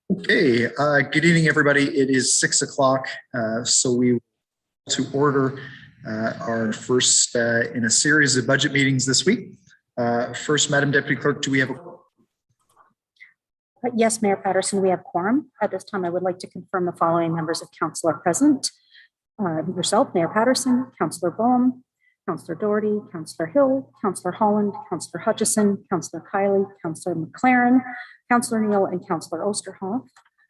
Okay, good evening, everybody. It is 6 o'clock, so we will to order our first in a series of budget meetings this week. First, Madam Deputy Clerk, do we have a Yes, Mayor Patterson, we have quorum. At this time, I would like to confirm the following members of council are present. Yourself, Mayor Patterson, Councillor Boehm, Councillor Doherty, Councillor Hill, Councillor Holland, Councillor Hutchison, Councillor Kiley, Councillor McLaren, Councillor Neal, and Councillor Osterhoff.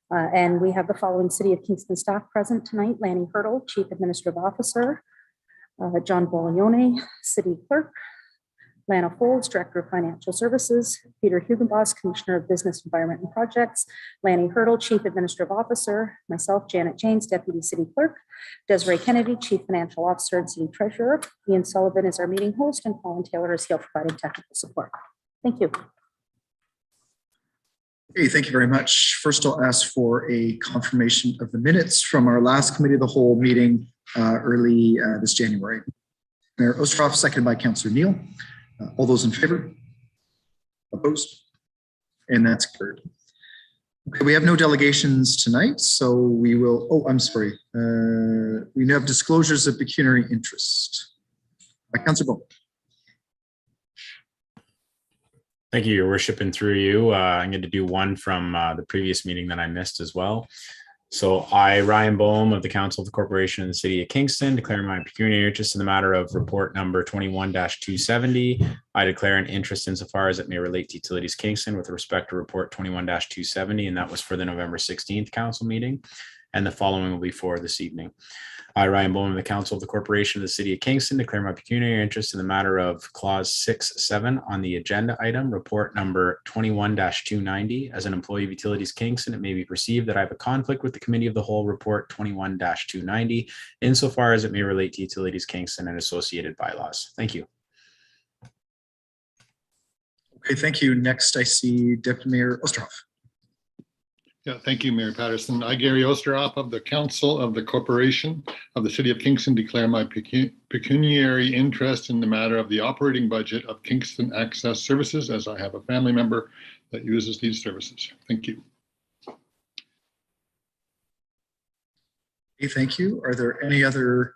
And we have the following City of Kingston staff present tonight: Lanny Hurdle, Chief Administrative Officer, John Bolignone, City Clerk, Lana Folds, Director of Financial Services, Peter Hugenboss, Commissioner of Business, Environment and Projects, Lanny Hurdle, Chief Administrative Officer, myself, Janet James, Deputy City Clerk, Desiree Kennedy, Chief Financial Officer and City Treasurer. Ian Sullivan is our meeting host, and Colin Taylor is here providing technical support. Thank you. Okay, thank you very much. First, I'll ask for a confirmation of the minutes from our last Committee of the Whole meeting early this January. Mayor Osterhoff, seconded by Councillor Neal. All those in favor? Opposed? And that's carried. Okay, we have no delegations tonight, so we will, oh, I'm sorry. We have disclosures of pecuniary interest. Councillor Bowe. Thank you, Your Worship, and through you. I'm going to do one from the previous meeting that I missed as well. So I, Ryan Boehm of the Council of the Corporation of the City of Kingston, declare my pecuniary interest in the matter of report number 21-270. I declare an interest insofar as it may relate to Utilities Kingston with respect to report 21-270, and that was for the November 16th council meeting. And the following will be for this evening. I, Ryan Bowman, the Council of the Corporation of the City of Kingston, declare my pecuniary interest in the matter of clause 6.7 on the agenda item, report number 21-290. As an employee of Utilities Kingston, it may be perceived that I have a conflict with the Committee of the Whole report 21-290 insofar as it may relate to Utilities Kingston and associated bylaws. Thank you. Okay, thank you. Next, I see Deputy Mayor Osterhoff. Yeah, thank you, Mayor Patterson. I, Gary Osterhoff of the Council of the Corporation of the City of Kingston, declare my pecuniary interest in the matter of the operating budget of Kingston Access Services, as I have a family member that uses these services. Thank you. Okay, thank you. Are there any other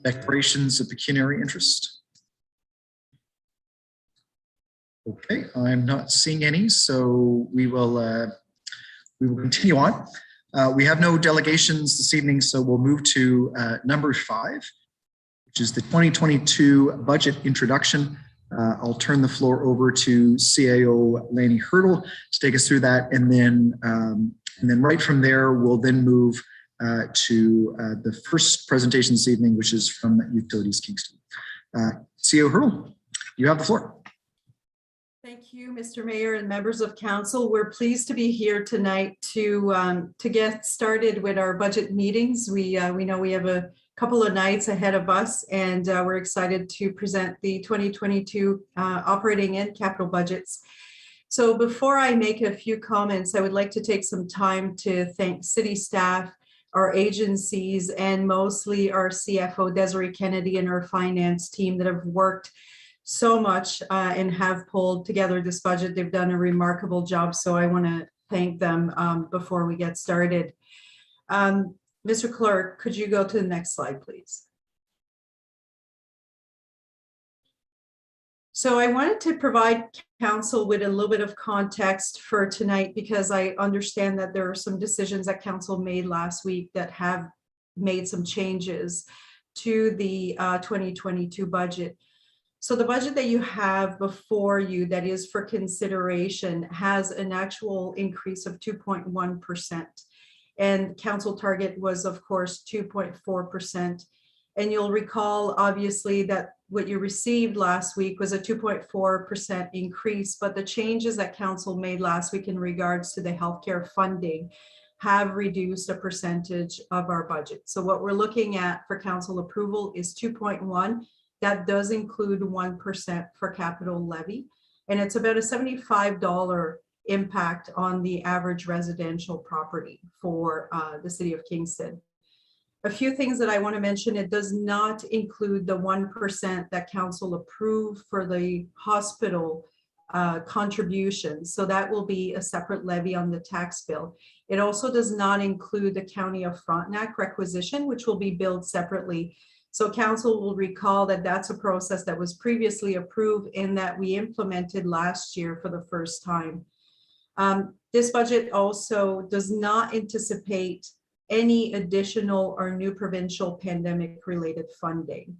declarations of pecuniary interest? Okay, I'm not seeing any, so we will continue on. We have no delegations this evening, so we'll move to number 5, which is the 2022 budget introduction. I'll turn the floor over to CAO Lanny Hurdle to take us through that, and then right from there, we'll then move to the first presentation this evening, which is from Utilities Kingston. CAO Hurdle, you have the floor. Thank you, Mr. Mayor and members of council. We're pleased to be here tonight to get started with our budget meetings. We know we have a couple of nights ahead of us, and we're excited to present the 2022 operating and capital budgets. So before I make a few comments, I would like to take some time to thank city staff, our agencies, and mostly our CFO, Desiree Kennedy, and our finance team that have worked so much and have pulled together this budget. They've done a remarkable job, so I want to thank them before we get started. Mr. Clerk, could you go to the next slide, please? So I wanted to provide council with a little bit of context for tonight, because I understand that there are some decisions that council made last week that have made some changes to the 2022 budget. So the budget that you have before you that is for consideration has an actual increase of 2.1%. And council target was, of course, 2.4%. And you'll recall, obviously, that what you received last week was a 2.4% increase, but the changes that council made last week in regards to the healthcare funding have reduced a percentage of our budget. So what we're looking at for council approval is 2.1. That does include 1% for capital levy, and it's about a $75 impact on the average residential property for the City of Kingston. A few things that I want to mention: it does not include the 1% that council approved for the hospital contributions. So that will be a separate levy on the tax bill. It also does not include the County of Frontenac requisition, which will be billed separately. So council will recall that that's a process that was previously approved and that we implemented last year for the first time. This budget also does not anticipate any additional or new provincial pandemic-related funding.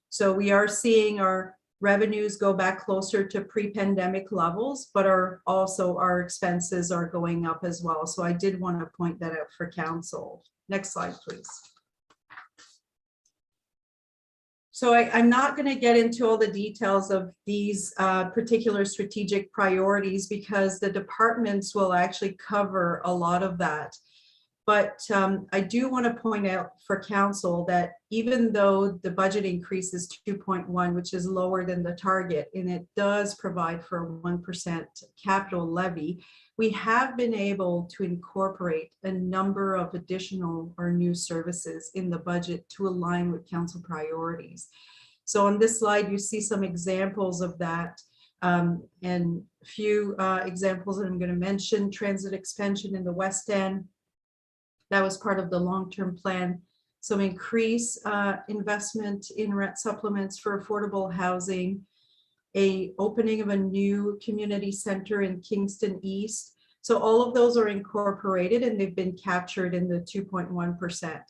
So we are seeing our revenues go back closer to pre-pandemic levels, but our expenses are going up as well. So I did want to point that out for council. Next slide, please. So I'm not going to get into all the details of these particular strategic priorities because the departments will actually cover a lot of that. But I do want to point out for council that even though the budget increase is 2.1, which is lower than the target, and it does provide for a 1% capital levy, we have been able to incorporate a number of additional or new services in the budget to align with council priorities. So on this slide, you see some examples of that. And a few examples that I'm going to mention: transit expansion in the West End. That was part of the long-term plan. Some increased investment in rent supplements for affordable housing, a opening of a new community center in Kingston East. So all of those are incorporated and they've been captured in the 2.1%.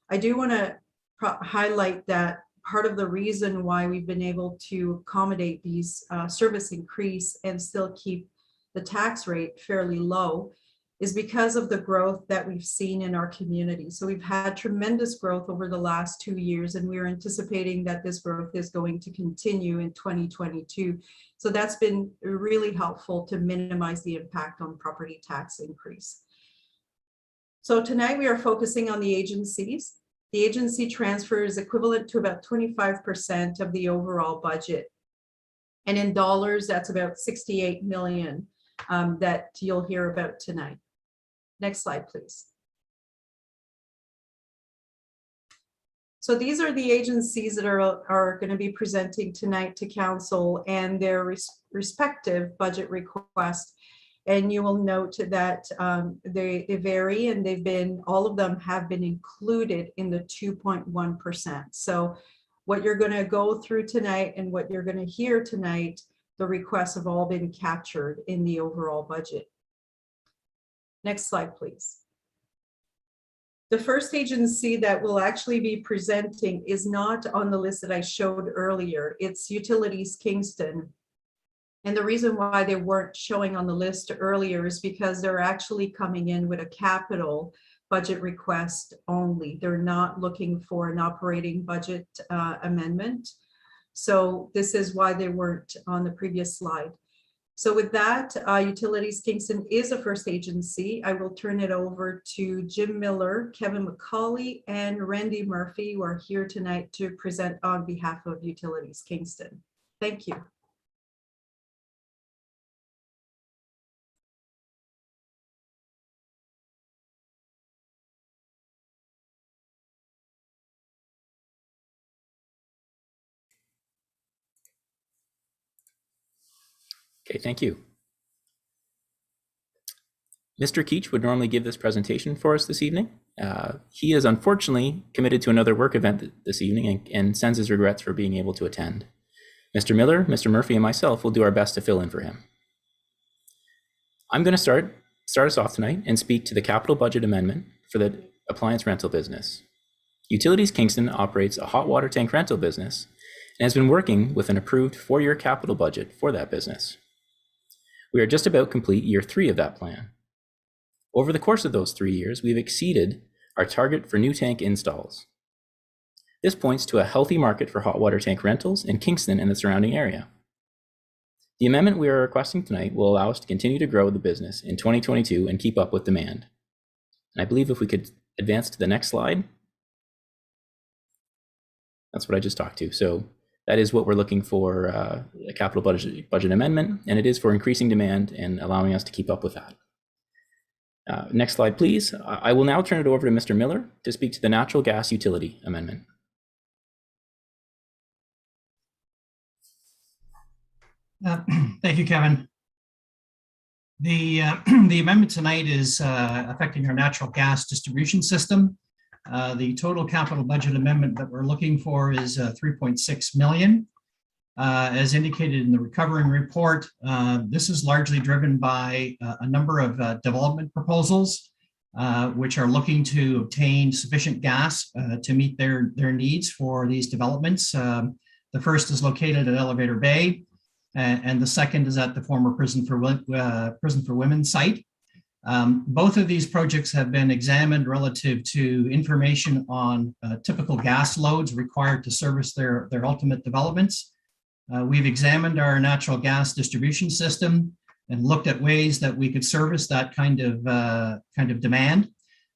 I do want to highlight that part of the reason why we've been able to accommodate these service increase and still keep the tax rate fairly low is because of the growth that we've seen in our community. So we've had tremendous growth over the last 2 years, and we're anticipating that this growth is going to continue in 2022. So that's been really helpful to minimize the impact on property tax increase. So tonight we are focusing on the agencies. The agency transfer is equivalent to about 25% of the overall budget. And in dollars, that's about 68 million that you'll hear about tonight. Next slide, please. So these are the agencies that are going to be presenting tonight to council and their respective budget requests. And you will note that they vary, and all of them have been included in the 2.1%. So what you're going to go through tonight and what you're going to hear tonight, the requests have all been captured in the overall budget. Next slide, please. The first agency that will actually be presenting is not on the list that I showed earlier. It's Utilities Kingston. And the reason why they weren't showing on the list earlier is because they're actually coming in with a capital budget request only. They're not looking for an operating budget amendment. So this is why they weren't on the previous slide. So with that, Utilities Kingston is the first agency. I will turn it over to Jim Miller, Kevin McCauley, and Randy Murphy, who are here tonight to present on behalf of Utilities Kingston. Thank you. Okay, thank you. Mr. Keach would normally give this presentation for us this evening. He is unfortunately committed to another work event this evening and sends his regrets for being able to attend. Mr. Miller, Mr. Murphy, and myself will do our best to fill in for him. I'm going to start us off tonight and speak to the capital budget amendment for the appliance rental business. Utilities Kingston operates a hot water tank rental business and has been working with an approved 4-year capital budget for that business. We are just about complete year 3 of that plan. Over the course of those 3 years, we've exceeded our target for new tank installs. This points to a healthy market for hot water tank rentals in Kingston and the surrounding area. The amendment we are requesting tonight will allow us to continue to grow the business in 2022 and keep up with demand. And I believe if we could advance to the next slide. That's what I just talked to. So that is what we're looking for, a capital budget amendment, and it is for increasing demand and allowing us to keep up with that. Next slide, please. I will now turn it over to Mr. Miller to speak to the natural gas utility amendment. Thank you, Kevin. The the amendment tonight is affecting our natural gas distribution system. The total capital budget amendment that we're looking for is 3.6 million. As indicated in the recovering report, this is largely driven by a number of development proposals, which are looking to obtain sufficient gas to meet their needs for these developments. The first is located at Elevator Bay, and the second is at the former Prison for Women site. Both of these projects have been examined relative to information on typical gas loads required to service their ultimate developments. We've examined our natural gas distribution system and looked at ways that we could service that kind of demand,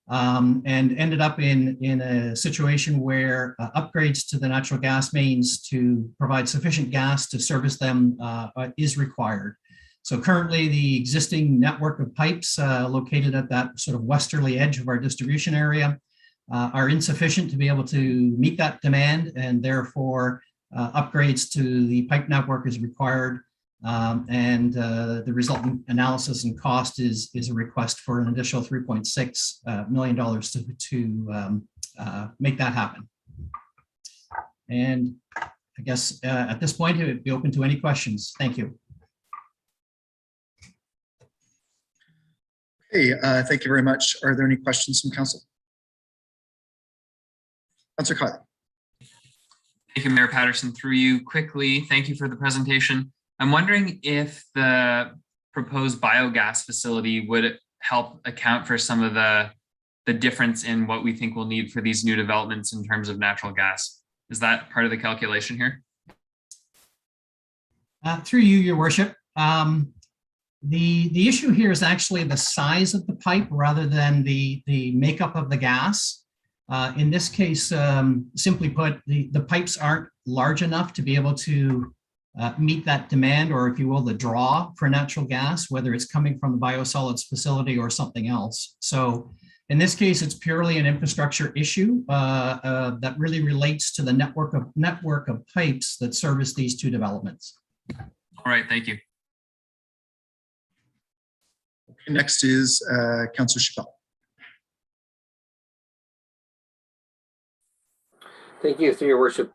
and ended up in a situation where upgrades to the natural gas mains to provide sufficient gas to service them is required. So currently the existing network of pipes located at that sort of westerly edge of our distribution area are insufficient to be able to meet that demand, and therefore upgrades to the pipe network is required. The resultant analysis and cost is a request for an additional $3.6 million to make that happen. And I guess at this point, it would be open to any questions. Thank you. Okay, thank you very much. Are there any questions from council? Councillor Kiley. Thank you, Mayor Patterson. Through you quickly, thank you for the presentation. I'm wondering if the proposed biogas facility would help account for some of the difference in what we think we'll need for these new developments in terms of natural gas. Is that part of the calculation here? Through you, Your Worship. The issue here is actually the size of the pipe rather than the makeup of the gas. In this case, simply put, the pipes aren't large enough to be able to meet that demand, or if you will, the draw for natural gas, whether it's coming from the biosolids facility or something else. So in this case, it's purely an infrastructure issue that really relates to the network of pipes that service these two developments. All right, thank you. Okay, next is Councillor Chappelle. Thank you, through your worship.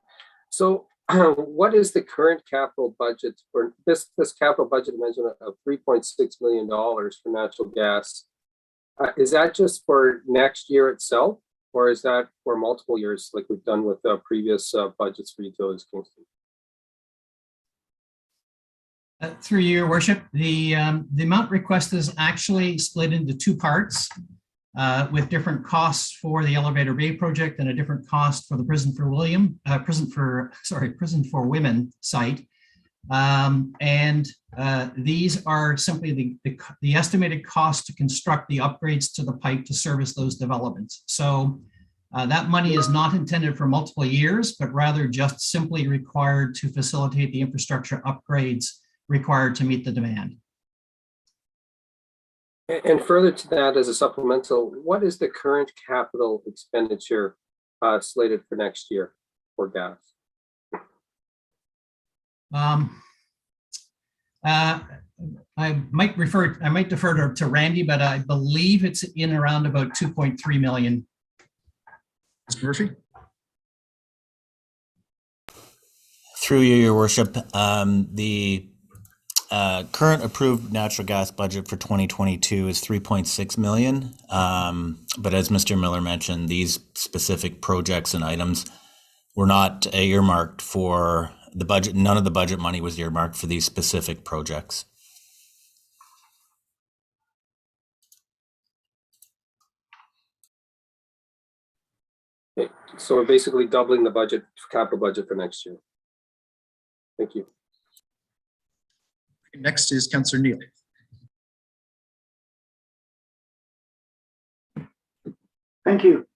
So what is the current capital budget for this capital budget mentioned of $3.6 million for natural gas? Is that just for next year itself, or is that for multiple years like we've done with previous budgets for Utilities Kingston? Through your worship, the amount requested is actually split into two parts, with different costs for the Elevator Bay project and a different cost for the Prison for Women site. These are simply the estimated cost to construct the upgrades to the pipe to service those developments. So that money is not intended for multiple years, but rather just simply required to facilitate the infrastructure upgrades required to meet the demand. And further to that, as a supplemental, what is the current capital expenditure slated for next year for gas? I might defer to Randy, but I believe it's in around about 2.3 million. Mr. Murphy. Through you, Your Worship, the current approved natural gas budget for 2022 is 3.6 million. But as Mr. Miller mentioned, these specific projects and items were not earmarked for the budget. None of the budget money was earmarked for these specific projects. Okay. So we're basically doubling the budget, capital budget for next year. Thank you. Next is Councillor Neal. Thank you.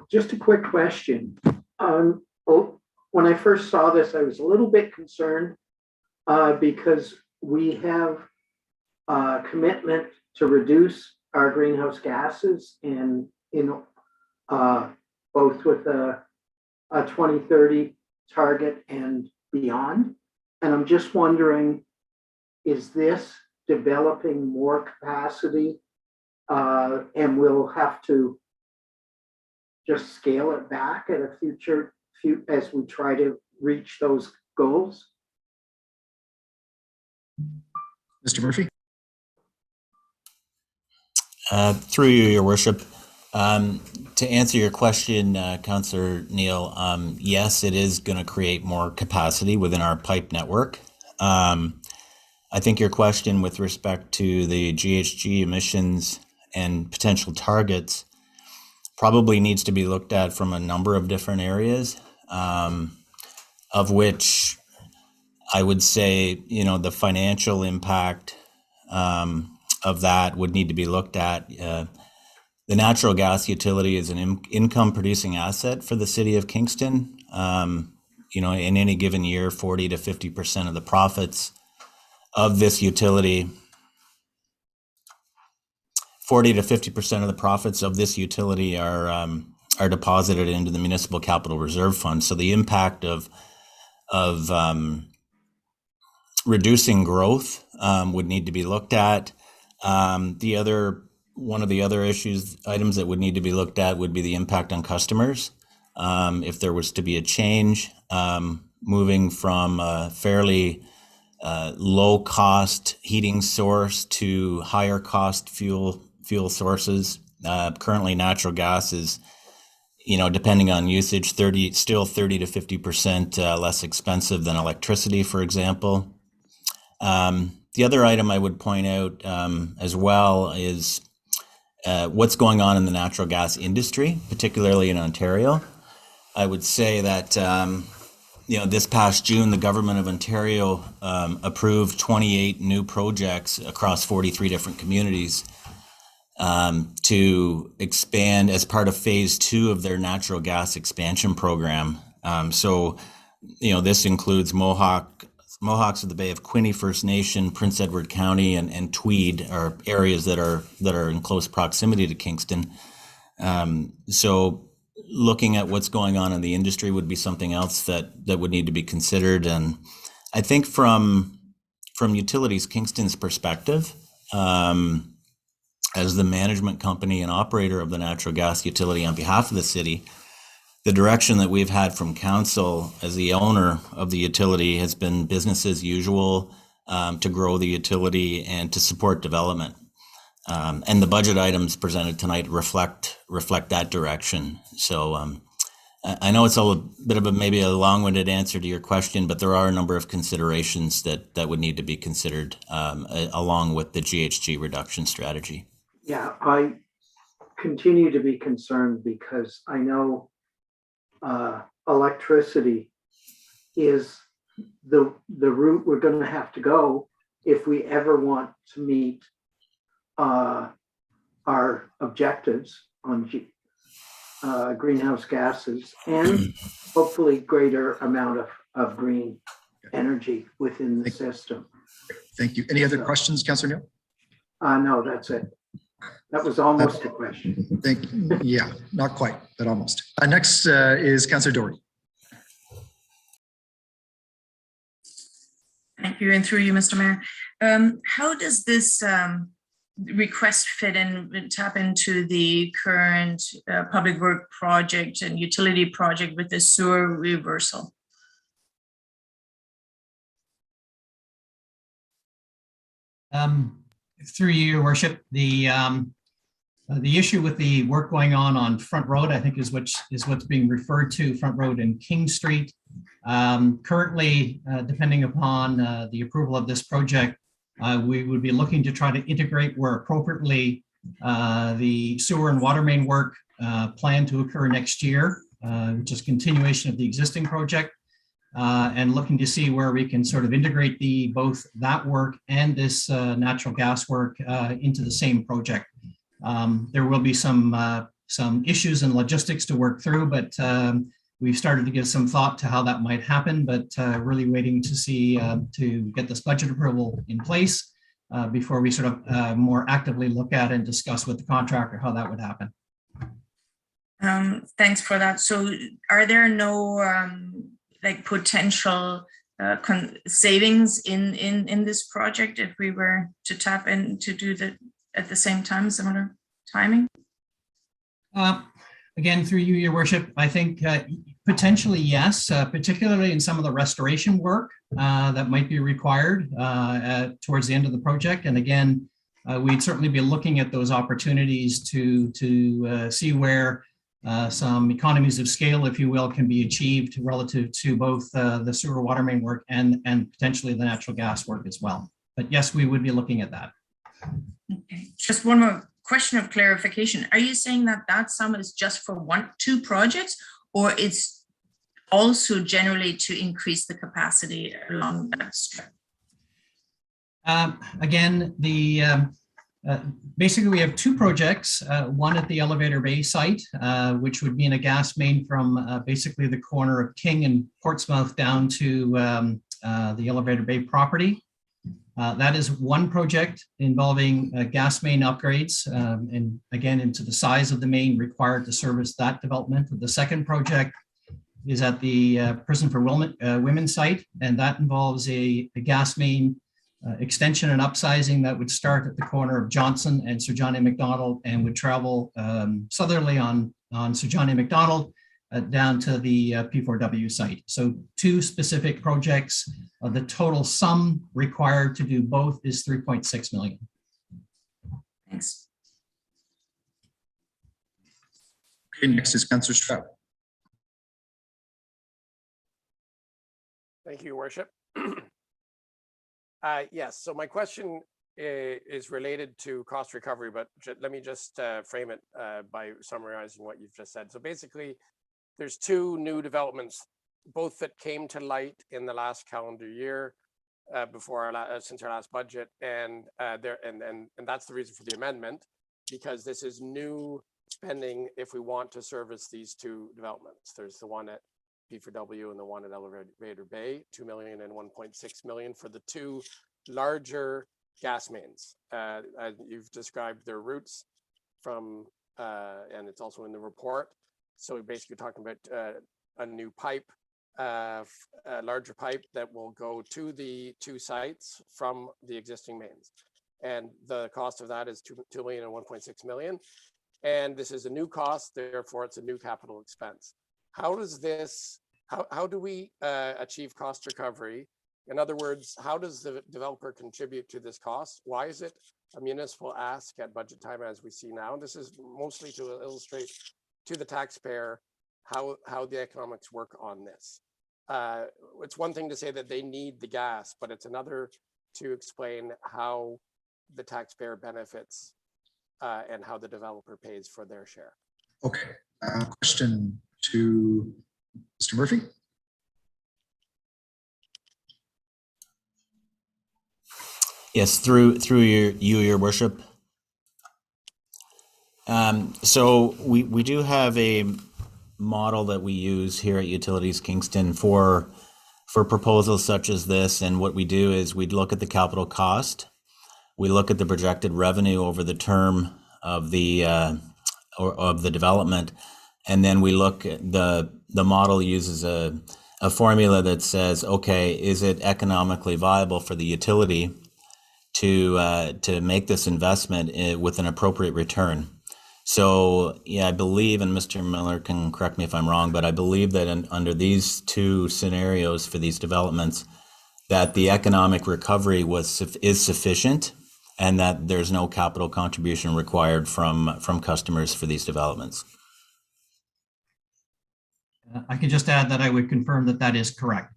Just a quick question. When I first saw this, I was a little bit concerned because we have a commitment to reduce our greenhouse gases in both with a 2030 target and beyond. And I'm just wondering is this developing more capacity? And we'll have to just scale it back at a future as we try to reach those goals? Mr. Murphy? Through you, Your Worship. To answer your question, Councillor Neal, yes, it is going to create more capacity within our pipe network. I think your question with respect to the GHG emissions and potential targets probably needs to be looked at from a number of different areas, of which I would say, the financial impact of that would need to be looked at. The natural gas utility is an income producing asset for the city of Kingston. In any given year, 40 to 50% of the profits of this utility, 40 to 50% of the profits of this utility are deposited into the Municipal Capital Reserve Fund. So the impact of reducing growth would need to be looked at. One of the other items that would need to be looked at would be the impact on customers. If there was to be a change, moving from a fairly low cost heating source to higher cost fuel sources. Currently natural gas is, depending on usage, still 30 to 50% less expensive than electricity, for example. The other item I would point out as well is what's going on in the natural gas industry, particularly in Ontario. I would say that, this past June, the government of Ontario approved 28 new projects across 43 different communities to expand as part of phase 2 of their natural gas expansion program. This includes Mohawks of the Bay of Quinte First Nation, Prince Edward County, and Tweed are areas that are in close proximity to Kingston. So looking at what's going on in the industry would be something else that would need to be considered. And I think from Utilities Kingston's perspective, as the management company and operator of the natural gas utility on behalf of the city, the direction that we've had from council as the owner of the utility has been business as usual, to grow the utility and to support development. And the budget items presented tonight reflect that direction. So I know it's a bit of maybe a long-winded answer to your question, but there are a number of considerations that would need to be considered along with the GHG reduction strategy. Yeah, I continue to be concerned because I know electricity is the route we're going to have to go if we ever want to meet our objectives on greenhouse gases and hopefully greater amount of green energy within the system. Thank you. Any other questions, Councillor Neal? No, that's it. That was almost a question. Thank you. Yeah, not quite, but almost. Next is Councillor Doherty. Thank you, and through you, Mr. Mayor. How does this request fit in, tap into the current public work project and utility project with the sewer reversal? Through you, Your Worship, the issue with the work going on Front Road, I think is what's being referred to, Front Road and King Street. Currently, depending upon the approval of this project, we would be looking to try to integrate where appropriately the sewer and water main work planned to occur next year, which is continuation of the existing project, and looking to see where we can sort of integrate both that work and this natural gas work into the same project. There will be some issues and logistics to work through, but we've started to give some thought to how that might happen, but really waiting to see to get this budget approval in place before we sort of more actively look at and discuss with the contractor how that would happen. Thanks for that. So are there no like potential savings in this project if we were to tap in to do that at the same time, similar timing? Again, through you, your worship, I think potentially yes, particularly in some of the restoration work that might be required towards the end of the project. And again, we'd certainly be looking at those opportunities to see where some economies of scale, if you will, can be achieved relative to both the sewer water main work and potentially the natural gas work as well. But yes, we would be looking at that. Okay, just one more question of clarification. Are you saying that that sum is just for two projects, or it's also generally to increase the capacity along that strip? Again, basically we have two projects, one at the Elevator Bay site, which would mean a gas main from basically the corner of King and Portsmouth down to the Elevator Bay property. That is one project involving gas main upgrades, and again, into the size of the main required to service that development. The second project is at the Prison for Women site, and that involves a gas main extension and upsizing that would start at the corner of Johnson and Sir John A. Macdonald and would travel southerly on Sir John A. Macdonald down to the P4W site. So two specific projects. The total sum required to do both is 3.6 million. Thanks. Okay, next is Councillor Stroud. Thank you, Your Worship. Yes, so my question is related to cost recovery, but let me just frame it by summarizing what you've just said. So basically, there's two new developments, both that came to light in the last calendar year since our last budget, and that's the reason for the amendment, because this is new spending if we want to service these two developments. There's the one at P4W and the one at Elevator Bay, 2 million and 1.6 million for the two larger gas mains. You've described their routes from, and it's also in the report. So we're basically talking about a new pipe, a larger pipe that will go to the two sites from the existing mains. And the cost of that is 2 million and 1.6 million. And this is a new cost, therefore it's a new capital expense. How does this, how do we achieve cost recovery? In other words, how does the developer contribute to this cost? Why is it a municipal ask at budget time as we see now? And this is mostly to illustrate to the taxpayer how the economics work on this. It's one thing to say that they need the gas, but it's another to explain how the taxpayer benefits and how the developer pays for their share. Okay, question to Mr. Murphy. Yes, through your worship. So we do have a model that we use here at Utilities Kingston for proposals such as this. And what we do is we look at the capital cost, we look at the projected revenue over the term of the development, and then we look at the model uses a formula that says, okay, is it economically viable for the utility to make this investment with an appropriate return? So yeah, I believe, and Mr. Miller can correct me if I'm wrong, but I believe that under these two scenarios for these developments, that the economic recovery is sufficient, and that there's no capital contribution required from customers for these developments. I can just add that I would confirm that that is correct.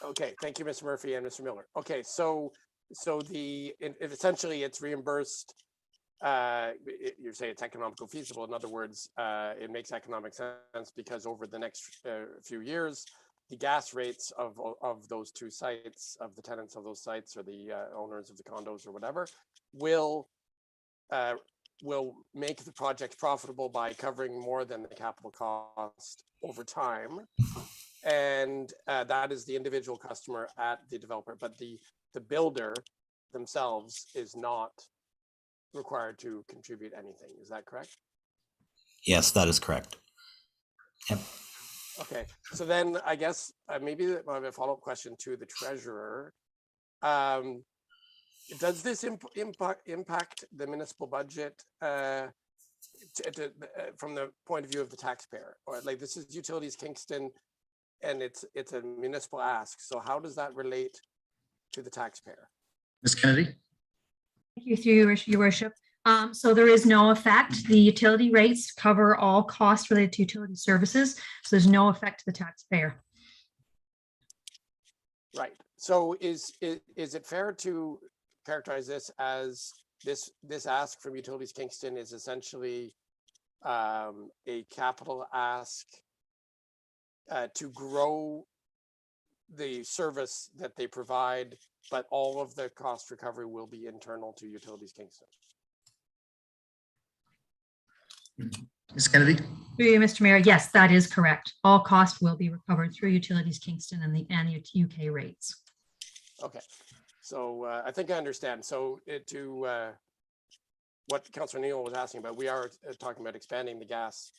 Okay, thank you, Mr. Murphy and Mr. Miller. Okay, so essentially it's reimbursed. You say it's economically feasible. In other words, it makes economic sense because over the next few years, the gas rates of those two sites, of the tenants of those sites or the owners of the condos or whatever, will make the project profitable by covering more than the capital cost over time. And that is the individual customer at the developer, but the builder themselves is not required to contribute anything. Is that correct? Yes, that is correct. Yep. Okay, so then I guess maybe I have a follow-up question to the treasurer. Does this impact the municipal budget from the point of view of the taxpayer? Or like this is Utilities Kingston and it's a municipal ask. So how does that relate to the taxpayer? Ms. Kennedy? Thank you, through your worship. So there is no effect. The utility rates cover all costs related to utility services. So there's no effect to the taxpayer. Right. So is it fair to characterize this as this ask from Utilities Kingston is essentially a capital ask to grow the service that they provide, but all of the cost recovery will be internal to Utilities Kingston? Ms. Kennedy? Through you, Mr. Mayor, yes, that is correct. All costs will be recovered through Utilities Kingston and the UK rates. Okay, so I think I understand. So to what Councillor Neal was asking about, we are talking about expanding the gas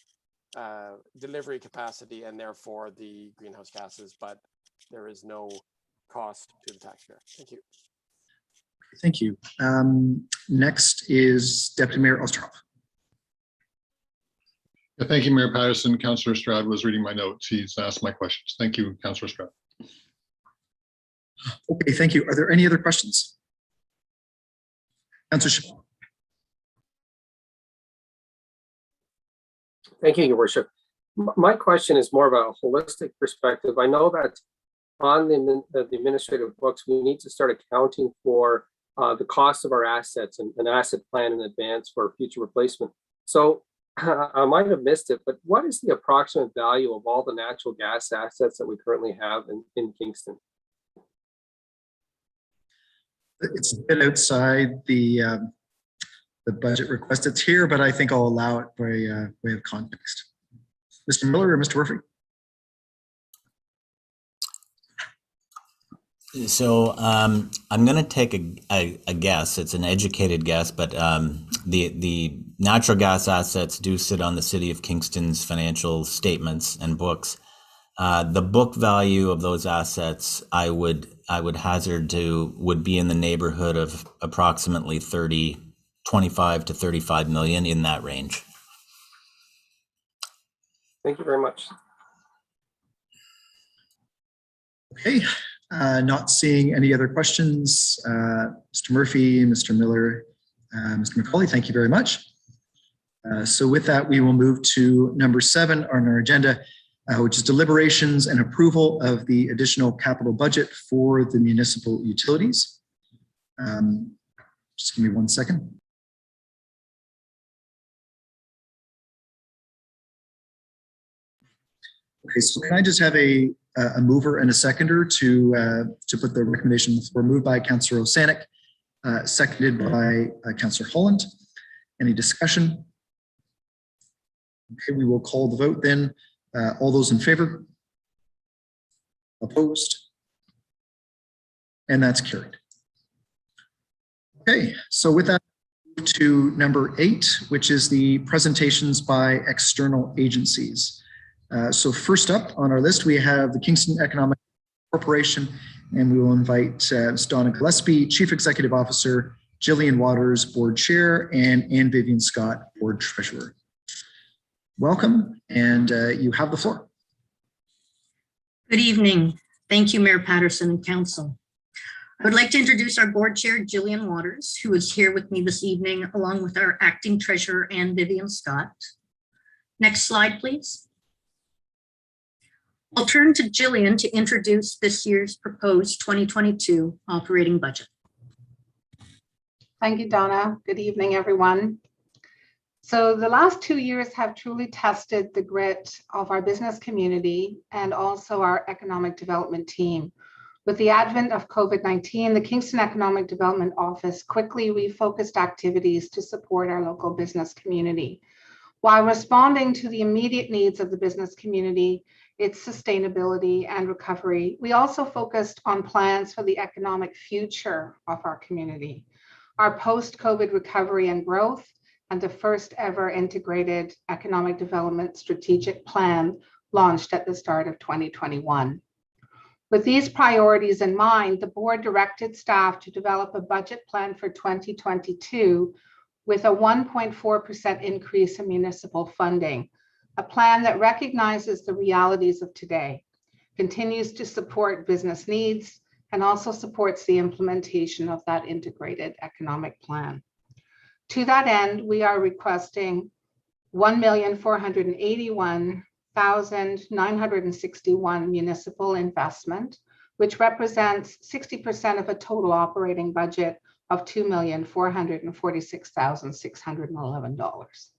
delivery capacity and therefore the greenhouse gases, but there is no cost to the taxpayer. Thank you. Thank you. Next is Deputy Mayor Osterhoff. Yeah, thank you, Mayor Patterson. Councillor Stroud was reading my notes. He's asked my questions. Thank you, Councillor Stroud. Okay, thank you. Are there any other questions? Councillor Chabot. Thank you, Your Worship. My question is more of a holistic perspective. I know that on the administrative books, we need to start accounting for the cost of our assets and an asset plan in advance for future replacement. So I might have missed it, but what is the approximate value of all the natural gas assets that we currently have in Kingston? It's a bit outside the budget request. It's here, but I think I'll allow it by way of context. Mr. Miller or Mr. Murphy? So I'm going to take a guess. It's an educated guess, but the natural gas assets do sit on the City of Kingston's financial statements and books. The book value of those assets, I would hazard would be in the neighborhood of approximately 25 to 35 million, in that range. Thank you very much. Okay, not seeing any other questions. Mr. Murphy, Mr. Miller, Mr. McCauley, thank you very much. So with that, we will move to number 7 on our agenda, which is deliberations and approval of the additional capital budget for the municipal utilities. Just give me 1 second. Okay, so can I just have a mover and a seconder to put the recommendation on the floor? Moved by Councillor Osanek, seconded by Councillor Holland. Any discussion? Okay, we will call the vote then. All those in favor? Opposed? And that's carried. Okay, so with that, to number 8, which is the presentations by external agencies. So first up on our list, we have the Kingston Economic Corporation, and we will invite Ms. Donna Gillespie, Chief Executive Officer, Jillian Waters, Board Chair, and Ann Vivian Scott, Board Treasurer. Welcome, and you have the floor. Good evening. Thank you, Mayor Patterson and Council. I would like to introduce our Board Chair, Jillian Waters, who is here with me this evening, along with our Acting Treasurer, Ann Vivian Scott. Next slide, please. I'll turn to Jillian to introduce this year's proposed 2022 operating budget. Thank you, Donna. Good evening, everyone. So the last 2 years have truly tested the grit of our business community and also our economic development team. With the advent of COVID-19, the Kingston Economic Development Office quickly refocused activities to support our local business community. While responding to the immediate needs of the business community, its sustainability and recovery, we also focused on plans for the economic future of our community, our post-COVID recovery and growth, and the first ever integrated economic development strategic plan launched at the start of 2021. With these priorities in mind, the board directed staff to develop a budget plan for 2022 with a 1.4% increase in municipal funding, a plan that recognizes the realities of today, continues to support business needs, and also supports the implementation of that integrated economic plan. To that end, we are requesting $1,481,961 municipal investment, which represents 60% of a total operating budget of $2,446,611.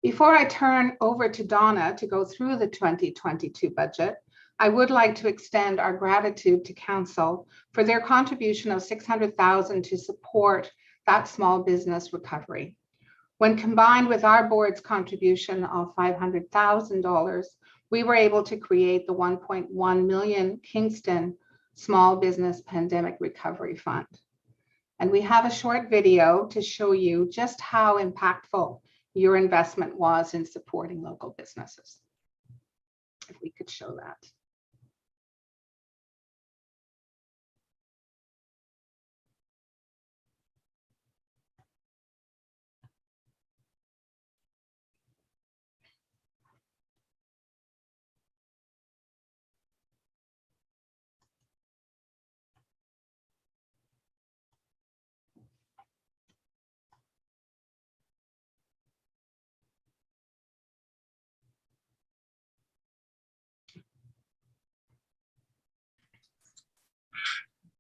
Before I turn over to Donna to go through the 2022 budget, I would like to extend our gratitude to Council for their contribution of $600,000 to support that small business recovery. When combined with our board's contribution of $500,000, we were able to create the $1.1 million Kingston Small Business Pandemic Recovery Fund. And we have a short video to show you just how impactful your investment was in supporting local businesses. If we could show that.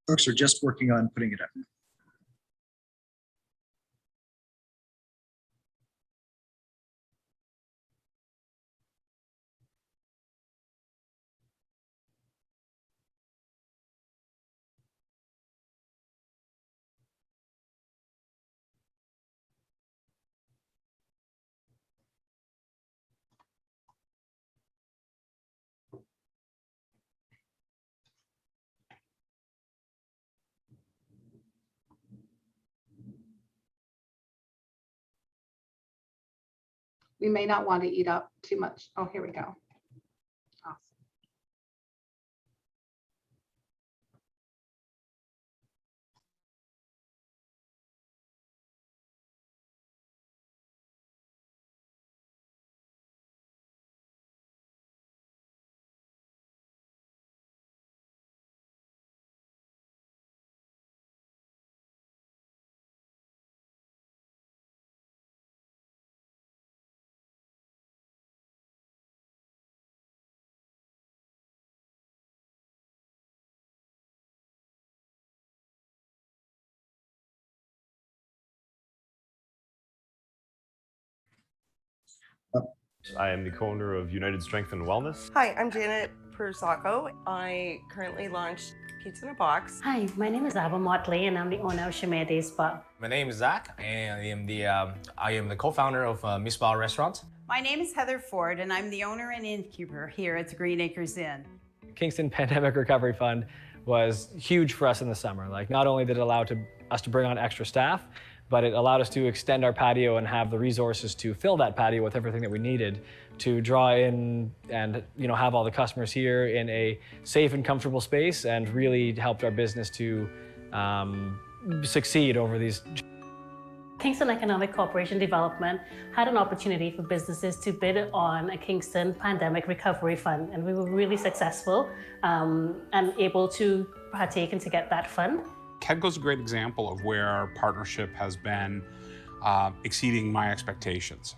Folks are just working on putting it up. We may not want to eat up too much. Oh, here we go. Awesome. I am the co-owner of United Strength and Wellness. Hi, I'm Janet Persacco. I currently launched Pizza in a Box. Hi, my name is Ava Motley and I'm the owner of Shemede Spa. My name is Zach and I am the co-founder of Misbah Restaurant. My name is Heather Ford and I'm the owner and innkeeper here at the Green Acres Inn. Kingston Pandemic Recovery Fund was huge for us in the summer. Like, not only did it allow us to bring on extra staff, but it allowed us to extend our patio and have the resources to fill that patio with everything that we needed to draw in and have all the customers here in a safe and comfortable space, and really helped our business to succeed over these. Kingston Economic Corporation Development had an opportunity for businesses to bid on a Kingston Pandemic Recovery Fund, and we were really successful and able to partake and to get that fund. KEDCO's a great example of where our partnership has been exceeding my expectations.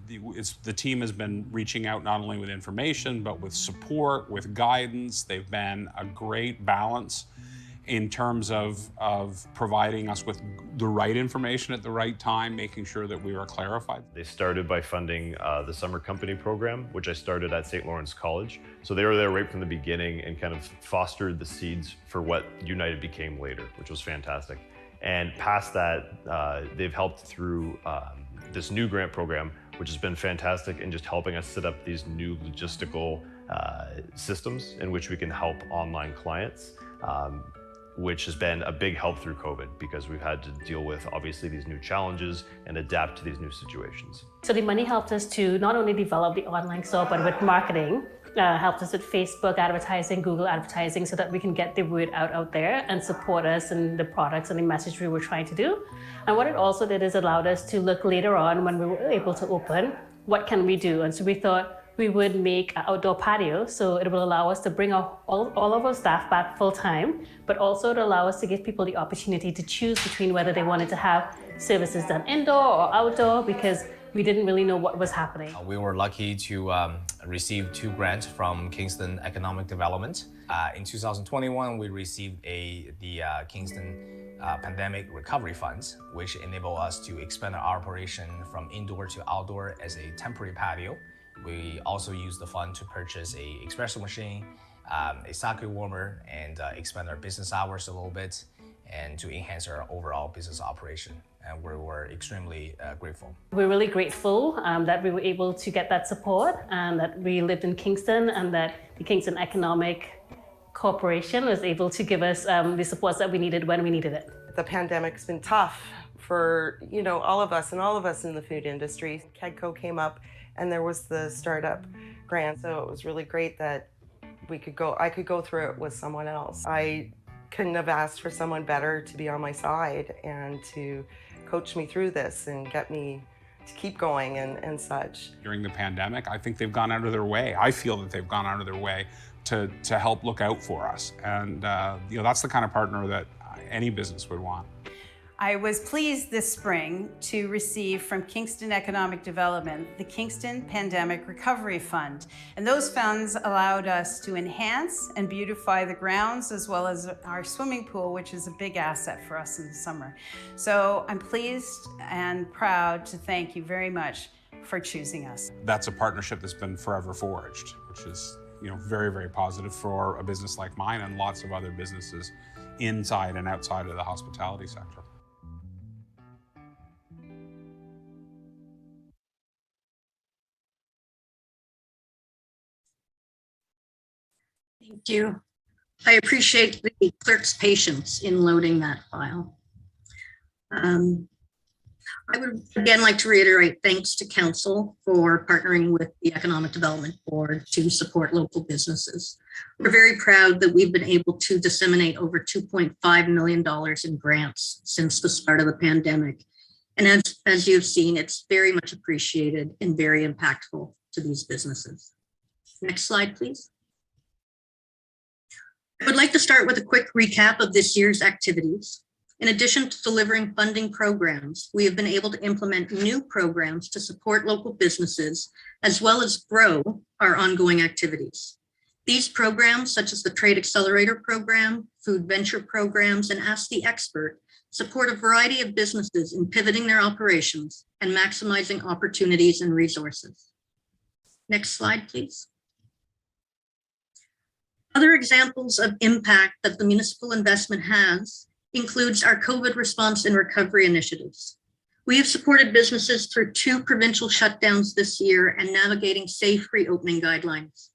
The team has been reaching out not only with information, but with support, with guidance. They've been a great balance in terms of providing us with the right information at the right time, making sure that we are clarified. They started by funding the summer company program, which I started at St. Lawrence College. So they were there right from the beginning and kind of fostered the seeds for what United became later, which was fantastic. And past that, they've helped through this new grant program, which has been fantastic in just helping us set up these new logistical systems in which we can help online clients. which has been a big help through COVID because we've had to deal with obviously these new challenges and adapt to these new situations. So the money helped us to not only develop the online store, but with marketing, helped us with Facebook advertising, Google advertising, so that we can get the word out there and support us in the products and the message we were trying to do. And what it also did is allowed us to look later on when we were able to open, what can we do? And so we thought we would make an outdoor patio, so it will allow us to bring all of our staff back full time, but also to allow us to give people the opportunity to choose between whether they wanted to have services done indoor or outdoor, because we didn't really know what was happening. We were lucky to receive 2 grants from Kingston Economic Development. In 2021, we received the Kingston Pandemic Recovery Funds, which enabled us to expand our operation from indoor to outdoor as a temporary patio. We also used the fund to purchase a espresso machine, a sake warmer, and expand our business hours a little bit, and to enhance our overall business operation. And we were extremely grateful. We're really grateful that we were able to get that support, and that we lived in Kingston, and that the Kingston Economic Corporation was able to give us the supports that we needed when we needed it. The pandemic's been tough for all of us in the food industry. KEDCO came up, and there was the startup grant, so it was really great that I could go through it with someone else. I couldn't have asked for someone better to be on my side and to coach me through this and get me to keep going and such. During the pandemic, I think they've gone out of their way. I feel that they've gone out of their way to help look out for us. And that's the kind of partner that any business would want. I was pleased this spring to receive from Kingston Economic Development the Kingston Pandemic Recovery Fund. And those funds allowed us to enhance and beautify the grounds as well as our swimming pool, which is a big asset for us in the summer. So I'm pleased and proud to thank you very much for choosing us. That's a partnership that's been forever forged, which is very, very positive for a business like mine and lots of other businesses inside and outside of the hospitality sector. Thank you. I appreciate the clerk's patience in loading that file. I would again like to reiterate thanks to Council for partnering with the Economic Development Board to support local businesses. We're very proud that we've been able to disseminate over $2.5 million in grants since the start of the pandemic. And as you've seen, it's very much appreciated and very impactful to these businesses. Next slide, please. I would like to start with a quick recap of this year's activities. In addition to delivering funding programs, we have been able to implement new programs to support local businesses, as well as grow our ongoing activities. These programs, such as the Trade Accelerator Program, Food Venture Programs, and Ask the Expert, support a variety of businesses in pivoting their operations and maximizing opportunities and resources. Next slide, please. Other examples of impact that the municipal investment has includes our COVID response and recovery initiatives. We have supported businesses through 2 provincial shutdowns this year and navigating safe reopening guidelines.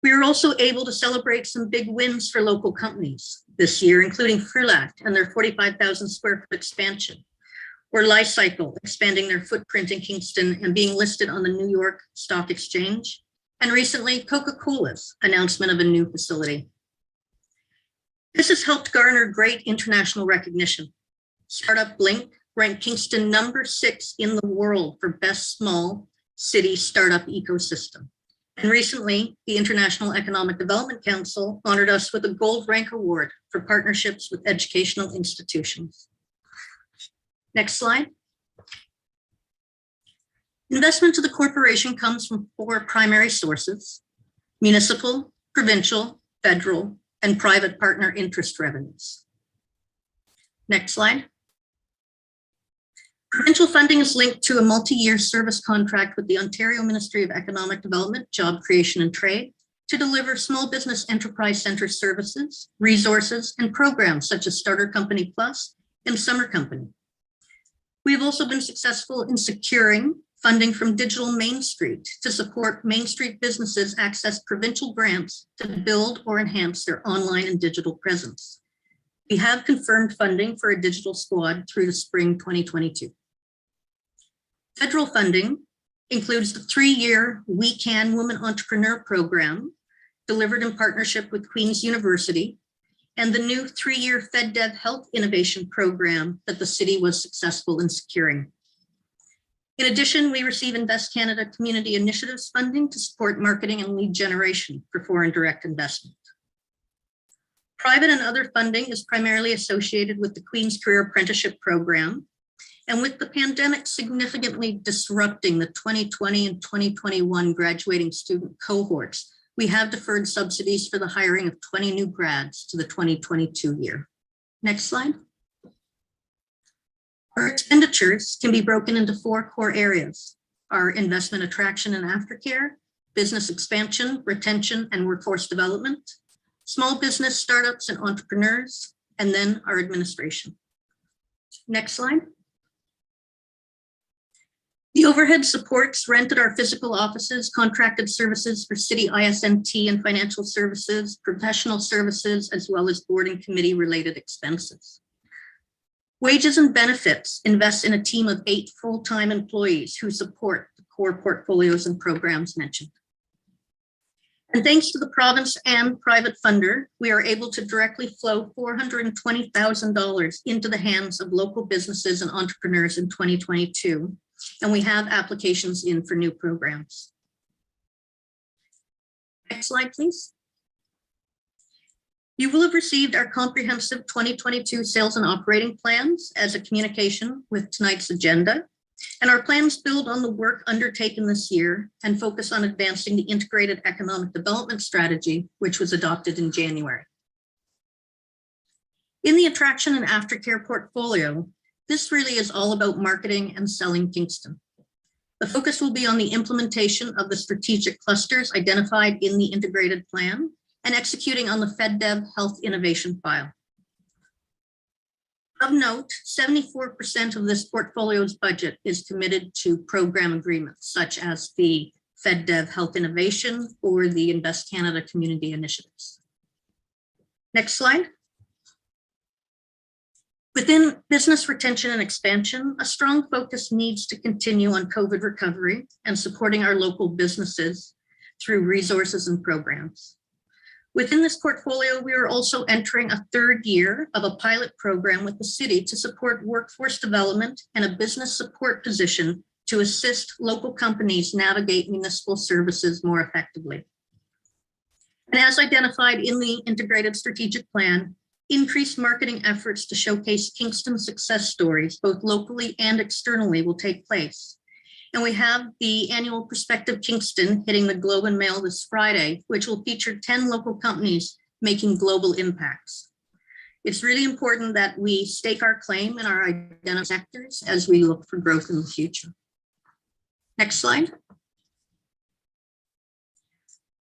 We were also able to celebrate some big wins for local companies this year, including Frulat and their 45,000 square foot expansion, or Li-Cycle expanding their footprint in Kingston and being listed on the New York Stock Exchange, and recently Coca-Cola's announcement of a new facility. This has helped garner great international recognition. Startup Blink ranked Kingston number 6 in the world for best small city startup ecosystem. And recently, the International Economic Development Council honored us with a Gold Rank Award for partnerships with educational institutions. Next slide. Investment to the corporation comes from 4 primary sources: municipal, provincial, federal, and private partner interest revenues. Next slide. Provincial funding is linked to a multi-year service contract with the Ontario Ministry of Economic Development, Job Creation and Trade to deliver small business enterprise center services, resources, and programs such as Starter Company Plus and Summer Company. We have also been successful in securing funding from Digital Main Street to support Main Street businesses access provincial grants to build or enhance their online and digital presence. We have confirmed funding for a digital squad through the spring 2022. Federal funding includes the 3-year We Can Women Entrepreneur Program, delivered in partnership with Queen's University, and the new 3-year FedDev Health Innovation Program that the city was successful in securing. In addition, we receive Invest Canada Community Initiatives funding to support marketing and lead generation for foreign direct investment. Private and other funding is primarily associated with the Queen's Career Apprenticeship Program, and with the pandemic significantly disrupting the 2020 and 2021 graduating student cohorts, we have deferred subsidies for the hiring of 20 new grads to the 2022 year. Next slide. Our expenditures can be broken into 4 core areas: our investment attraction and aftercare, business expansion, retention, and workforce development, small business startups and entrepreneurs, and then our administration. Next slide. The overhead supports rent at our physical offices, contracted services for city ISNT and financial services, professional services, as well as board and committee related expenses. Wages and benefits invest in a team of 8 full-time employees who support the core portfolios and programs mentioned. And thanks to the province and private funder, we are able to directly flow $420,000 into the hands of local businesses and entrepreneurs in 2022. And we have applications in for new programs. Next slide, please. You will have received our comprehensive 2022 sales and operating plans as a communication with tonight's agenda. And our plans build on the work undertaken this year and focus on advancing the integrated economic development strategy, which was adopted in January. In the attraction and aftercare portfolio, this really is all about marketing and selling Kingston. The focus will be on the implementation of the strategic clusters identified in the integrated plan and executing on the FedDev Health Innovation File. Of note, 74% of this portfolio's budget is committed to program agreements, such as the FedDev Health Innovation or the Invest Canada Community Initiatives. Next slide. Within business retention and expansion, a strong focus needs to continue on COVID recovery and supporting our local businesses through resources and programs. Within this portfolio, we are also entering a 3rd year of a pilot program with the city to support workforce development and a business support position to assist local companies navigate municipal services more effectively. And as identified in the integrated strategic plan, increased marketing efforts to showcase Kingston success stories, both locally and externally, will take place. And we have the annual Perspective Kingston hitting the Globe and Mail this Friday, which will feature 10 local companies making global impacts. It's really important that we stake our claim in our identified sectors as we look for growth in the future. Next slide.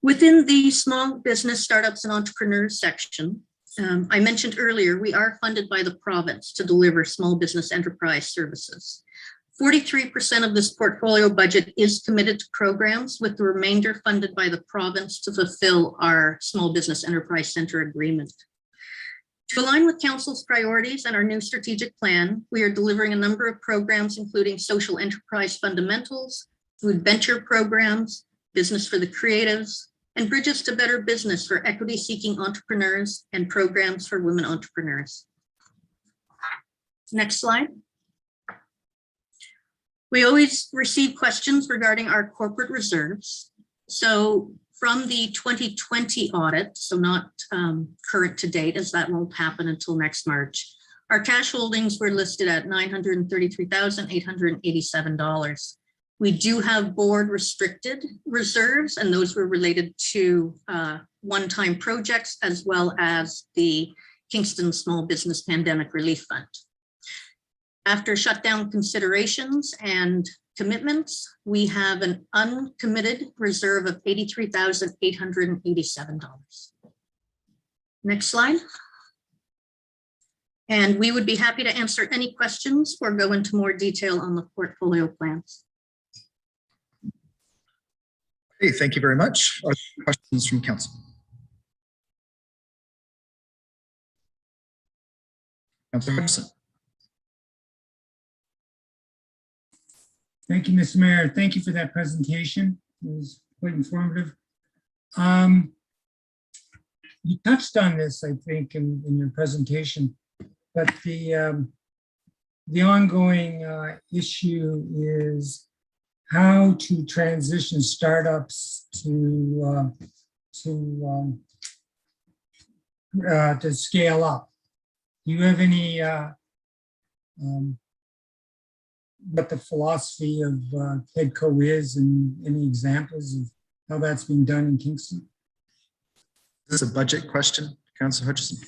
Within the small business startups and entrepreneurs section, I mentioned earlier, we are funded by the province to deliver small business enterprise services. 43% of this portfolio budget is committed to programs, with the remainder funded by the province to fulfill our Small Business Enterprise Center agreement. To align with Council's priorities and our new strategic plan, we are delivering a number of programs, including social enterprise fundamentals, food venture programs, business for the creatives, and bridges to better business for equity-seeking entrepreneurs and programs for women entrepreneurs. Next slide. We always receive questions regarding our corporate reserves. So from the 2020 audit, so not current to date, as that won't happen until next March, our cash holdings were listed at $933,887. We do have board restricted reserves, and those were related to one-time projects as well as the Kingston Small Business Pandemic Relief Fund. After shutdown considerations and commitments, we have an uncommitted reserve of $83,887. Next slide. And we would be happy to answer any questions or go into more detail on the portfolio plans. Okay, thank you very much. Are there questions from council? Councillor Hutchison. Thank you, Mr. Mayor. Thank you for that presentation. It was quite informative. You touched on this, I think, in your presentation, but the ongoing issue is how to transition startups to scale up. Do you have any what the philosophy of KEDCO is and any examples of how that's being done in Kingston? Is this a budget question, Councillor Hutchison?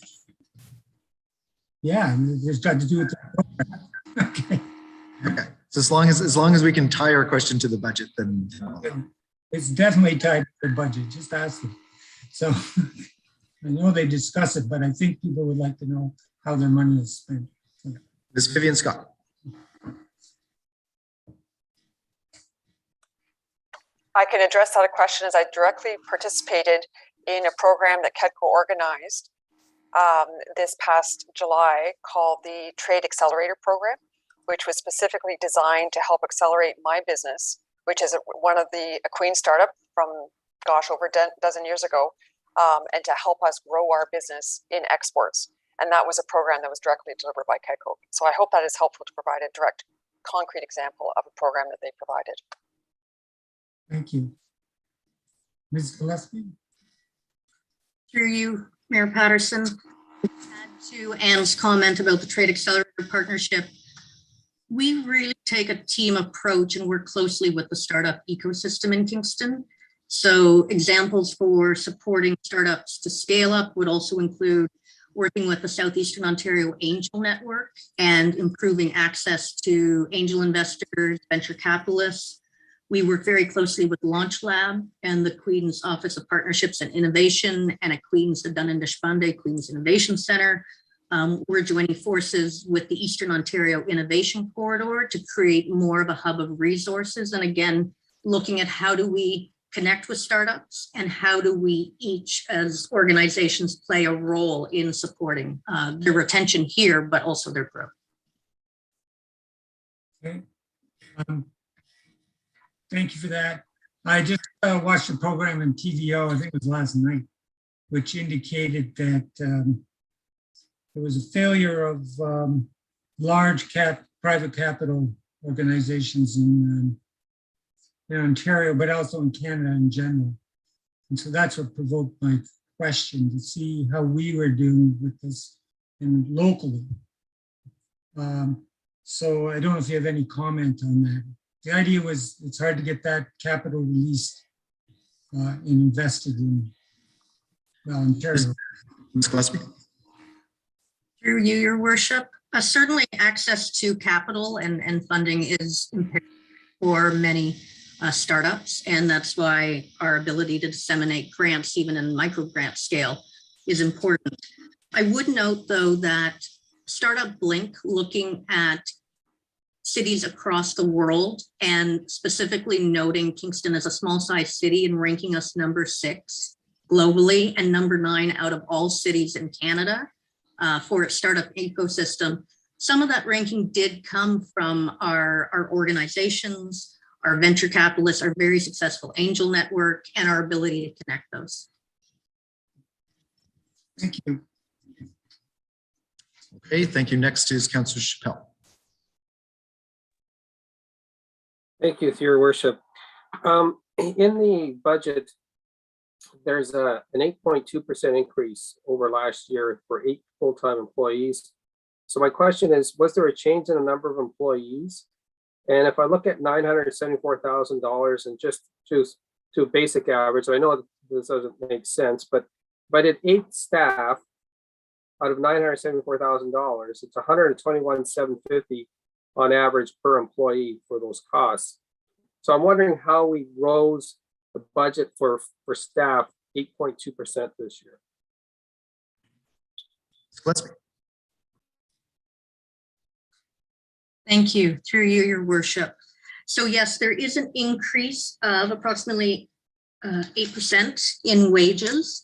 Yeah, it's got to do with the program. Okay. Okay. So as long as we can tie our question to the budget, then It's definitely tied to the budget. Just ask them. So I know they discuss it, but I think people would like to know how their money is spent. Ms. Vivian Scott. I can address that question as I directly participated in a program that KEDCO organized this past July called the Trade Accelerator Program, which was specifically designed to help accelerate my business, which is a Queen startup from, gosh, over a dozen years ago, and to help us grow our business in exports. And that was a program that was directly delivered by KEDCO. So I hope that is helpful to provide a direct, concrete example of a program that they provided. Thank you. Ms. Gillespie? Through you, Mayor Patterson, add to Anne's comment about the Trade Accelerator Partnership. We really take a team approach and work closely with the startup ecosystem in Kingston. So examples for supporting startups to scale up would also include working with the Southeastern Ontario Angel Network and improving access to angel investors, venture capitalists. We work very closely with Launch Lab and the Queen's Office of Partnerships and Innovation, and at Queen's, the Dun&Dishbande Queen's Innovation Center. We're joining forces with the Eastern Ontario Innovation Corridor to create more of a hub of resources. And again, looking at how do we connect with startups and how do we each as organizations play a role in supporting their retention here, but also their growth. Okay. Thank you for that. I just watched a program on TVO, I think it was last night, which indicated that there was a failure of large private capital organizations in Ontario, but also in Canada in general. And so that's what provoked my question, to see how we were doing with this and locally. So I don't know if you have any comment on that. The idea was it's hard to get that capital released and invested in Ontario. Ms. Gillespie? Through you, Your Worship. Certainly access to capital and funding is imperative for many startups, and that's why our ability to disseminate grants, even in micro grant scale, is important. I would note, though, that Startup Blink, looking at cities across the world and specifically noting Kingston as a small size city and ranking us number 6 globally and number 9 out of all cities in Canada for its startup ecosystem. Some of that ranking did come from our organizations, our venture capitalists, our very successful angel network, and our ability to connect those. Thank you. Okay, thank you. Next is Councillor Chappelle. Thank you, Your Worship. In the budget, there's an 8.2% increase over last year for 8 full-time employees. So my question is, was there a change in the number of employees? And if I look at $974,000 and just choose to a basic average, I know this doesn't make sense, but if I did 8 staff out of $974,000, it's $121,750 on average per employee for those costs. So I'm wondering how we rose the budget for staff 8.2% this year. Gillespie. Thank you. Through you, Your Worship. So yes, there is an increase of approximately 8% in wages.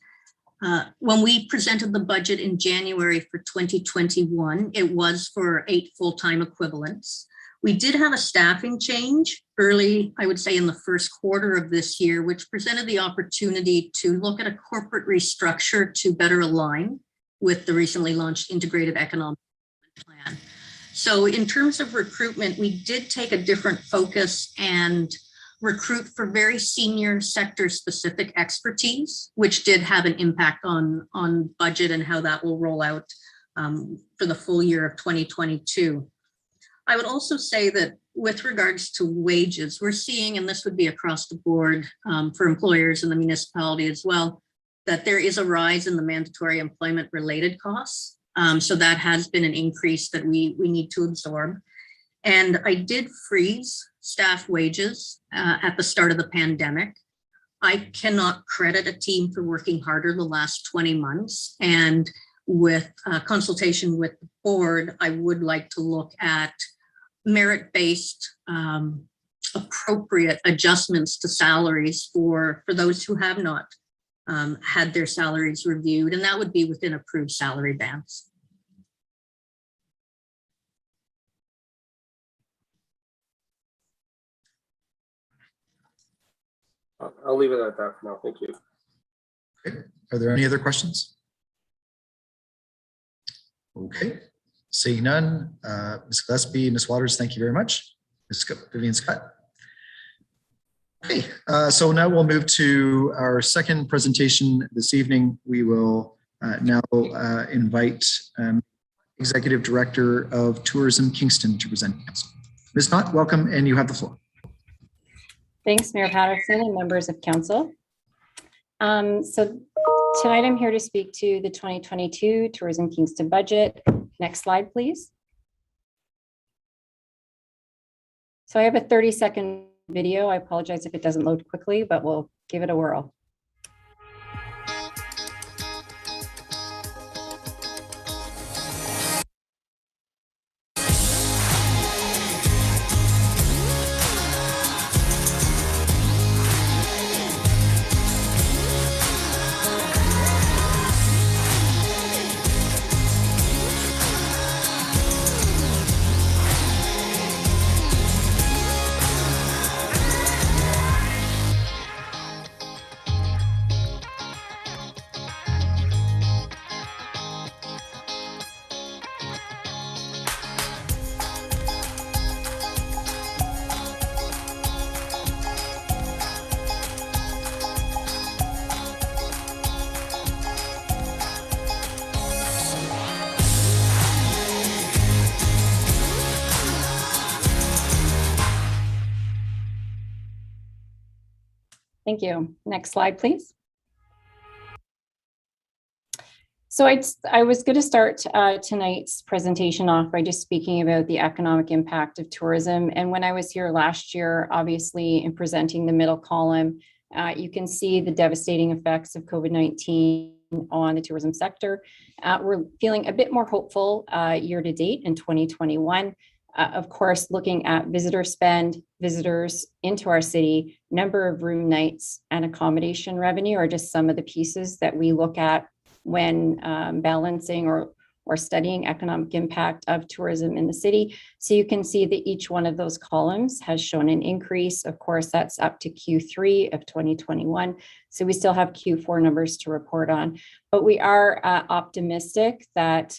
When we presented the budget in January for 2021, it was for 8 full-time equivalents. We did have a staffing change early, I would say in the first quarter of this year, which presented the opportunity to look at a corporate restructure to better align with the recently launched integrated economic plan. So in terms of recruitment, we did take a different focus and recruit for very senior sector specific expertise, which did have an impact on budget and how that will roll out for the full year of 2022. I would also say that with regards to wages, we're seeing, and this would be across the board for employers in the municipality as well, that there is a rise in the mandatory employment related costs. So that has been an increase that we need to absorb. And I did freeze staff wages at the start of the pandemic. I cannot credit a team for working harder the last 20 months. And with consultation with the board, I would like to look at merit-based appropriate adjustments to salaries for those who have not had their salaries reviewed, and that would be within approved salary bands. I'll leave it at that for now. Thank you. Okay. Are there any other questions? Okay. Seeing none, Ms. Gillespie, Ms. Waters, thank you very much. Ms. Vivian Scott. Okay, so now we'll move to our second presentation this evening. We will now invite Executive Director of Tourism Kingston to present council. Ms. Knott, welcome, and you have the floor. Thanks, Mayor Patterson and members of council. So tonight I'm here to speak to the 2022 Tourism Kingston budget. Next slide, please. So I have a 30-second video. I apologize if it doesn't load quickly, but we'll give it a whirl. Thank you. Next slide, please. So I was going to start tonight's presentation off by just speaking about the economic impact of tourism. And when I was here last year, obviously in presenting the middle column, you can see the devastating effects of COVID-19 on the tourism sector. We're feeling a bit more hopeful year to date in 2021. Of course, looking at visitor spend, visitors into our city, number of room nights, and accommodation revenue are just some of the pieces that we look at when balancing or studying economic impact of tourism in the city. So you can see that each one of those columns has shown an increase. Of course, that's up to Q3 of 2021. So we still have Q4 numbers to report on, but we are optimistic that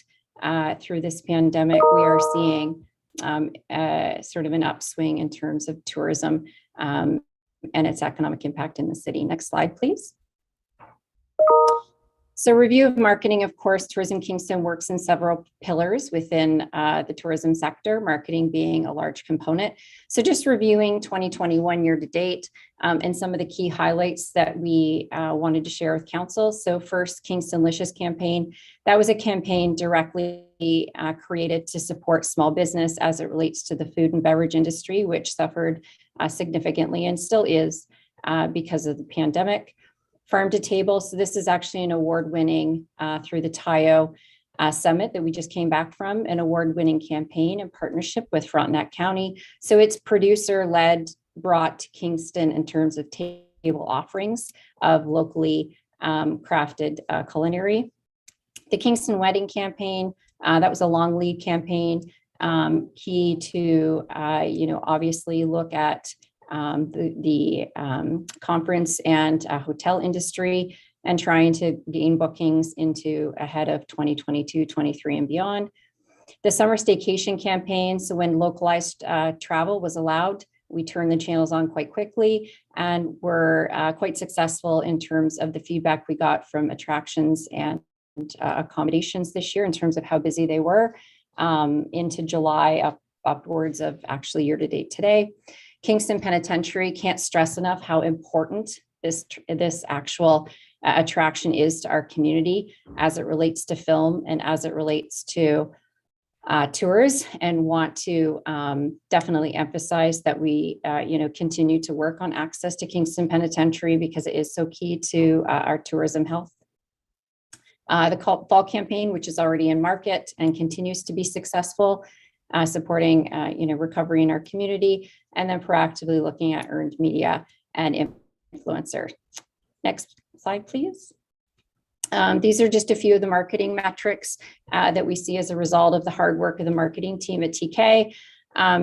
through this pandemic, we are seeing sort of an upswing in terms of tourism and its economic impact in the city. Next slide, please. So review of marketing, of course, Tourism Kingston works in several pillars within the tourism sector, marketing being a large component. So just reviewing 2021 year to date and some of the key highlights that we wanted to share with council. So first, Kingston Licious campaign. That was a campaign directly created to support small business as it relates to the food and beverage industry, which suffered significantly and still is because of the pandemic. Farm to Table. So this is actually an award-winning through the TIO Summit that we just came back from, an award-winning campaign in partnership with Frontenac County. So it's producer-led, brought to Kingston in terms of table offerings of locally crafted culinary. The Kingston Wedding campaign, that was a long lead campaign, key to, obviously look at the conference and hotel industry and trying to gain bookings into ahead of 2022, 23 and beyond. The summer staycation campaign, so when localized travel was allowed, we turned the channels on quite quickly and were quite successful in terms of the feedback we got from attractions and accommodations this year in terms of how busy they were into July, upwards of actually year to date today. Kingston Penitentiary, can't stress enough how important this actual attraction is to our community as it relates to film and as it relates to tours, and want to definitely emphasize that we continue to work on access to Kingston Penitentiary because it is so key to our tourism health. The fall campaign, which is already in market and continues to be successful, supporting recovery in our community, and then proactively looking at earned media and influencer. Next slide, please. These are just a few of the marketing metrics that we see as a result of the hard work of the marketing team at TK.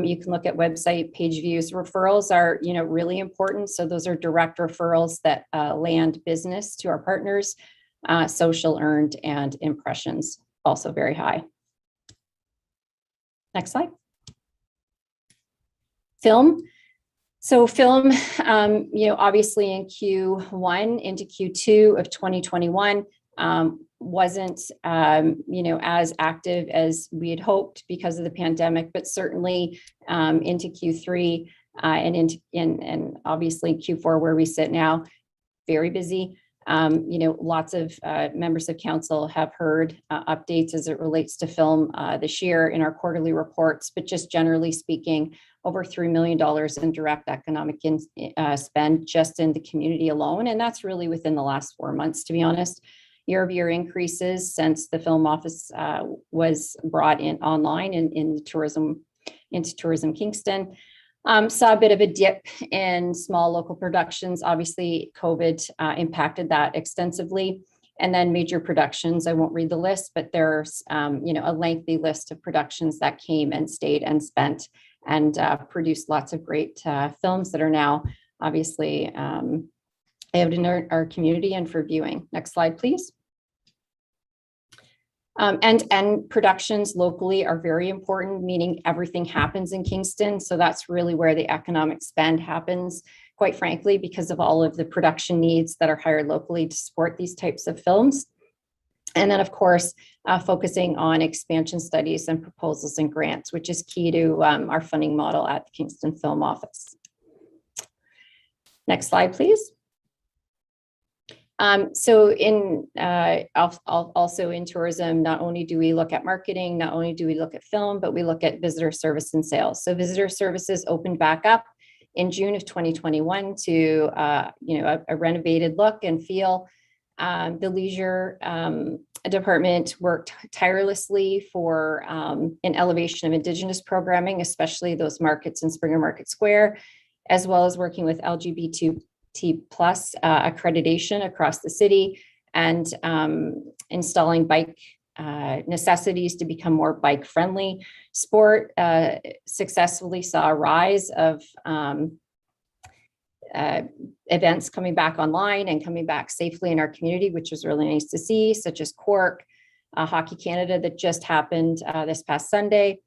You can look at website page views. Referrals are, really important. So those are direct referrals that land business to our partners. Social earned and impressions also very high. Next slide. Film. So film, obviously in Q1 into Q2 of 2021 wasn't, as active as we had hoped because of the pandemic, but certainly into Q3 and obviously Q4 where we sit now, very busy. Lots of members of council have heard updates as it relates to film this year in our quarterly reports, but just generally speaking, over $3 million in direct economic spend just in the community alone. And that's really within the last 4 months, to be honest. Year-over-year increases since the film office was brought in online into Tourism Kingston. Saw a bit of a dip in small local productions. Obviously, COVID impacted that extensively. And then major productions, I won't read the list, but there's a lengthy list of productions that came and stayed and spent and produced lots of great films that are now obviously out in our community and for viewing. Next slide, please. And productions locally are very important, meaning everything happens in Kingston. So that's really where the economic spend happens, quite frankly, because of all of the production needs that are hired locally to support these types of films. And then, of course, focusing on expansion studies and proposals and grants, which is key to our funding model at the Kingston Film Office. Next slide, please. Also in tourism, not only do we look at marketing, not only do we look at film, but we look at visitor service and sales. So visitor services opened back up in June of 2021 to a renovated look and feel. The leisure department worked tirelessly for an elevation of Indigenous programming, especially those markets in Springer Market Square, as well as working with LGBT+ accreditation across the city and installing bike necessities to become more bike friendly. Sport successfully saw a rise of events coming back online and coming back safely in our community, which was really nice to see, such as Cork, Hockey Canada that just happened this past Sunday,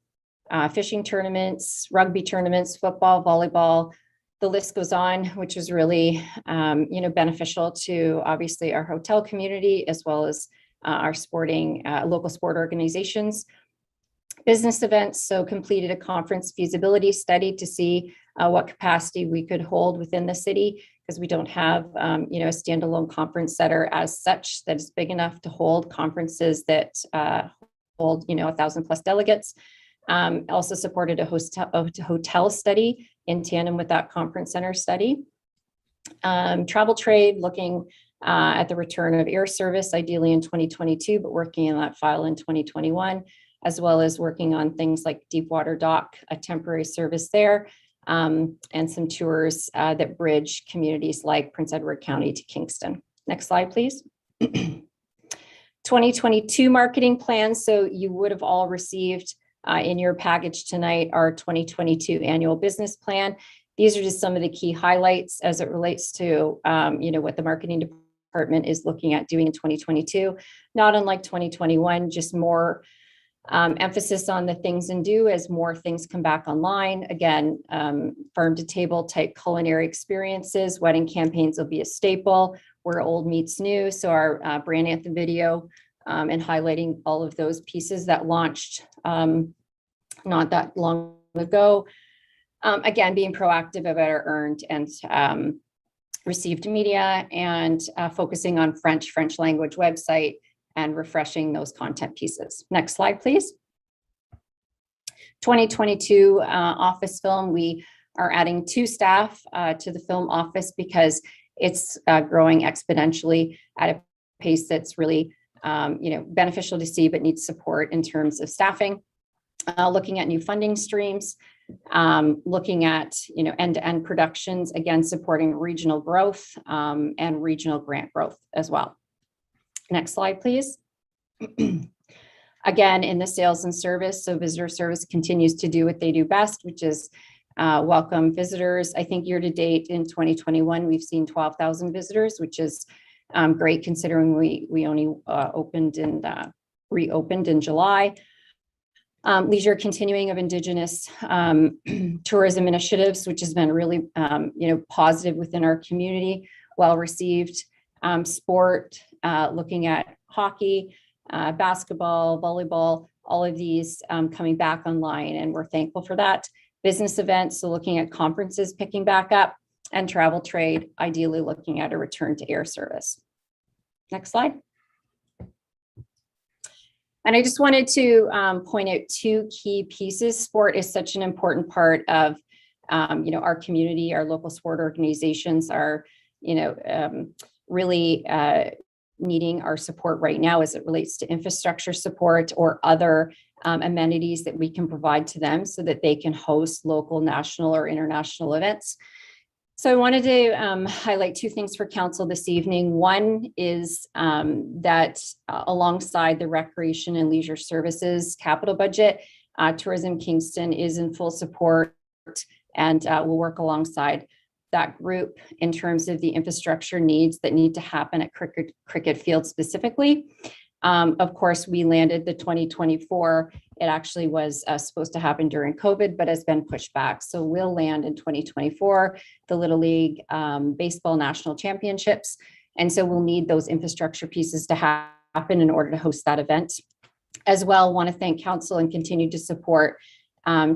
fishing tournaments, rugby tournaments, football, volleyball. The list goes on, which is really, beneficial to obviously our hotel community as well as our local sport organizations. Business events, so completed a conference feasibility study to see what capacity we could hold within the city, because we don't have, a standalone conference center as such that is big enough to hold conferences that hold, 1,000+ delegates. Also supported a hotel study in tandem with that conference center study. Travel trade, looking at the return of air service, ideally in 2022, but working on that file in 2021, as well as working on things like Deepwater Dock, a temporary service there, and some tours that bridge communities like Prince Edward County to Kingston. Next slide, please. 2022 marketing plan. So you would have all received in your package tonight our 2022 annual business plan. These are just some of the key highlights as it relates to what the marketing department is looking at doing in 2022. Not unlike 2021, just more emphasis on the things and do as more things come back online. Again, farm to table type culinary experiences, wedding campaigns will be a staple, where old meets new. So our brand anthem video and highlighting all of those pieces that launched not that long ago. Again, being proactive about our earned and received media, and focusing on French language website and refreshing those content pieces. Next slide, please. 2022 office film, we are adding 2 staff to the film office because it's growing exponentially at a pace that's really beneficial to see, but needs support in terms of staffing. Looking at new funding streams, looking at end-to-end productions, again supporting regional growth and regional grant growth as well. Next slide, please. Again, in the sales and service, so visitor service continues to do what they do best, which is welcome visitors. I think year to date in 2021, we've seen 12,000 visitors, which is great considering we only opened and reopened in July. Leisure continuing of Indigenous tourism initiatives, which has been really positive within our community, well received. Sport, looking at hockey, basketball, volleyball, all of these coming back online, and we're thankful for that. Business events, so looking at conferences picking back up, and travel trade, ideally looking at a return to air service. Next slide. And I just wanted to point out 2 key pieces. Sport is such an important part of our community. Our local sport organizations are really needing our support right now as it relates to infrastructure support or other amenities that we can provide to them so that they can host local, national, or international events. So I wanted to highlight 2 things for council this evening. One is that alongside the recreation and leisure services capital budget, Tourism Kingston is in full support and will work alongside that group in terms of the infrastructure needs that need to happen at Cricket Field specifically. Of course, we landed the 2024. It actually was supposed to happen during COVID, but has been pushed back. So we'll land in 2024, the Little League Baseball National Championships. And so we'll need those infrastructure pieces to happen in order to host that event. As well, want to thank council and continue to support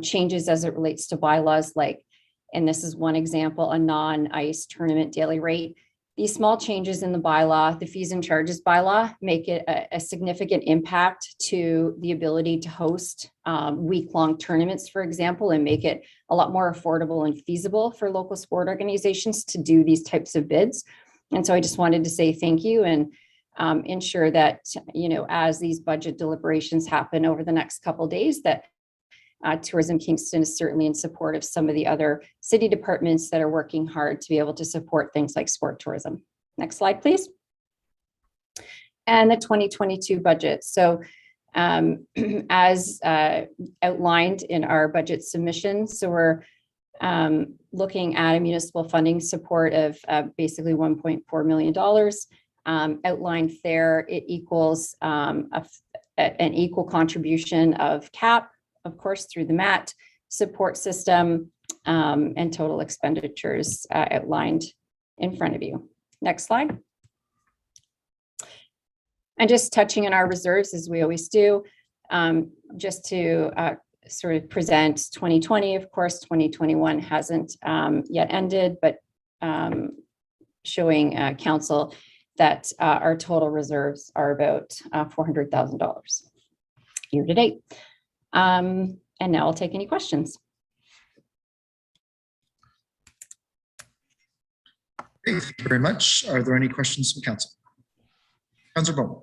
changes as it relates to bylaws like, and this is one example, a non-ice tournament daily rate. These small changes in the bylaw, the fees and charges bylaw, make it a significant impact to the ability to host week-long tournaments, for example, and make it a lot more affordable and feasible for local sport organizations to do these types of bids. And so I just wanted to say thank you and ensure that, as these budget deliberations happen over the next couple of days, that Tourism Kingston is certainly in support of some of the other city departments that are working hard to be able to support things like sport tourism. Next slide, please. And the 2022 budget. So as outlined in our budget submission, so we're looking at a municipal funding support of basically $1.4 million. Outlined there, it equals an equal contribution of CAP, of course, through the MAT support system, and total expenditures outlined in front of you. Next slide. And just touching on our reserves as we always do, just to sort of present 2020, of course, 2021 hasn't yet ended, but showing council that our total reserves are about $400,000 year to date. And now I'll take any questions. Okay, thank you very much. Are there any questions from council? Councilor Bowman.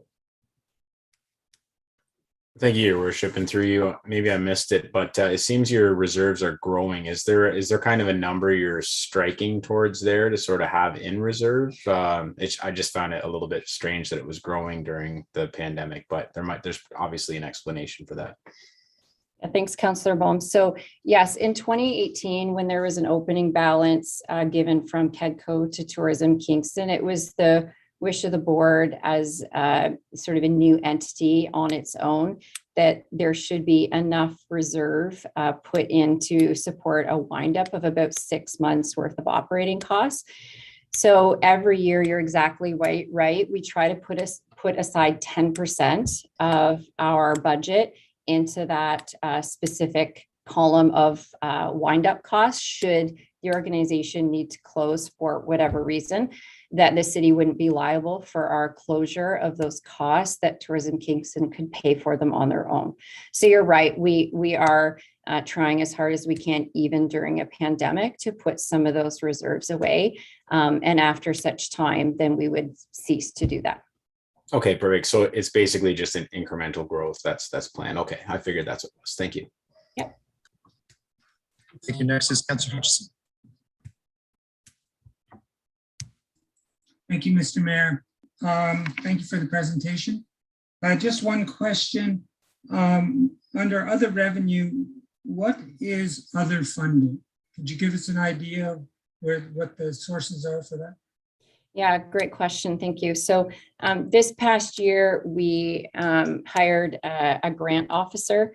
Thank you, Your Worship, and through you, maybe I missed it, but it seems your reserves are growing. Is there kind of a number you're striking towards there to sort of have in reserve? I just found it a little bit strange that it was growing during the pandemic, but there's obviously an explanation for that. Thanks, Councillor Bohm. So yes, in 2018, when there was an opening balance given from KEDCO to Tourism Kingston, it was the wish of the board as sort of a new entity on its own that there should be enough reserve put in to support a windup of about 6 months worth of operating costs. So every year, you're exactly right. We try to put aside 10% of our budget into that specific column of wind-up costs should the organization need to close for whatever reason, that the city wouldn't be liable for our closure of those costs, that Tourism Kingston could pay for them on their own. So you're right, we are trying as hard as we can, even during a pandemic, to put some of those reserves away. And after such time, then we would cease to do that. Okay, perfect. So it's basically just an incremental growth that's planned. Okay, I figured that's what it was. Thank you. Yep. Thank you. Next is Councillor Hutchison. Thank you, Mr. Mayor. Thank you for the presentation. Just one question. Under other revenue, what is other funding? Could you give us an idea of what the sources are for that? Yeah, great question. Thank you. So this past year, we hired a grant officer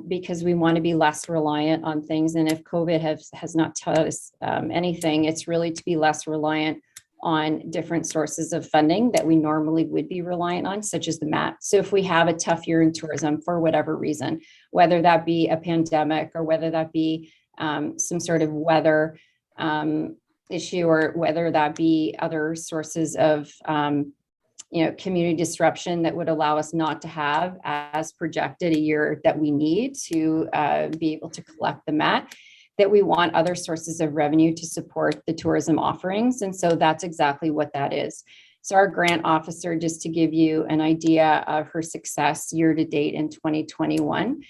because we want to be less reliant on things. And if COVID has not taught us anything, it's really to be less reliant on different sources of funding that we normally would be reliant on, such as the MAT. So if we have a tough year in tourism for whatever reason, whether that be a pandemic or whether that be some sort of weather issue, or whether that be other sources of community disruption that would allow us not to have as projected a year that we need to be able to collect the MAT, that we want other sources of revenue to support the tourism offerings. And so that's exactly what that is. So our grant officer, just to give you an idea of her success year to date in 2021,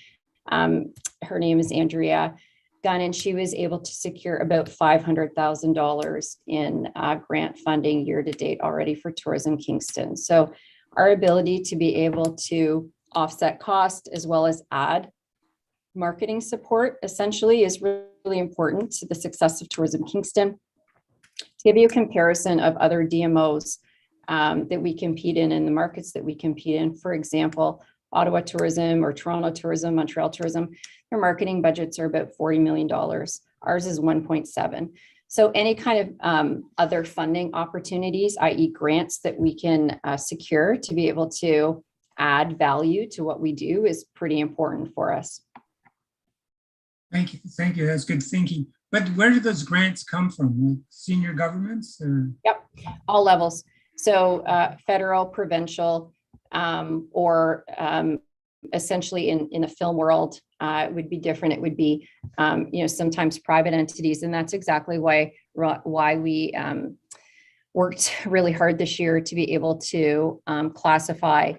her name is Andrea Gunn, and she was able to secure about $500,000 in grant funding year to date already for Tourism Kingston. So our ability to be able to offset cost as well as add marketing support essentially is really important to the success of Tourism Kingston. To give you a comparison of other DMOs that we compete in the markets that we compete in, for example, Ottawa Tourism or Toronto Tourism, Montreal Tourism, their marketing budgets are about $40 million. Ours is 1.7. So any kind of other funding opportunities, i.e. grants that we can secure to be able to add value to what we do is pretty important for us. Thank you. Thank you. That's good thinking. But where do those grants come from? Like senior governments? Or? Yep, all levels. So federal, provincial, or essentially in the film world, it would be different. It would be, sometimes private entities. And that's exactly why we worked really hard this year to be able to classify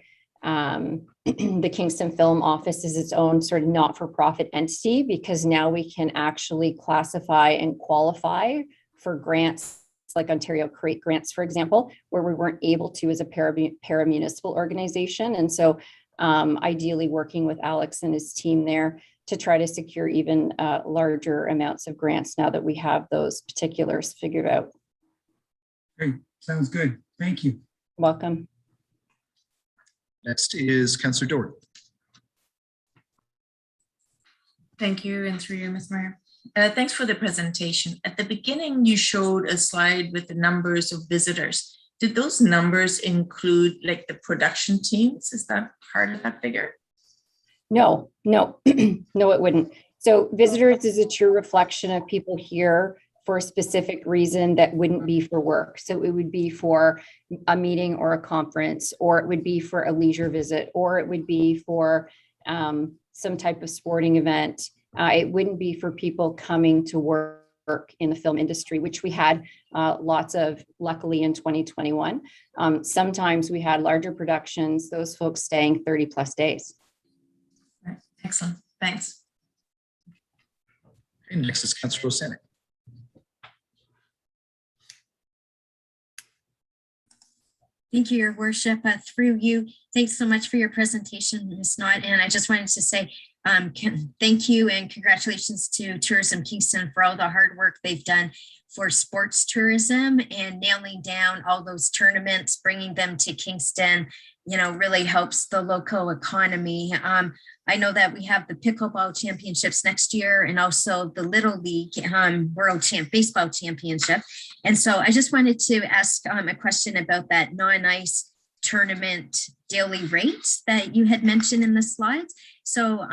the Kingston Film Office as its own sort of not-for-profit entity, because now we can actually classify and qualify for grants like Ontario Create Grants, for example, where we weren't able to as a paramunicipal organization. And so ideally working with Alex and his team there to try to secure even larger amounts of grants now that we have those particulars figured out. Great, sounds good. Thank you. Welcome. Next is Councillor Doherty. Thank you, and through you, Ms. Mayor. Thanks for the presentation. At the beginning, you showed a slide with the numbers of visitors. Did those numbers include like the production teams? Is that part of that figure? No, no, no, it wouldn't. So visitors is a true reflection of people here for a specific reason that wouldn't be for work. So it would be for a meeting or a conference, or it would be for a leisure visit, or it would be for some type of sporting event. It wouldn't be for people coming to work in the film industry, which we had lots of, luckily, in 2021. Sometimes we had larger productions, those folks staying 30 plus days. Excellent. Thanks. Okay, next is Councillor Rossini. Thank you, Your Worship. Through you, thanks so much for your presentation, Ms. Knott. And I just wanted to say thank you and congratulations to Tourism Kingston for all the hard work they've done for sports tourism and nailing down all those tournaments, bringing them to Kingston, you know, really helps the local economy. I know that we have the pickleball championships next year and also the Little League World Baseball Championship. And so I just wanted to ask a question about that non-ice tournament daily rate that you had mentioned in the slides. So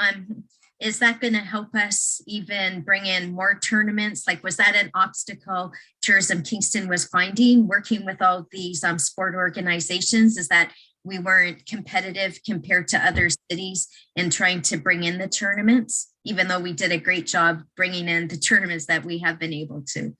is that going to help us even bring in more tournaments? Like, was that an obstacle Tourism Kingston was finding working with all these sport organizations? Is that we weren't competitive compared to other cities in trying to bring in the tournaments, even though we did a great job bringing in the tournaments that we have been able to?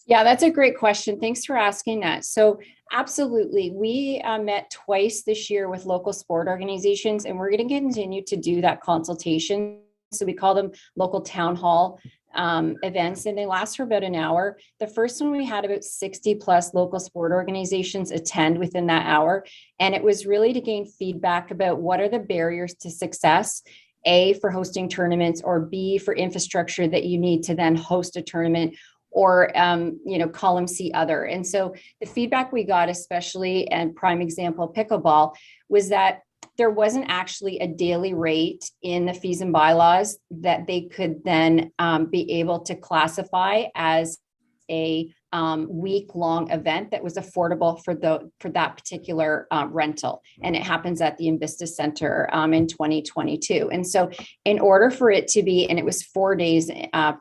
Yeah, that's a great question. Thanks for asking that. So absolutely, we met twice this year with local sport organizations, and we're going to continue to do that consultation. So we call them local town hall events, and they last for about an hour. The first one, we had about 60 plus local sport organizations attend within that hour. And it was really to gain feedback about what are the barriers to success, A, for hosting tournaments, or B, for infrastructure that you need to then host a tournament, or column C other. And so the feedback we got, especially, and prime example pickleball, was that there wasn't actually a daily rate in the fees and bylaws that they could then be able to classify as a week-long event that was affordable for that particular rental. And it happens at the Invista Center in 2022. And so in order for it to be, and it was 4 days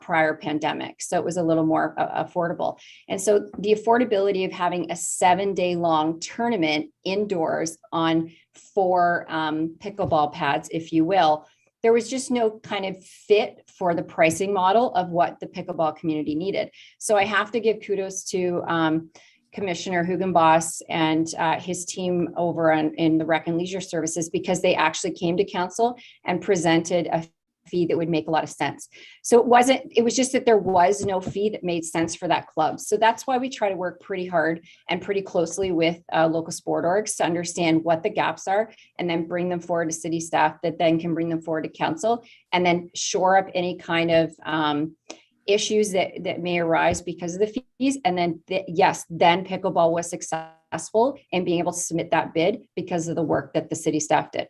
prior pandemic, so it was a little more affordable. And so the affordability of having a 7-day long tournament indoors on 4 pickleball pads, if you will, there was just no kind of fit for the pricing model of what the pickleball community needed. So I have to give kudos to Commissioner Hugenboss and his team over in the Rec and Leisure Services, because they actually came to council and presented a fee that would make a lot of sense. So it was just that there was no fee that made sense for that club. So that's why we try to work pretty hard and pretty closely with local sport orgs to understand what the gaps are, and then bring them forward to city staff that then can bring them forward to council, and then shore up any kind of issues that may arise because of the fees. And then then pickleball was successful in being able to submit that bid because of the work that the city staff did.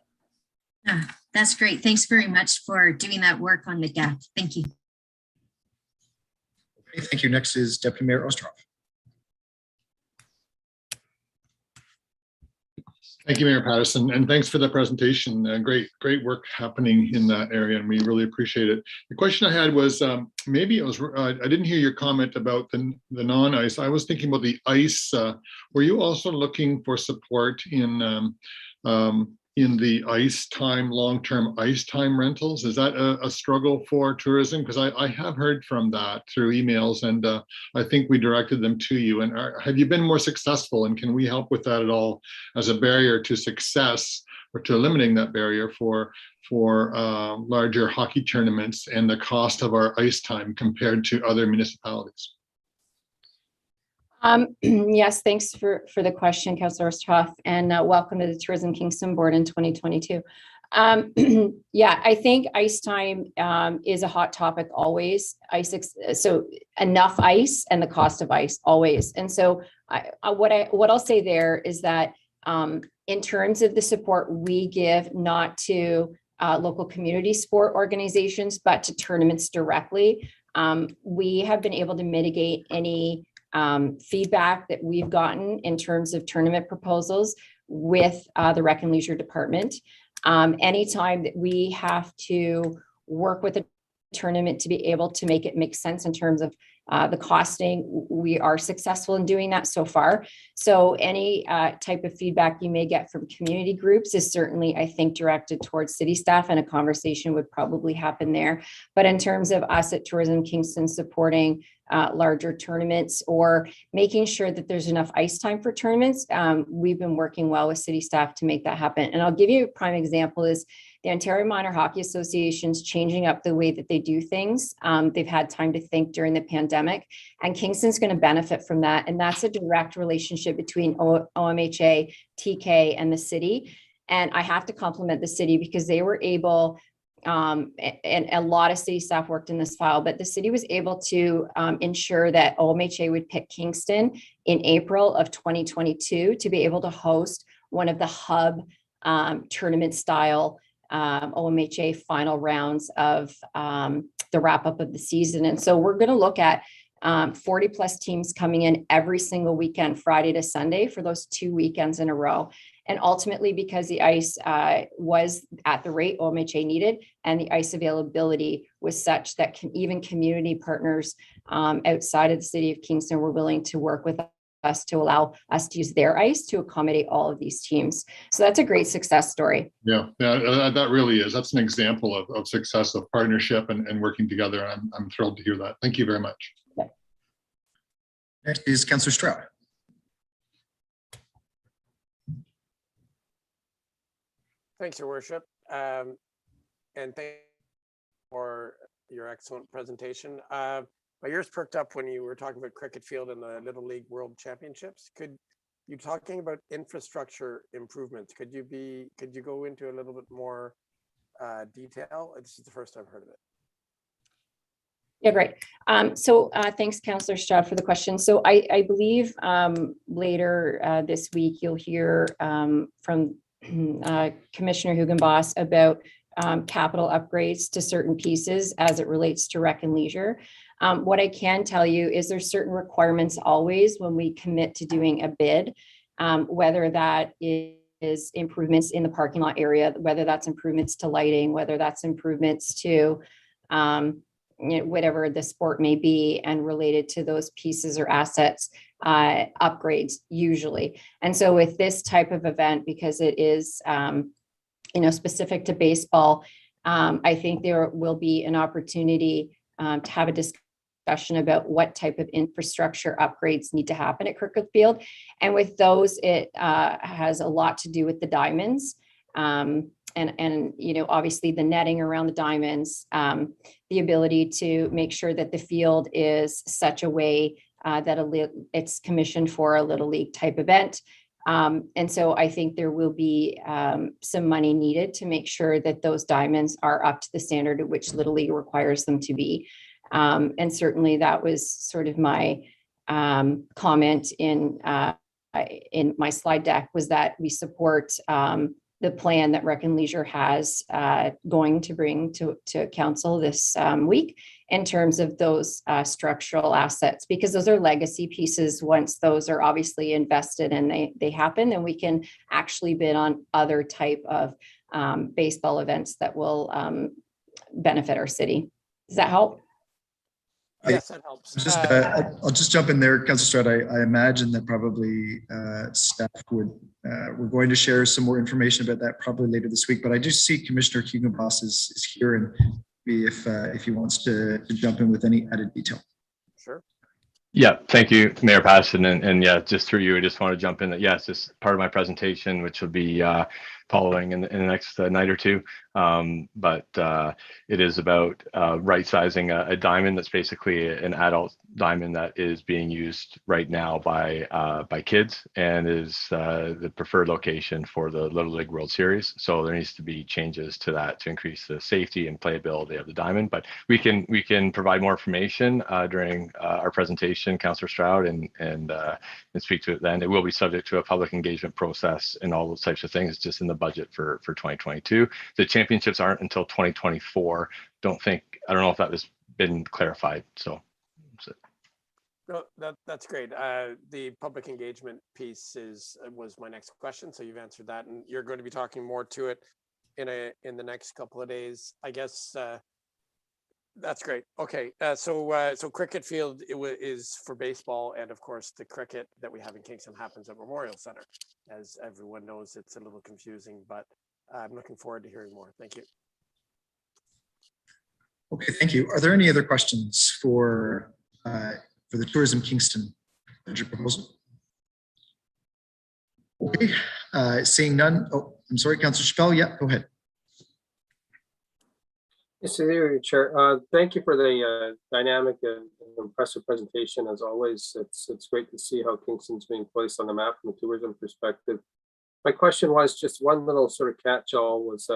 That's great. Thanks very much for doing that work on the gap. Thank you. Okay, thank you. Next is Deputy Mayor Ostroff. Thank you, Mayor Patterson, and thanks for the presentation. Great work happening in that area, and we really appreciate it. The question I had was, maybe it was, I didn't hear your comment about the non-ice. I was thinking about the ice. Were you also looking for support in the ice time, long-term ice time rentals? Is that a struggle for tourism? Because I have heard from that through emails, and I think we directed them to you. And have you been more successful, and can we help with that at all as a barrier to success, or to eliminating that barrier for larger hockey tournaments and the cost of our ice time compared to other municipalities? Yes, thanks for the question, Councillor Ostroff, and welcome to the Tourism Kingston Board in 2022. Yeah, I think ice time is a hot topic always. So enough ice and the cost of ice always. And so what I'll say there is that in terms of the support we give, not to local community sport organizations, but to tournaments directly, we have been able to mitigate any feedback that we've gotten in terms of tournament proposals with the Rec and Leisure Department. Anytime that we have to work with a tournament to be able to make it make sense in terms of the costing, we are successful in doing that so far. So any type of feedback you may get from community groups is certainly, I think, directed towards city staff, and a conversation would probably happen there. But in terms of us at Tourism Kingston supporting larger tournaments, or making sure that there's enough ice time for tournaments. We've been working well with city staff to make that happen. And I'll give you a prime example is the Ontario Minor Hockey Association's changing up the way that they do things. They've had time to think during the pandemic, and Kingston's going to benefit from that. And that's a direct relationship between OMHA, TK, and the city. And I have to compliment the city because they were able, and a lot of city staff worked in this file, but the city was able to ensure that OMHA would pick Kingston in April of 2022 to be able to host one of the hub tournament style OMHA final rounds of the wrap up of the season. And so we're going to look at 40 plus teams coming in every single weekend, Friday to Sunday, for those 2 weekends in a row. And ultimately, because the ice was at the rate OMHA needed, and the ice availability was such that even community partners outside of the city of Kingston were willing to work with us to allow us to use their ice to accommodate all of these teams. So that's a great success story. Yeah, that really is. That's an example of success of partnership and working together. I'm thrilled to hear that. Thank you very much. Next is Councillor Stroud. Thanks, Your Worship. And thank you for your excellent presentation. My ears perked up when you were talking about cricket field and the Little League World Championships. Could you talking about infrastructure improvements? Could you go into a little bit more detail? This is the first I've heard of it. Yeah, great. Thanks, Councillor Stroud, for the question. So I believe later this week you'll hear from Commissioner Hugenboss about capital upgrades to certain pieces as it relates to rec and leisure. What I can tell you is there's certain requirements always when we commit to doing a bid, whether that is improvements in the parking lot area, whether that's improvements to lighting, whether that's improvements to whatever the sport may be, and related to those pieces or assets, upgrades usually. And so with this type of event, because it is specific to baseball, I think there will be an opportunity to have a discussion about what type of infrastructure upgrades need to happen at Cricket Field. And with those, it has a lot to do with the diamonds. And obviously the netting around the diamonds, the ability to make sure that the field is such a way that it's commissioned for a Little League type event. And so I think there will be some money needed to make sure that those diamonds are up to the standard at which Little League requires them to be. And certainly that was sort of my comment in my slide deck, was that we support the plan that Rec and Leisure has going to bring to council this week in terms of those structural assets, because those are legacy pieces. Once those are obviously invested and they happen, then we can actually bid on other type of baseball events that will benefit our city. Does that help? Yes, that helps. I'll just jump in there, Councillor Stroud. I imagine that probably staff we're going to share some more information about that probably later this week. But I do see Commissioner Hugenboss is here, and maybe if he wants to jump in with any added detail. Sure. Yeah, thank you, Mayor Patterson, and yeah, just through you, I just want to jump in that yes, this is part of my presentation, which will be following in the next night or two. But it is about right sizing a diamond that's basically an adult diamond that is being used right now by kids, and is the preferred location for the Little League World Series. So there needs to be changes to that to increase the safety and playability of the diamond. But we can provide more information during our presentation, Councillor Stroud, and speak to it then. It will be subject to a public engagement process and all those types of things, just in the budget for 2022. The championships aren't until 2024. I don't know if that has been clarified. So no, that's great. The public engagement piece was my next question, so you've answered that, and you're going to be talking more to it in the next couple of days, I guess. That's great. Okay, so Cricket Field is for baseball, and of course the cricket that we have in Kingston happens at Memorial Center. As everyone knows, it's a little confusing, but I'm looking forward to hearing more. Thank you. Okay, thank you. Are there any other questions for for the Tourism Kingston budget proposal? Okay, seeing none. Oh, I'm sorry, Councillor Chappelle. Yeah, go ahead. Yes, there, Chair. Thank you for the dynamic and impressive presentation. As always, it's great to see how Kingston's being placed on the map from a tourism perspective. My question was just one little sort of catch-all was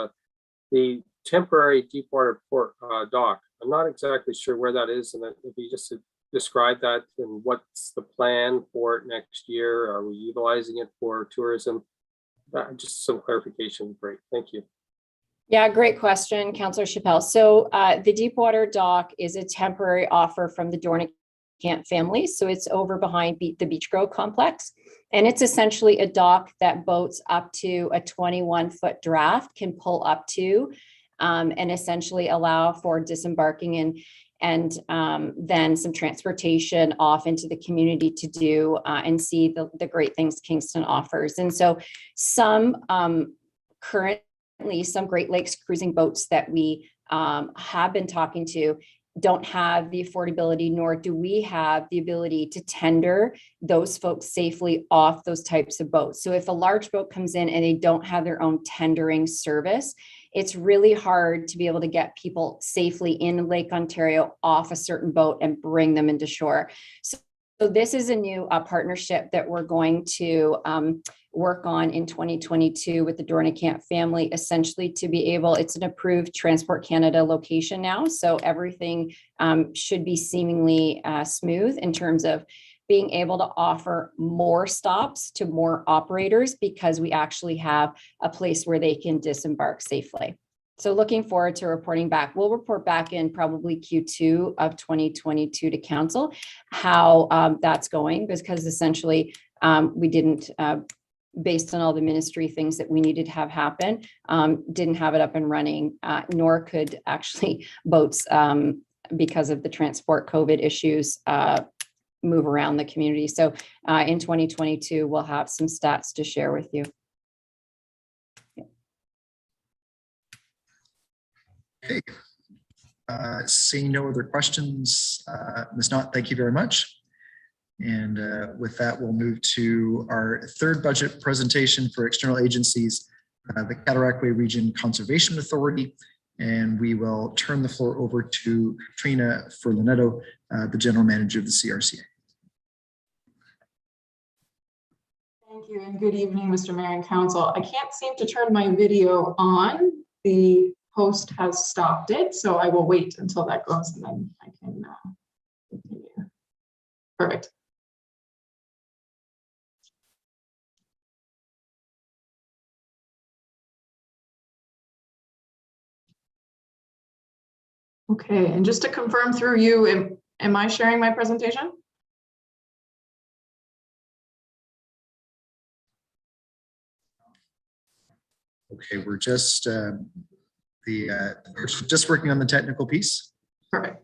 the temporary deepwater port dock. I'm not exactly sure where that is, and if you just describe that and what's the plan for it next year. Are we utilizing it for tourism? Just some clarification. Great. Thank you. Yeah, great question, Councillor Chappelle. So the Deepwater Dock is a temporary offer from the Dornicamp family. So it's over behind the Beach Grove complex. And it's essentially a dock that boats up to a 21-foot draft can pull up to and essentially allow for disembarking and then some transportation off into the community to do and see the great things Kingston offers. And so some currently some Great Lakes cruising boats that we have been talking to don't have the affordability, nor do we have the ability to tender those folks safely off those types of boats. So if a large boat comes in and they don't have their own tendering service, it's really hard to be able to get people safely in Lake Ontario off a certain boat and bring them into shore. So this is a new partnership that we're going to work on in 2022 with the Dornicamp family, essentially to be able, it's an approved Transport Canada location now. So everything should be seemingly smooth in terms of being able to offer more stops to more operators because we actually have a place where they can disembark safely. So looking forward to reporting back. We'll report back in probably Q2 of 2022 to council how that's going, because essentially we didn't, based on all the ministry things that we needed to have happen, didn't have it up and running, nor could actually boats, because of the transport COVID issues, move around the community. So in 2022, we'll have some stats to share with you. Okay. Seeing no other questions, Ms. Knott, thank you very much. And with that, we'll move to our third budget presentation for external agencies, the Cataraqui Region Conservation Authority. And we will turn the floor over to Katrina Furlanetto, the General Manager of the CRCA. Thank you and good evening, Mr. Mayor and Council. I can't seem to turn my video on. The host has stopped it, so I will wait until that goes and then I can continue. Perfect. Okay, and just to confirm through you, am I sharing my presentation? Okay, we're just just working on the technical piece. Perfect.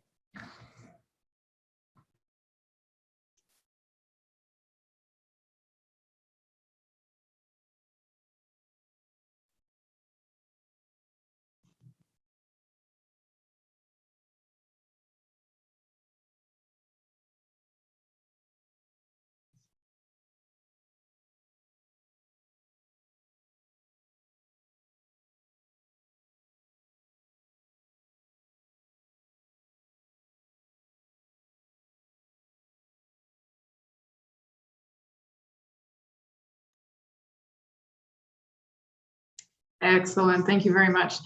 Excellent. Thank you very much.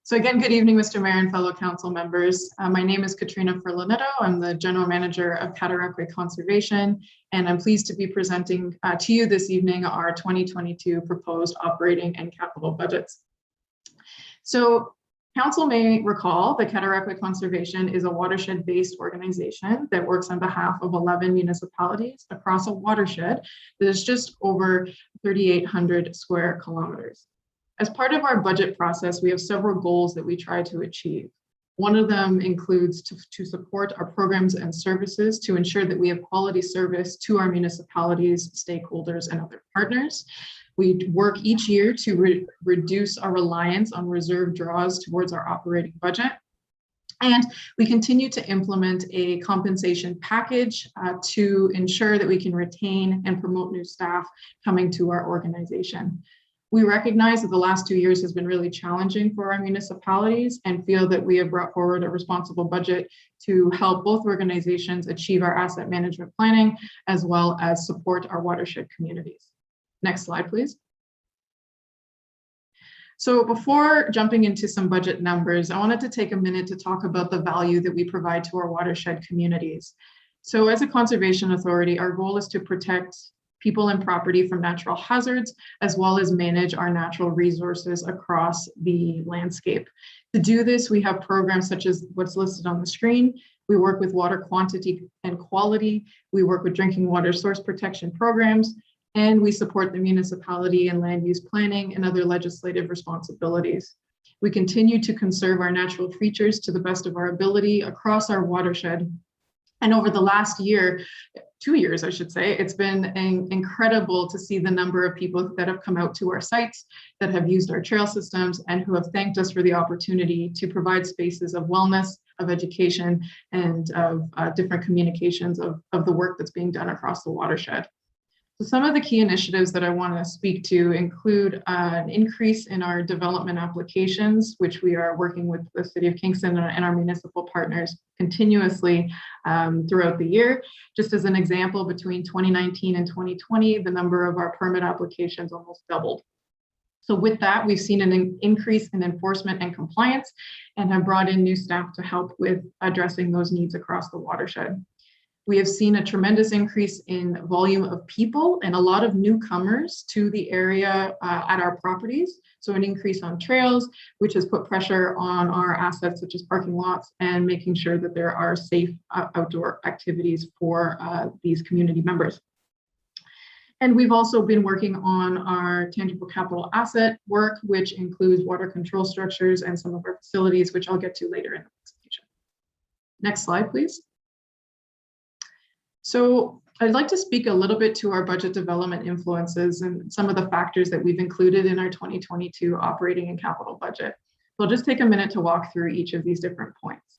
So again, good evening, Mr. Mayor and fellow council members. My name is Katrina Furlanetto. I'm the General Manager of Cataraqui Conservation, and I'm pleased to be presenting to you this evening our 2022 proposed operating and capital budgets. So council may recall that Cataraqui Conservation is a watershed-based organization that works on behalf of 11 municipalities across a watershed that is just over 3,800 square kilometers. As part of our budget process, we have several goals that we try to achieve. One of them includes to support our programs and services to ensure that we have quality service to our municipalities, stakeholders, and other partners. We work each year to reduce our reliance on reserve draws towards our operating budget. And we continue to implement a compensation package to ensure that we can retain and promote new staff coming to our organization. We recognize that the last 2 years has been really challenging for our municipalities and feel that we have brought forward a responsible budget to help both organizations achieve our asset management planning, as well as support our watershed communities. Next slide, please. So before jumping into some budget numbers, I wanted to take a minute to talk about the value that we provide to our watershed communities. So as a conservation authority, our goal is to protect people and property from natural hazards, as well as manage our natural resources across the landscape. To do this, we have programs such as what's listed on the screen. We work with water quantity and quality. We work with drinking water source protection programs, and we support the municipality in land use planning and other legislative responsibilities. We continue to conserve our natural features to the best of our ability across our watershed. And over the last year, 2 years, I should say, it's been incredible to see the number of people that have come out to our sites, that have used our trail systems, and who have thanked us for the opportunity to provide spaces of wellness, of education, and of different communications of the work that's being done across the watershed. So some of the key initiatives that I want to speak to include an increase in our development applications, which we are working with the City of Kingston and our municipal partners continuously throughout the year. Just as an example, between 2019 and 2020, the number of our permit applications almost doubled. So with that, we've seen an increase in enforcement and compliance and have brought in new staff to help with addressing those needs across the watershed. We have seen a tremendous increase in volume of people and a lot of newcomers to the area at our properties. So an increase on trails, which has put pressure on our assets such as parking lots and making sure that there are safe outdoor activities for these community members. And we've also been working on our tangible capital asset work, which includes water control structures and some of our facilities, which I'll get to later in the presentation. Next slide, please. So I'd like to speak a little bit to our budget development influences and some of the factors that we've included in our 2022 operating and capital budget. So I'll just take a minute to walk through each of these different points.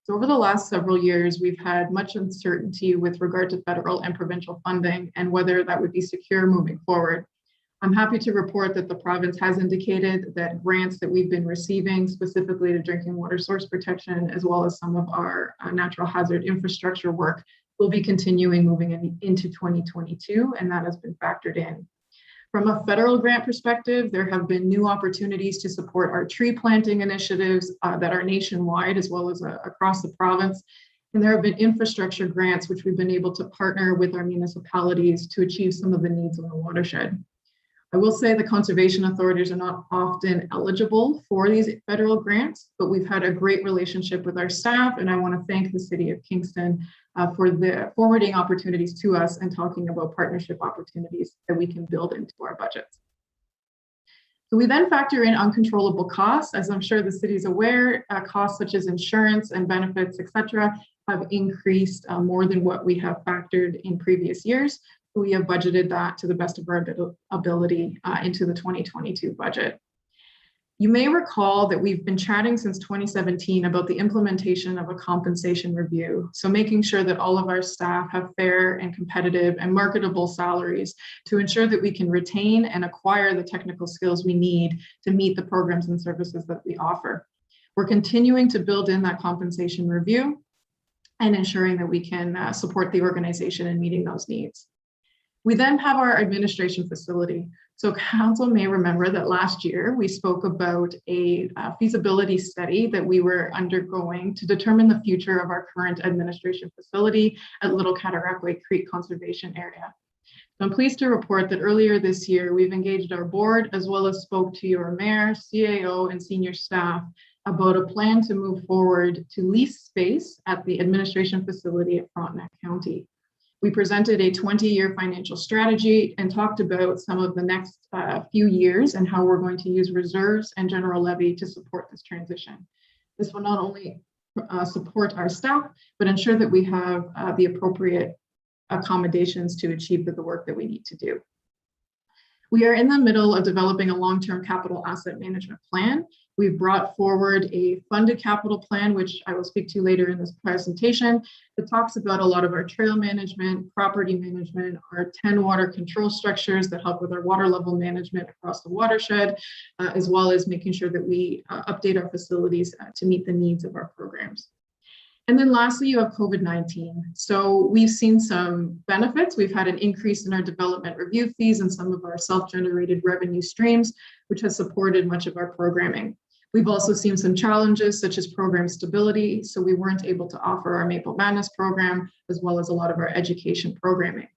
So over the last several years, we've had much uncertainty with regard to federal and provincial funding and whether that would be secure moving forward. I'm happy to report that the province has indicated that grants that we've been receiving, specifically to drinking water source protection, as well as some of our natural hazard infrastructure work, will be continuing moving into 2022, and that has been factored in. From a federal grant perspective, there have been new opportunities to support our tree planting initiatives that are nationwide as well as across the province. And there have been infrastructure grants, which we've been able to partner with our municipalities to achieve some of the needs on the watershed. I will say the conservation authorities are not often eligible for these federal grants, but we've had a great relationship with our staff, and I want to thank the City of Kingston for the forwarding opportunities to us and talking about partnership opportunities that we can build into our budgets. So we then factor in uncontrollable costs. As I'm sure the city is aware, costs such as insurance and benefits, etc., have increased more than what we have factored in previous years. We have budgeted that to the best of our ability into the 2022 budget. You may recall that we've been chatting since 2017 about the implementation of a compensation review. So making sure that all of our staff have fair and competitive and marketable salaries to ensure that we can retain and acquire the technical skills we need to meet the programs and services that we offer. We're continuing to build in that compensation review and ensuring that we can support the organization in meeting those needs. We then have our administration facility. So council may remember that last year we spoke about a feasibility study that we were undergoing to determine the future of our current administration facility at Little Cataraqui Creek Conservation Area. So I'm pleased to report that earlier this year, we've engaged our board as well as spoke to your mayor, CAO, and senior staff about a plan to move forward to lease space at the administration facility at Frontenac County. We presented a 20-year financial strategy and talked about some of the next few years and how we're going to use reserves and general levy to support this transition. This will not only support our staff, but ensure that we have the appropriate accommodations to achieve the work that we need to do. We are in the middle of developing a long-term capital asset management plan. We've brought forward a funded capital plan, which I will speak to later in this presentation, that talks about a lot of our trail management, property management, our 10 water control structures that help with our water level management across the watershed, as well as making sure that we update our facilities to meet the needs of our programs. And then lastly, you have COVID-19. So we've seen some benefits. We've had an increase in our development review fees and some of our self-generated revenue streams, which has supported much of our programming. We've also seen some challenges such as program stability. So we weren't able to offer our Maple Madness program, as well as a lot of our education programming.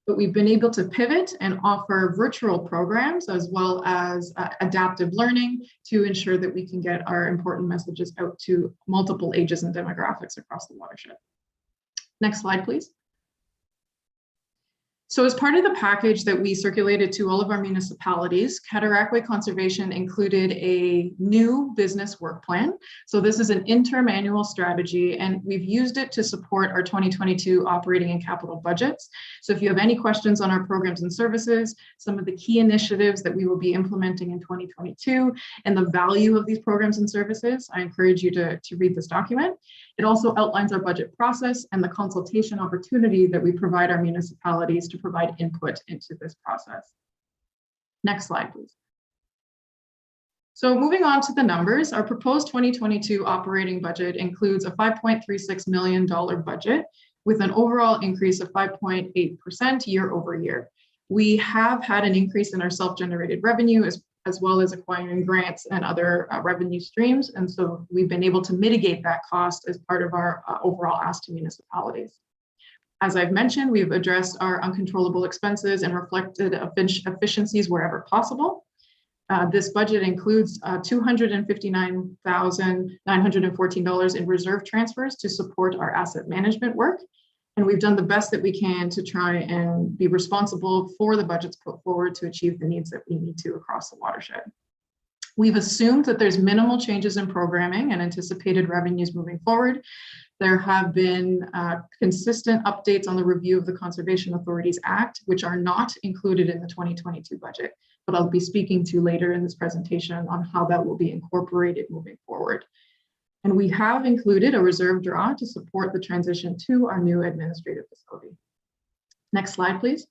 But we've been able to pivot and offer virtual programs as well as adaptive learning to ensure that we can get our important messages out to multiple ages and demographics across the watershed. Next slide, please. So as part of the package that we circulated to all of our municipalities, Cataraqui Conservation included a new business work plan. So this is an interim annual strategy, and we've used it to support our 2022 operating and capital budgets. So if you have any questions on our programs and services, some of the key initiatives that we will be implementing in 2022, and the value of these programs and services, I encourage you to read this document. It also outlines our budget process and the consultation opportunity that we provide our municipalities to provide input into this process. Next slide, please. So moving on to the numbers, our proposed 2022 operating budget includes a $5.36 million budget with an overall increase of 5.8% year over year. We have had an increase in our self-generated revenue as well as acquiring grants and other revenue streams. And so we've been able to mitigate that cost as part of our overall ask to municipalities. As I've mentioned, we've addressed our uncontrollable expenses and reflected efficiencies wherever possible. This budget includes $259,914 in reserve transfers to support our asset management work. And we've done the best that we can to try and be responsible for the budgets put forward to achieve the needs that we need to across the watershed. We've assumed that there's minimal changes in programming and anticipated revenues moving forward. There have been consistent updates on the review of the Conservation Authorities Act, which are not included in the 2022 budget, but I'll be speaking to later in this presentation on how that will be incorporated moving forward. And we have included a reserve draw to support the transition to our new administrative facility. Next slide, please.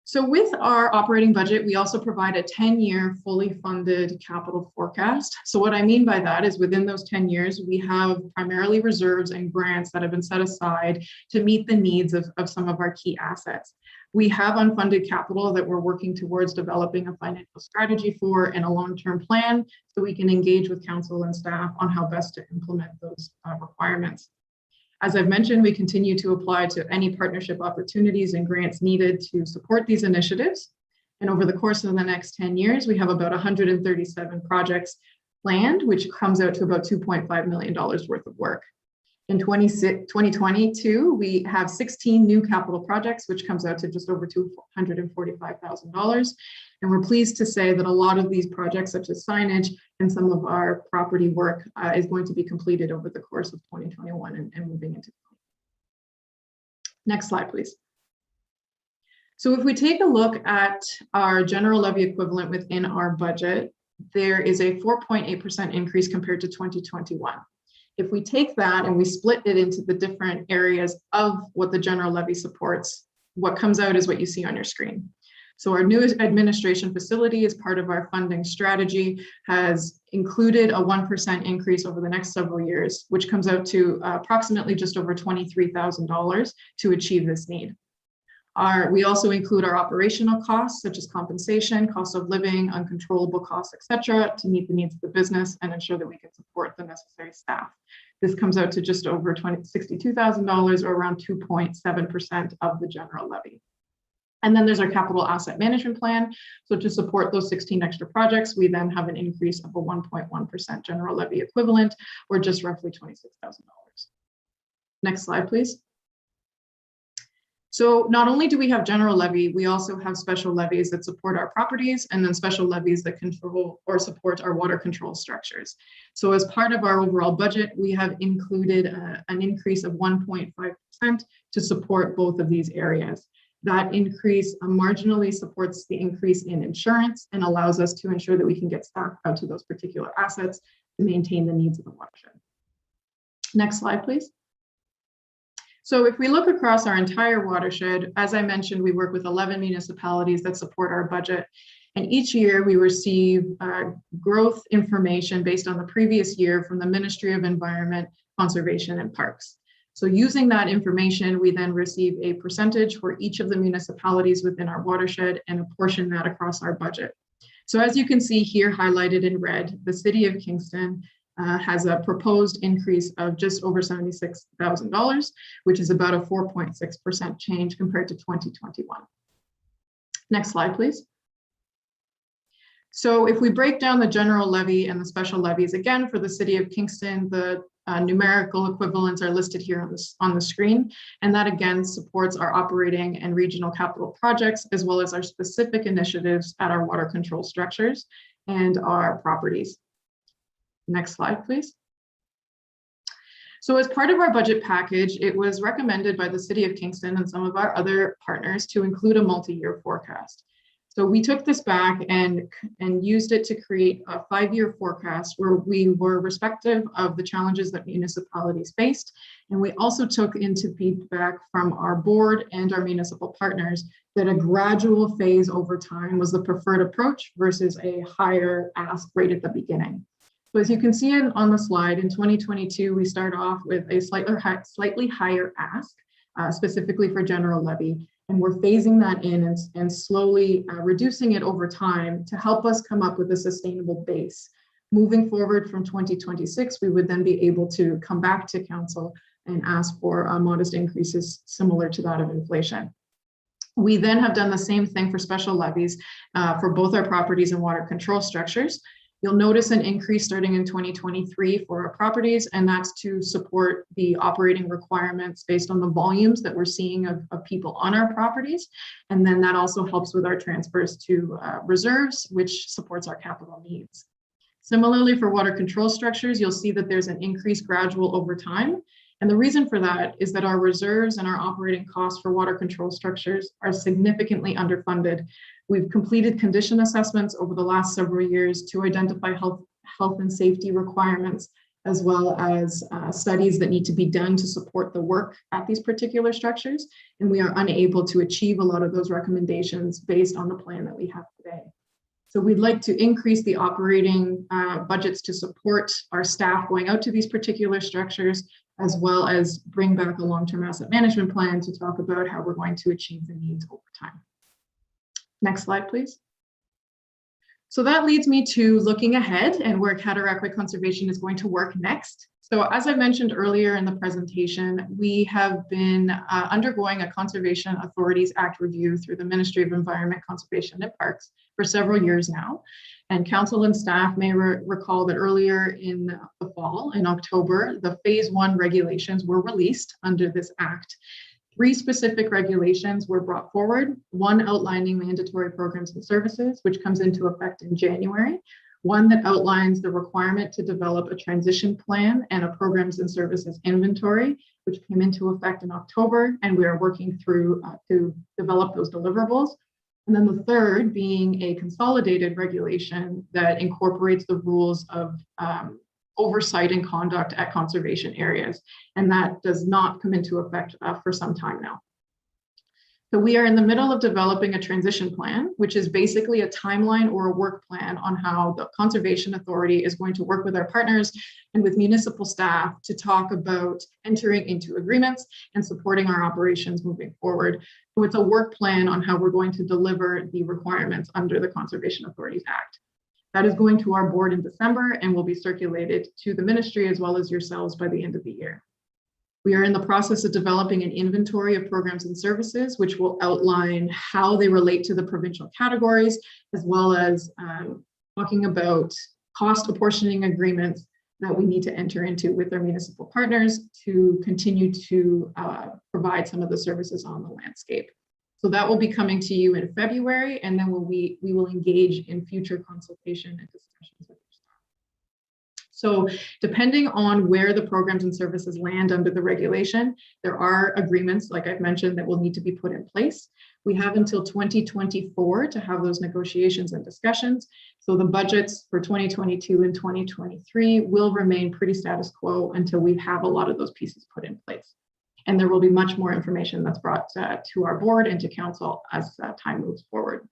So with our operating budget, we also provide a 10-year fully funded capital forecast. So what I mean by that is within those 10 years, we have primarily reserves and grants that have been set aside to meet the needs of some of our key assets. We have unfunded capital that we're working towards developing a financial strategy for and a long-term plan so we can engage with council and staff on how best to implement those requirements. As I've mentioned, we continue to apply to any partnership opportunities and grants needed to support these initiatives. And over the course of the next 10 years, we have about 137 projects planned, which comes out to about $2.5 million worth of work. In 2022, we have 16 new capital projects, which comes out to just over $245,000. And we're pleased to say that a lot of these projects, such as signage and some of our property work, is going to be completed over the course of 2021 and moving into. Next slide, please. So if we take a look at our general levy equivalent within our budget, there is a 4.8% increase compared to 2021. If we take that and we split it into the different areas of what the general levy supports, what comes out is what you see on your screen. So our new administration facility, as part of our funding strategy, has included a 1% increase over the next several years, which comes out to approximately just over $23,000 to achieve this need. We also include our operational costs, such as compensation, cost of living, uncontrollable costs, et cetera, to meet the needs of the business and ensure that we can support the necessary staff. This comes out to just over $62,000 or around 2.7% of the general levy. And then there's our capital asset management plan. So to support those 16 extra projects, we then have an increase of a 1.1% general levy equivalent, or just roughly $26,000. Next slide, please. So not only do we have general levy, we also have special levies that support our properties and then special levies that control or support our water control structures. So as part of our overall budget, we have included an increase of 1.5% to support both of these areas. That increase marginally supports the increase in insurance and allows us to ensure that we can get staff out to those particular assets to maintain the needs of the watershed. Next slide, please. So if we look across our entire watershed, as I mentioned, we work with 11 municipalities that support our budget. And each year we receive growth information based on the previous year from the Ministry of Environment, Conservation and Parks. So using that information, we then receive a percentage for each of the municipalities within our watershed and apportion that across our budget. So as you can see here highlighted in red, the City of Kingston has a proposed increase of just over $76,000, which is about a 4.6% change compared to 2021. Next slide, please. So if we break down the general levy and the special levies, again, for the City of Kingston, the numerical equivalents are listed here on the screen. And that again supports our operating and regional capital projects, as well as our specific initiatives at our water control structures and our properties. Next slide, please. So as part of our budget package, it was recommended by the City of Kingston and some of our other partners to include a multi-year forecast. So we took this back and used it to create a 5-year forecast where we were respective of the challenges that municipalities faced. And we also took into feedback from our board and our municipal partners that a gradual phase over time was the preferred approach versus a higher ask rate at the beginning. So as you can see on the slide, in 2022, we start off with a slightly higher ask, specifically for general levy. And we're phasing that in and slowly reducing it over time to help us come up with a sustainable base. Moving forward from 2026, we would then be able to come back to council and ask for modest increases similar to that of inflation. We then have done the same thing for special levies for both our properties and water control structures. You'll notice an increase starting in 2023 for our properties, and that's to support the operating requirements based on the volumes that we're seeing of people on our properties. And then that also helps with our transfers to reserves, which supports our capital needs. Similarly, for water control structures, you'll see that there's an increase gradual over time. And the reason for that is that our reserves and our operating costs for water control structures are significantly underfunded. We've completed condition assessments over the last several years to identify health and safety requirements, as well as studies that need to be done to support the work at these particular structures. And we are unable to achieve a lot of those recommendations based on the plan that we have today. So we'd like to increase the operating budgets to support our staff going out to these particular structures, as well as bring back a long-term asset management plan to talk about how we're going to achieve the needs over time. Next slide, please. So that leads me to looking ahead and where Cataraqui Conservation is going to work next. So as I mentioned earlier in the presentation, we have been undergoing a Conservation Authorities Act review through the Ministry of Environment, Conservation and Parks for several years now. And council and staff may recall that earlier in the fall, in October, the phase 1 regulations were released under this act. 3 specific regulations were brought forward, one outlining mandatory programs and services, which comes into effect in January, one that outlines the requirement to develop a transition plan and a programs and services inventory, which came into effect in October, and we are working through to develop those deliverables. And then the third being a consolidated regulation that incorporates the rules of oversight and conduct at conservation areas. And that does not come into effect for some time now. So we are in the middle of developing a transition plan, which is basically a timeline or a work plan on how the Conservation Authority is going to work with our partners and with municipal staff to talk about entering into agreements and supporting our operations moving forward. So it's a work plan on how we're going to deliver the requirements under the Conservation Authorities Act. That is going to our board in December and will be circulated to the ministry as well as yourselves by the end of the year. We are in the process of developing an inventory of programs and services, which will outline how they relate to the provincial categories, as well as talking about cost apportioning agreements that we need to enter into with our municipal partners to continue to provide some of the services on the landscape. So that will be coming to you in February, and then we will engage in future consultation and discussions with your staff. So depending on where the programs and services land under the regulation, there are agreements, like I've mentioned, that will need to be put in place. We have until 2024 to have those negotiations and discussions. So the budgets for 2022 and 2023 will remain pretty status quo until we have a lot of those pieces put in place. And there will be much more information that's brought to our board and to council as time moves forward.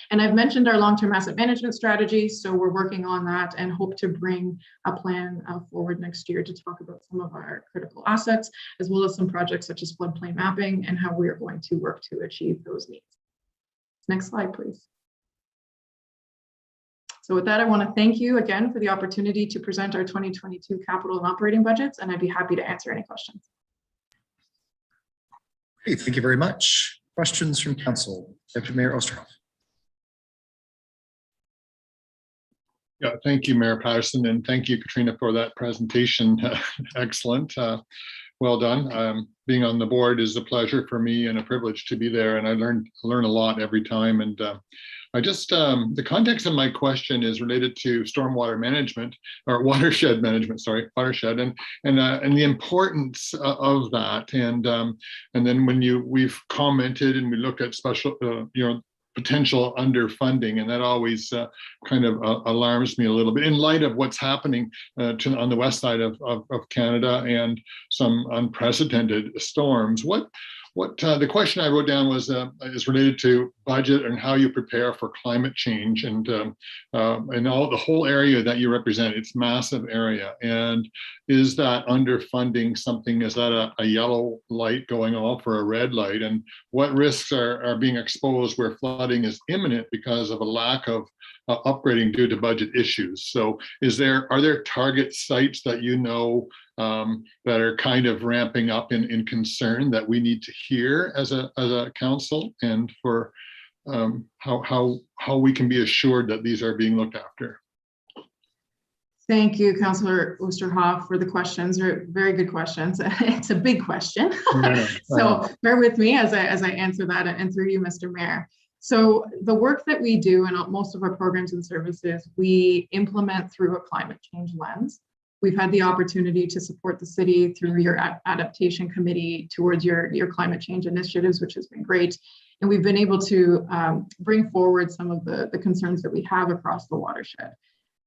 And I've mentioned our long-term asset management strategy, so we're working on that and hope to bring a plan forward next year to talk about some of our critical assets, as well as some projects such as floodplain mapping and how we are going to work to achieve those needs. Next slide, please. So with that, I want to thank you again for the opportunity to present our 2022 capital and operating budgets, and I'd be happy to answer any questions. Okay, thank you very much. Questions from council? Deputy Mayor Oosterhoff. Yeah, thank you, Mayor Patterson, and thank you, Katrina, for that presentation. Excellent. Well done. Being on the board is a pleasure for me and a privilege to be there, and I learn a lot every time. And I just the context of my question is related to stormwater management, or watershed management. Sorry, watershed, and the importance of that. And then when we've commented and we look at special, potential underfunding, and that always kind of alarms me a little bit in light of what's happening on the west side of Canada and some unprecedented storms. What the question I wrote down was is related to budget and how you prepare for climate change and the whole area that you represent. It's massive area, and is that underfunding something? Is that a yellow light going off or a red light? And what risks are being exposed where flooding is imminent because of a lack of upgrading due to budget issues? So are there target sites that you know that are kind of ramping up in concern that we need to hear as a council, and for how we can be assured that these are being looked after? Thank you, Councillor Oosterhoff, for the questions. They're very good questions. It's a big question. So bear with me as I answer that, and through you, Mr. Mayor. So the work that we do and most of our programs and services, we implement through a climate change lens. We've had the opportunity to support the city through your adaptation committee towards your climate change initiatives, which has been great. And we've been able to bring forward some of the concerns that we have across the watershed.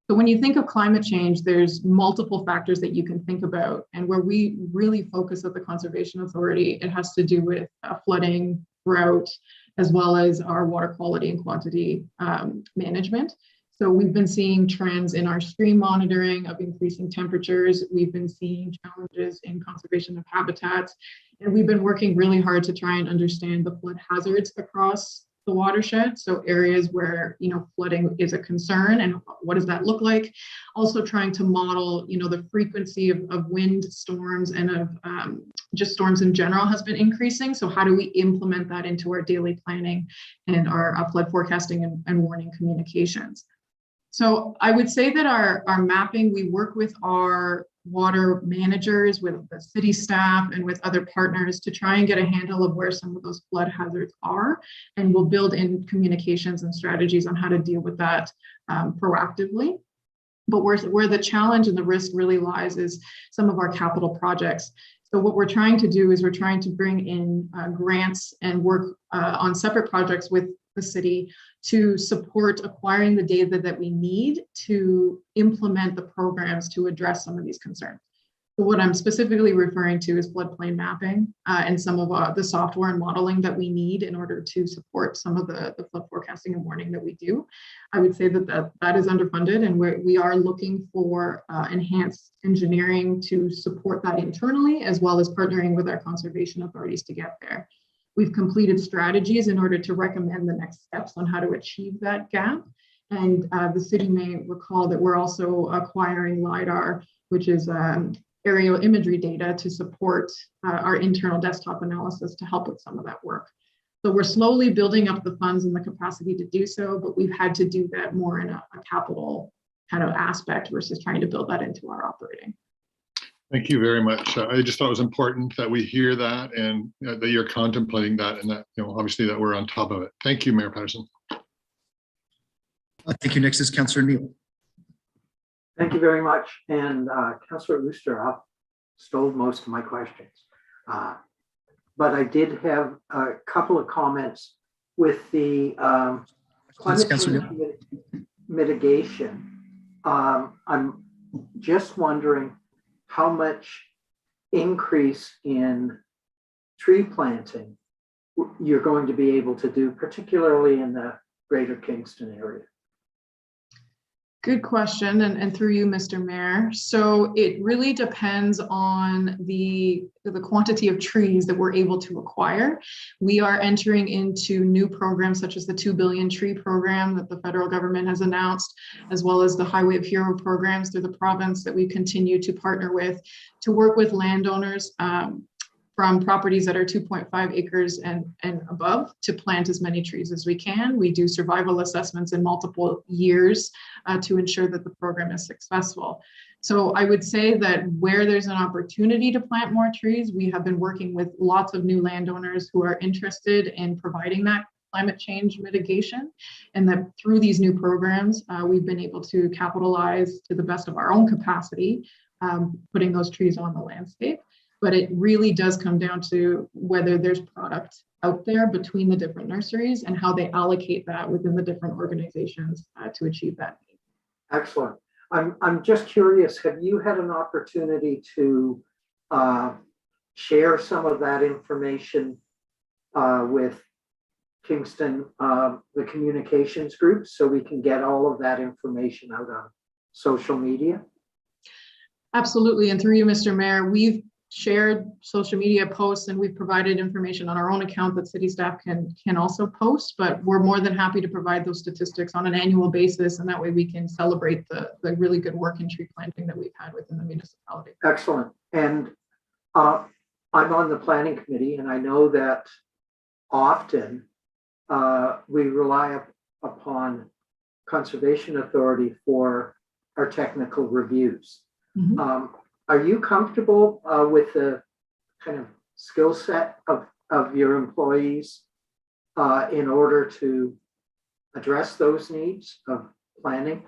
So when you think of climate change, there's multiple factors that you can think about. And where we really focus at the Conservation Authority, it has to do with flooding, drought, as well as our water quality and quantity management. So we've been seeing trends in our stream monitoring of increasing temperatures. We've been seeing challenges in conservation of habitats, and we've been working really hard to try and understand the flood hazards across the watershed. So areas where, flooding is a concern, and what does that look like? Also trying to model, the frequency of wind storms and of just storms in general has been increasing. So how do we implement that into our daily planning and our flood forecasting and warning communications? So I would say that our mapping, we work with our water managers, with the city staff, and with other partners to try and get a handle of where some of those flood hazards are. And we'll build in communications and strategies on how to deal with that proactively. But where the challenge and the risk really lies is some of our capital projects. So what we're trying to do is we're trying to bring in grants and work on separate projects with the city to support acquiring the data that we need to implement the programs to address some of these concerns. So what I'm specifically referring to is floodplain mapping and some of the software and modeling that we need in order to support some of the flood forecasting and warning that we do. I would say that is underfunded, and we are looking for enhanced engineering to support that internally, as well as partnering with our conservation authorities to get there. We've completed strategies in order to recommend the next steps on how to achieve that gap. And the city may recall that we're also acquiring LiDAR, which is aerial imagery data to support our internal desktop analysis to help with some of that work. So we're slowly building up the funds and the capacity to do so, but we've had to do that more in a capital kind of aspect versus trying to build that into our operating. Thank you very much. I just thought it was important that we hear that, and that you're contemplating that, and that, obviously that we're on top of it. Thank you, Mayor Patterson. Thank you. Next is Councillor Neal. Thank you very much. And Councillor Oosterhoff stole most of my questions. But I did have a couple of comments with the climate change mitigation. I'm just wondering how much increase in tree planting you're going to be able to do, particularly in the greater Kingston area. Good question, and through you, Mr. Mayor. So it really depends on the quantity of trees that we're able to acquire. We are entering into new programs such as the 2 billion tree program that the federal government has announced, as well as the Highway of Hero programs through the province that we continue to partner with to work with landowners from properties that are 2.5 acres and above to plant as many trees as we can. We do survival assessments in multiple years to ensure that the program is successful. So I would say that where there's an opportunity to plant more trees, we have been working with lots of new landowners who are interested in providing that climate change mitigation, and that through these new programs, we've been able to capitalize to the best of our own capacity, putting those trees on the landscape. But it really does come down to whether there's product out there between the different nurseries and how they allocate that within the different organizations to achieve that need. Excellent. I'm just curious, have you had an opportunity to share some of that information with Kingston, the communications group, so we can get all of that information out on social media? Absolutely, and through you, Mr. Mayor, we've shared social media posts and we've provided information on our own account that city staff can also post, but we're more than happy to provide those statistics on an annual basis, and that way we can celebrate the really good work in tree planting that we've had within the municipality. Excellent. And I'm on the planning committee, and I know that often we rely upon Conservation Authority for our technical reviews. Mm-hmm. Are you comfortable with the kind of skill set of your employees in order to address those needs of planning?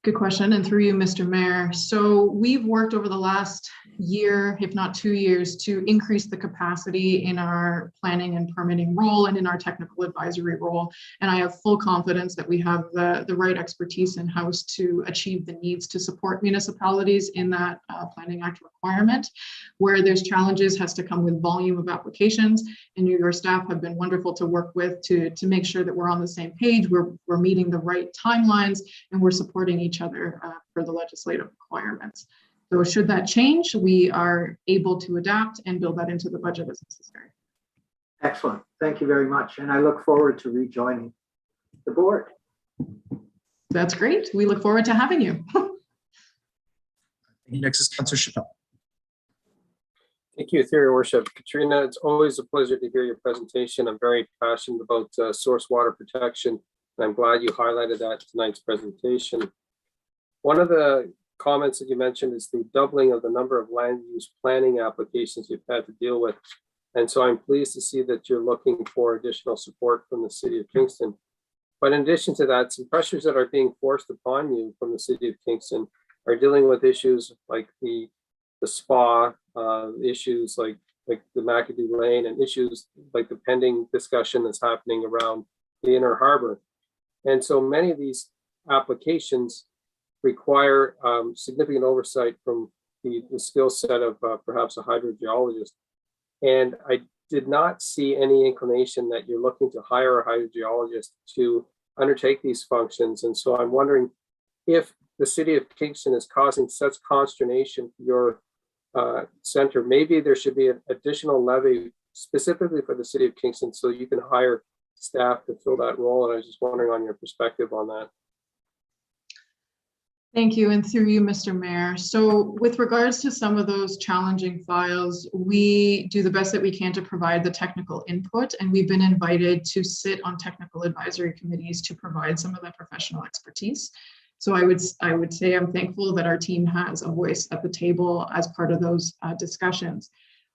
Good question, and through you, Mr. Mayor. So we've worked over the last year, if not 2 years, to increase the capacity in our planning and permitting role and in our technical advisory role. And I have full confidence that we have the right expertise in-house to achieve the needs to support municipalities in that Planning Act requirement. Where there's challenges has to come with volume of applications, and your staff have been wonderful to work with to make sure that we're on the same page, we're meeting the right timelines, and we're supporting each other for the legislative requirements. So should that change, we are able to adapt and build that into the budget as necessary. Excellent. Thank you very much. And I look forward to rejoining the board. That's great. We look forward to having you. Next is Councillor Chappelle. Thank you, through your worship. Katrina, it's always a pleasure to hear your presentation. I'm very passionate about source water protection, and I'm glad you highlighted that in tonight's presentation. One of the comments that you mentioned is the doubling of the number of land use planning applications you've had to deal with. And so I'm pleased to see that you're looking for additional support from the City of Kingston. But in addition to that, some pressures that are being forced upon you from the City of Kingston are dealing with issues like the spa, issues like the McAdoo Lane, and issues like the pending discussion that's happening around the Inner Harbor. And so many of these applications require significant oversight from the skill set of perhaps a hydrogeologist. And I did not see any inclination that you're looking to hire a hydrogeologist to undertake these functions. And so I'm wondering if the City of Kingston is causing such consternation for your center, maybe there should be an additional levy specifically for the City of Kingston so you can hire staff to fill that role. And I was just wondering on your perspective on that. Thank you, and through you, Mr. Mayor. So with regards to some of those challenging files, we do the best that we can to provide the technical input, and we've been invited to sit on technical advisory committees to provide some of that professional expertise. So I would say I'm thankful that our team has a voice at the table as part of those discussions.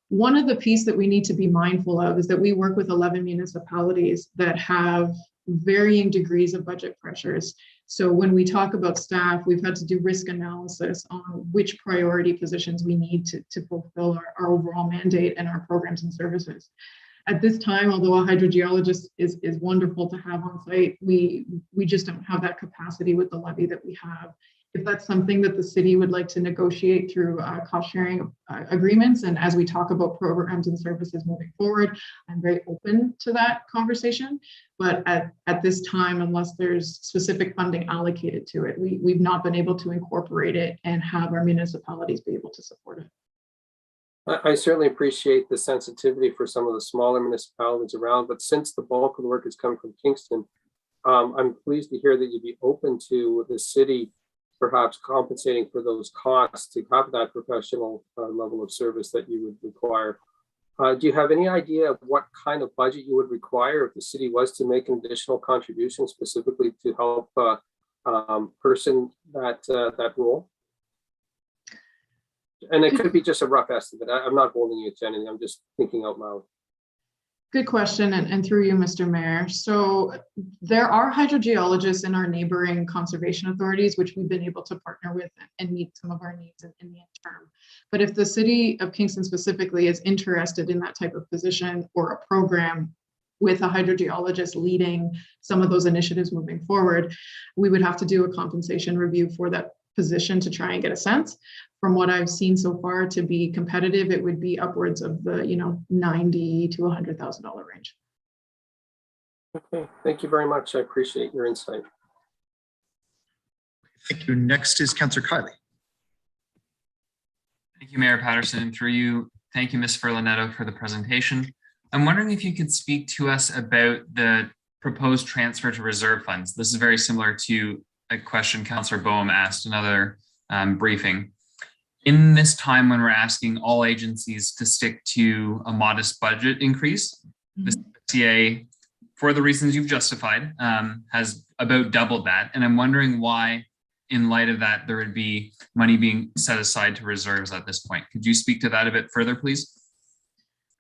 One of the pieces that we need to be mindful of is that we work with 11 municipalities that have varying degrees of budget pressures. So when we talk about staff, we've had to do risk analysis on which priority positions we need to fulfill our overall mandate and our programs and services. At this time, although a hydrogeologist is wonderful to have on site, we just don't have that capacity with the levy that we have. If that's something that the city would like to negotiate through cost sharing agreements, and as we talk about programs and services moving forward, I'm very open to that conversation. But at this time, unless there's specific funding allocated to it, we've not been able to incorporate it and have our municipalities be able to support it. I certainly appreciate the sensitivity for some of the smaller municipalities around, but since the bulk of the work is coming from Kingston, I'm pleased to hear that you'd be open to the city perhaps compensating for those costs to have that professional level of service that you would require. Do you have any idea of what kind of budget you would require if the city was to make an additional contribution specifically to help person that role? And it could be just a rough estimate. I'm not holding you to anything. I'm just thinking out loud. Good question, and through you, Mr. Mayor. So there are hydrogeologists in our neighboring conservation authorities, which we've been able to partner with and meet some of our needs in the interim. But if the city of Kingston specifically is interested in that type of position or a program with a hydrogeologist leading some of those initiatives moving forward, we would have to do a compensation review for that position to try and get a sense. From what I've seen so far, to be competitive, it would be upwards of the $90,000 to $100,000 range. Okay, thank you very much. I appreciate your insight. Thank you. Next is Councillor Kiley. Thank you, Mayor Patterson, and through you, thank you, Ms. Furlanetto, for the presentation. I'm wondering if you could speak to us about the proposed transfer to reserve funds. This is very similar to a question Councillor Boehm asked in another briefing. In this time when we're asking all agencies to stick to a modest budget increase, the CA, for the reasons you've justified, has about doubled that. And I'm wondering why, in light of that, there would be money being set aside to reserves at this point. Could you speak to that a bit further, please?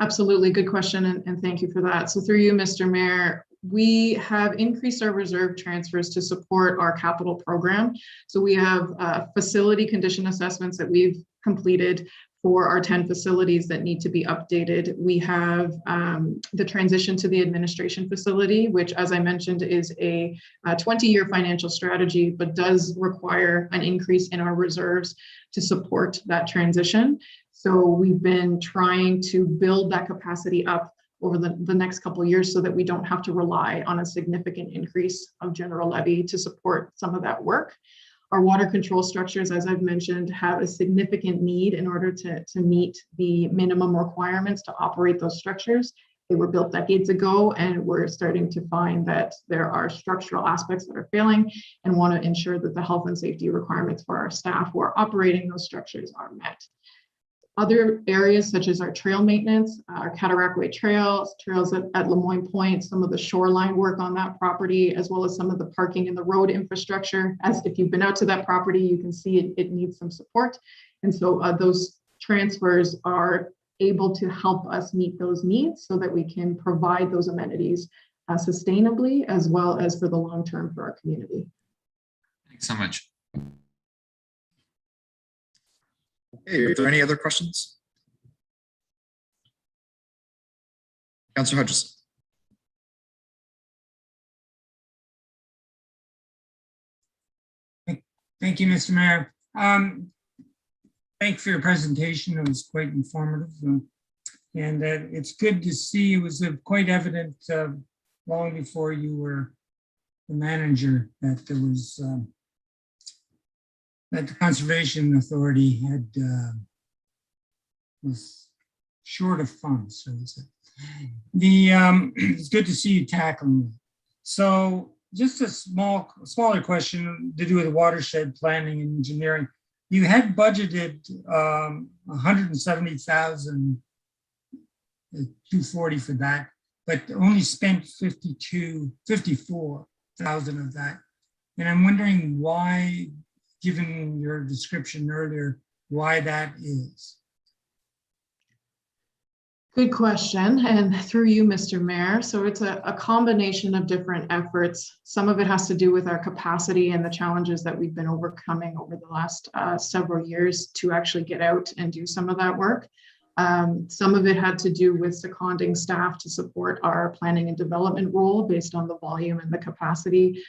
Absolutely, good question, and thank you for that. So through you, Mr. Mayor, we have increased our reserve transfers to support our capital program. So we have facility condition assessments that we've completed for our 10 facilities that need to be updated. We have the transition to the administration facility, which, as I mentioned, is a 20-year financial strategy, but does require an increase in our reserves to support that transition. So we've been trying to build that capacity up over the next couple of years so that we don't have to rely on a significant increase of general levy to support some of that work. Our water control structures, as I've mentioned, have a significant need in order to meet the minimum requirements to operate those structures. They were built decades ago, and we're starting to find that there are structural aspects that are failing, and want to ensure that the health and safety requirements for our staff who are operating those structures are met. Other areas such as our trail maintenance, our Cataraqui trails at Lemoyne Point, some of the shoreline work on that property, as well as some of the parking and the road infrastructure. As if you've been out to that property, you can see it needs some support. And so those transfers are able to help us meet those needs so that we can provide those amenities sustainably, as well as for the long term for our community. Thanks so much. Okay, are there any other questions? Councillor Hutchison. Thank you, Mr. Mayor. Thank you for your presentation. It was quite informative. And it's good to see, it was quite evident long before you were the manager that there was that the Conservation Authority had was short of funds. So it's good to see you tackling it. So just a smaller question to do with watershed planning and engineering. You had budgeted 170,240 for that, but only spent 54,000 of that. And I'm wondering why, given your description earlier, why that is. Good question. And through you, Mr. Mayor. So it's a combination of different efforts. Some of it has to do with our capacity and the challenges that we've been overcoming over the last several years to actually get out and do some of that work. Some of it had to do with seconding staff to support our planning and development role based on the volume and the capacity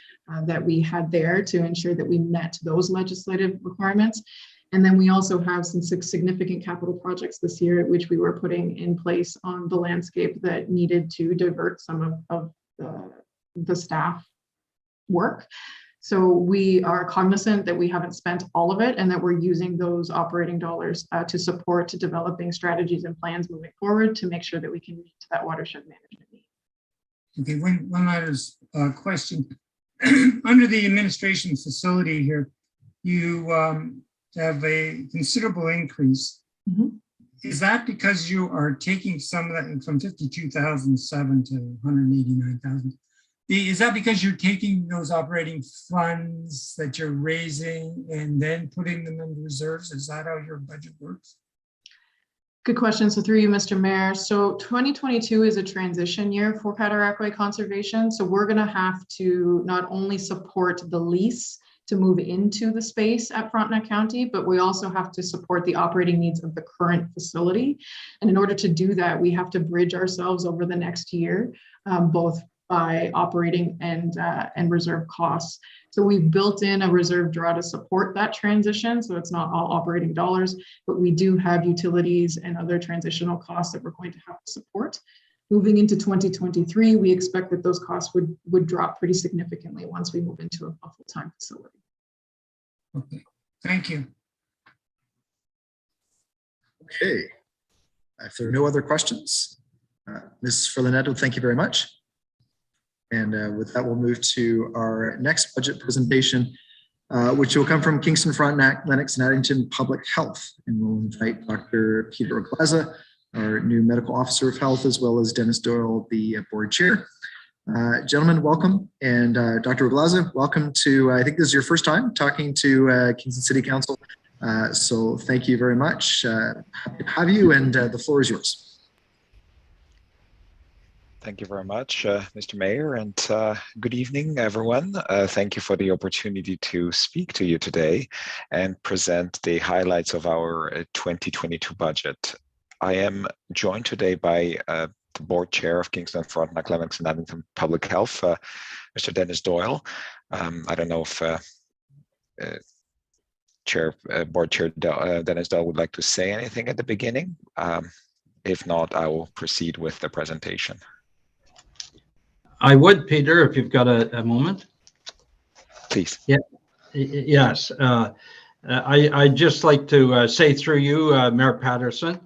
that we had there to ensure that we met those legislative requirements. And then we also have some significant capital projects this year, which we were putting in place on the landscape that needed to divert some of the staff work. So we are cognizant that we haven't spent all of it and that we're using those operating dollars to support developing strategies and plans moving forward to make sure that we can meet that watershed management need. Okay, one last question. Under the administration facility here, you have a considerable increase. Mm-hmm. Is that because you are taking some of that from 52,007 to 189,000? Is that because you're taking those operating funds that you're raising and then putting them in reserves? Is that how your budget works? Good question. So through you, Mr. Mayor. So 2022 is a transition year for Cataraqui Conservation. So we're going to have to not only support the lease to move into the space at Frontenac County, but we also have to support the operating needs of the current facility. And in order to do that, we have to bridge ourselves over the next year, both by operating and reserve costs. So we've built in a reserve draw to support that transition. So it's not all operating dollars, but we do have utilities and other transitional costs that we're going to have to support. Moving into 2023, we expect that those costs would drop pretty significantly once we move into a full-time facility. Okay, thank you. Okay, if there are no other questions, Ms. Furlanetto, thank you very much. And with that, we'll move to our next budget presentation, which will come from Kingston, Frontenac, Lennox, and Addington Public Health. And we'll invite Dr. Peter Oglaza, our new medical officer of health, as well as Dennis Doyle, the board chair. Gentlemen, welcome. And Dr. Oglaza, welcome to, I think this is your first time talking to Kingston City Council. So thank you very much. Happy to have you, and the floor is yours. Thank you very much, Mr. Mayor, and good evening, everyone. Thank you for the opportunity to speak to you today and present the highlights of our 2022 budget. I am joined today by the board chair of Kingston, Frontenac, Lennox, and Addington Public Health, Mr. Dennis Doyle. I don't know if board chair Dennis Doyle would like to say anything at the beginning. If not, I will proceed with the presentation. I would, Peter, if you've got a moment. Please. Yeah. Yes. I'd just like to say through you, Mayor Patterson,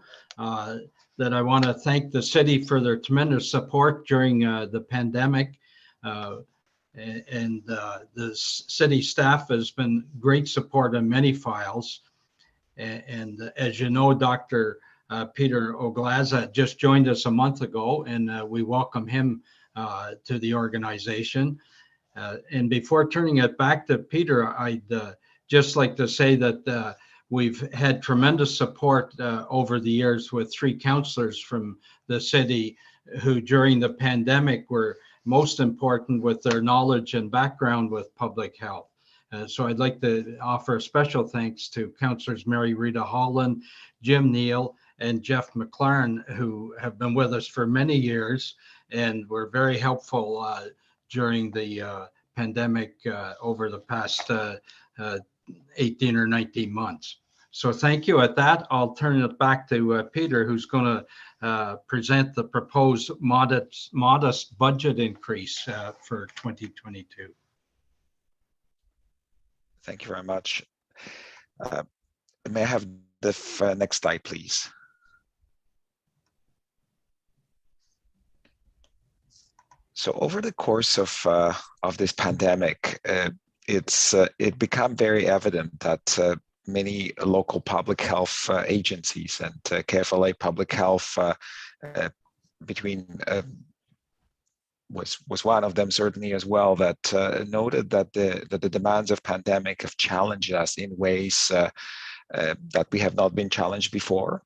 that I want to thank the city for their tremendous support during the pandemic. And the city staff has been great support on many files. And as you know, Dr. Peter Oglaza just joined us a month ago, and we welcome him to the organization. And before turning it back to Peter, I'd just like to say that we've had tremendous support over the years with 3 councillors from the city who during the pandemic were most important with their knowledge and background with public health. So I'd like to offer special thanks to Councillors Mary Rita Holland, Jim Neal, and Jeff McLaren, who have been with us for many years and were very helpful during the pandemic over the past 18 or 19 months. So thank you. At that, I'll turn it back to Peter, who's going to present the proposed modest budget increase for 2022. Thank you very much. May I have the next slide, please? So over the course of this pandemic, it became very evident that many local public health agencies and KFLA Public Health was one of them certainly as well, that noted that the demands of pandemic have challenged us in ways that we have not been challenged before.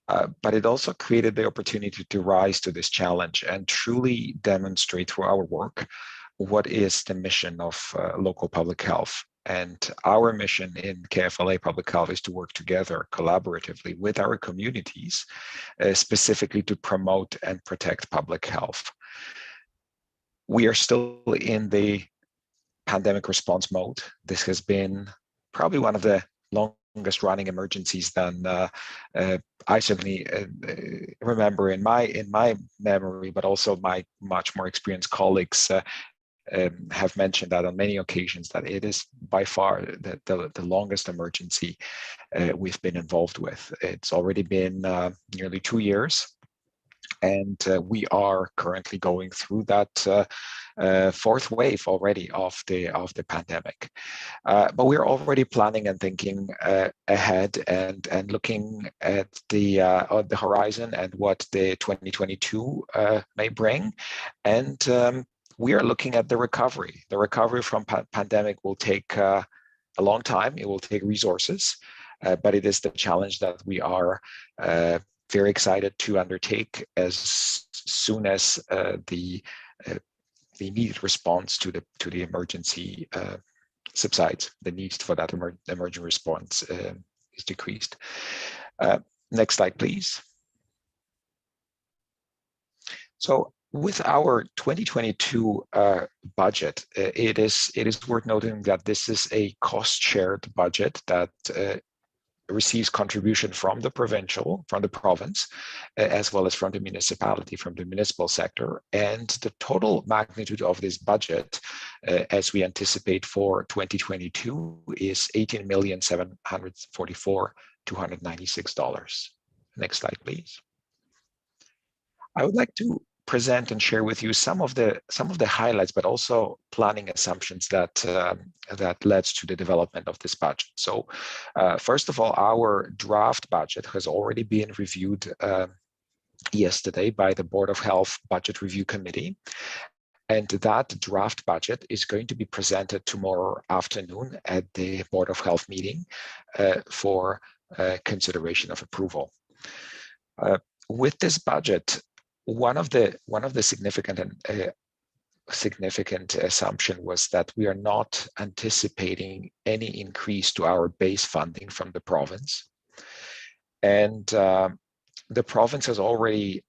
but it also created the opportunity to rise to this challenge and truly demonstrate through our work what is the mission of local public health. And our mission in KFLA Public Health is to work together collaboratively with our communities, specifically to promote and protect public health. We are still in the pandemic response mode. This has been probably one of the longest running emergencies than I certainly remember in my memory, but also my much more experienced colleagues have mentioned that on many occasions, that it is by far the longest emergency we've been involved with. It's already been nearly 2 years, and we are currently going through that fourth wave already of the pandemic. But we're already planning and thinking ahead and looking at the horizon and what the 2022 may bring. And we are looking at the recovery. The recovery from pandemic will take a long time. It will take resources, but it is the challenge that we are very excited to undertake as soon as the immediate response to the emergency subsides. The need for that emergent response is decreased. Next slide, please. So with our 2022 budget, it is worth noting that this is a cost-shared budget that receives contribution from the province, as well as from the municipality, from the municipal sector. And the total magnitude of this budget, as we anticipate for 2022, is $18,744,296. Next slide, please. I would like to present and share with you some of the highlights, but also planning assumptions that that led to the development of this budget. So, first of all, our draft budget has already been reviewed yesterday by the Board of Health Budget Review Committee, and that draft budget is going to be presented tomorrow afternoon at the Board of Health meeting for consideration of approval. With this budget, one of the significant assumption was that we are not anticipating any increase to our base funding from the province, and the province has already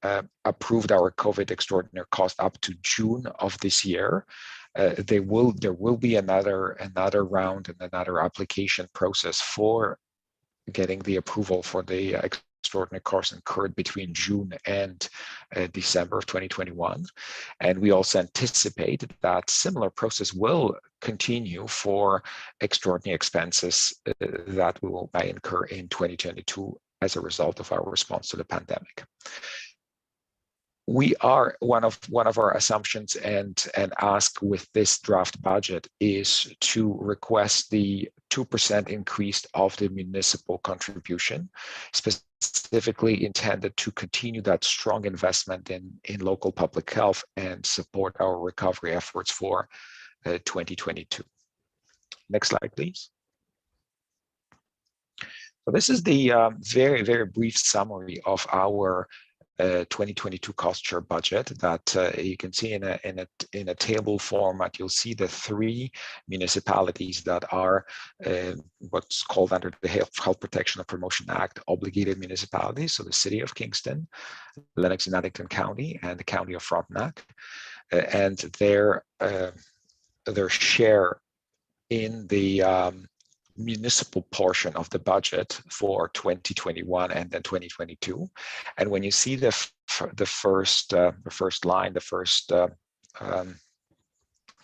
approved our COVID extraordinary cost up to June of this year. There will be another round and another application process for getting the approval for the extraordinary costs incurred between June and December of 2021. And we also anticipate that similar process will continue for extraordinary expenses that we may incur in 2022 as a result of our response to the pandemic. We are one of our assumptions and ask with this draft budget is to request the 2% increase of the municipal contribution, specifically intended to continue that strong investment in local public health and support our recovery efforts for 2022. Next slide, please. So this is the very, very brief summary of our 2022 cost share budget that you can see in a table format. You'll see the 3 municipalities that are what's called under the Health Protection and Promotion Act obligated municipalities. So the City of Kingston, Lennox and Addington County, and the County of Frontenac, and their share in the municipal portion of the budget for 2021 and then 2022. And when you see the first line,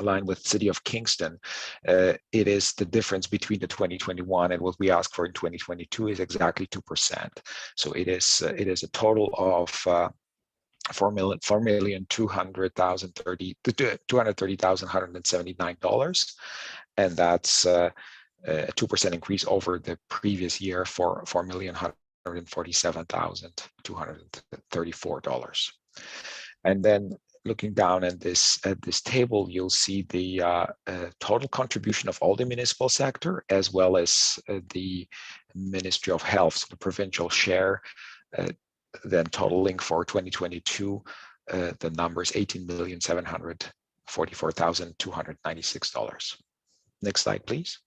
line with City of Kingston, it is the difference between the 2021 and what we ask for in 2022 is exactly 2%. So it is a total of $4,230,179, and that's a 2% increase over the previous year for $4,147,234. And then looking down at this table, you'll see the total contribution of all the municipal sector, as well as the Ministry of Health, so the provincial share then totaling for 2022, the number is $18,744,296. Next slide, please.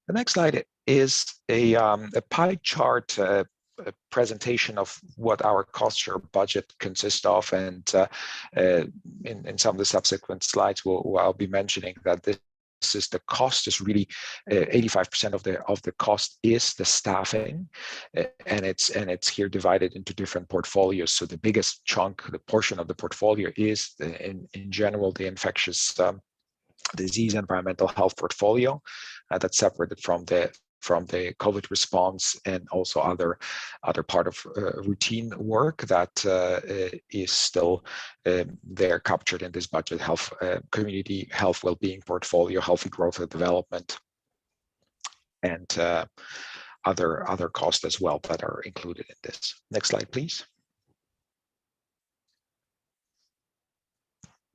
The next slide is a pie chart presentation of what our cost share budget consists of, and in some of the subsequent slides, I'll be mentioning that this is the cost is really 85% of the cost is the staffing, and it's here divided into different portfolios. So the biggest chunk, the portion of the portfolio is in general the infectious disease environmental health portfolio that's separated from the COVID response and also other part of routine work that is still there captured in this budget: health, community health, well-being portfolio, healthy growth and development, and other costs as well that are included in this. Next slide, please.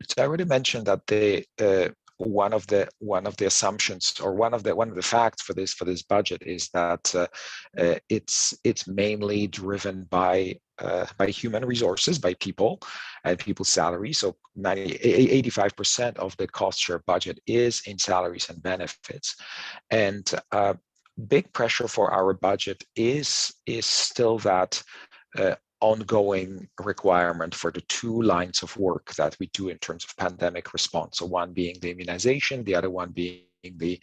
So I already mentioned that one of the assumptions, or one of the facts for this budget is that it's mainly driven by human resources, by people and people's salaries. So 85% of the cost share budget is in salaries and benefits, and big pressure for our budget is still that ongoing requirement for the two lines of work that we do in terms of pandemic response. So one being the immunization, the other one being the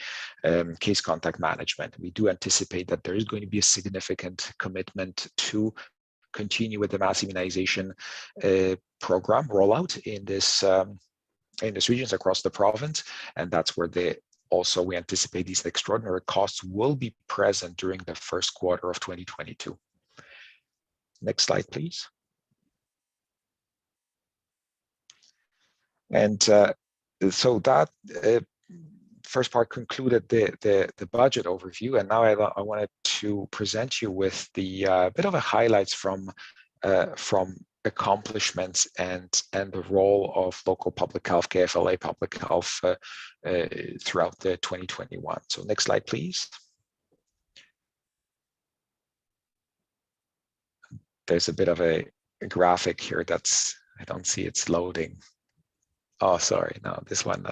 case contact management. We do anticipate that there is going to be a significant commitment to continue with the mass immunization program rollout in these regions across the province, and that's where also we anticipate these extraordinary costs will be present during the first quarter of 2022. Next slide, please. And so that first part concluded the budget overview, and now I wanted to present you with the bit of a highlights from accomplishments and the role of local public health, KFLA public health throughout the 2021. So next slide, please. There's a bit of a graphic here I don't see it's loading. Oh, sorry, no, this one.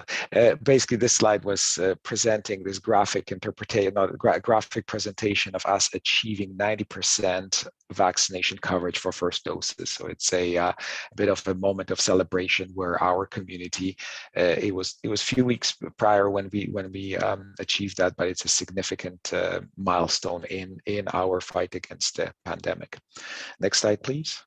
Basically, this slide was presenting this graphic interpretation, graphic presentation of us achieving 90% vaccination coverage for first doses. So it's a bit of a moment of celebration where our community, it was a few weeks prior when we achieved that, but it's a significant milestone in our fight against the pandemic. Next slide, please.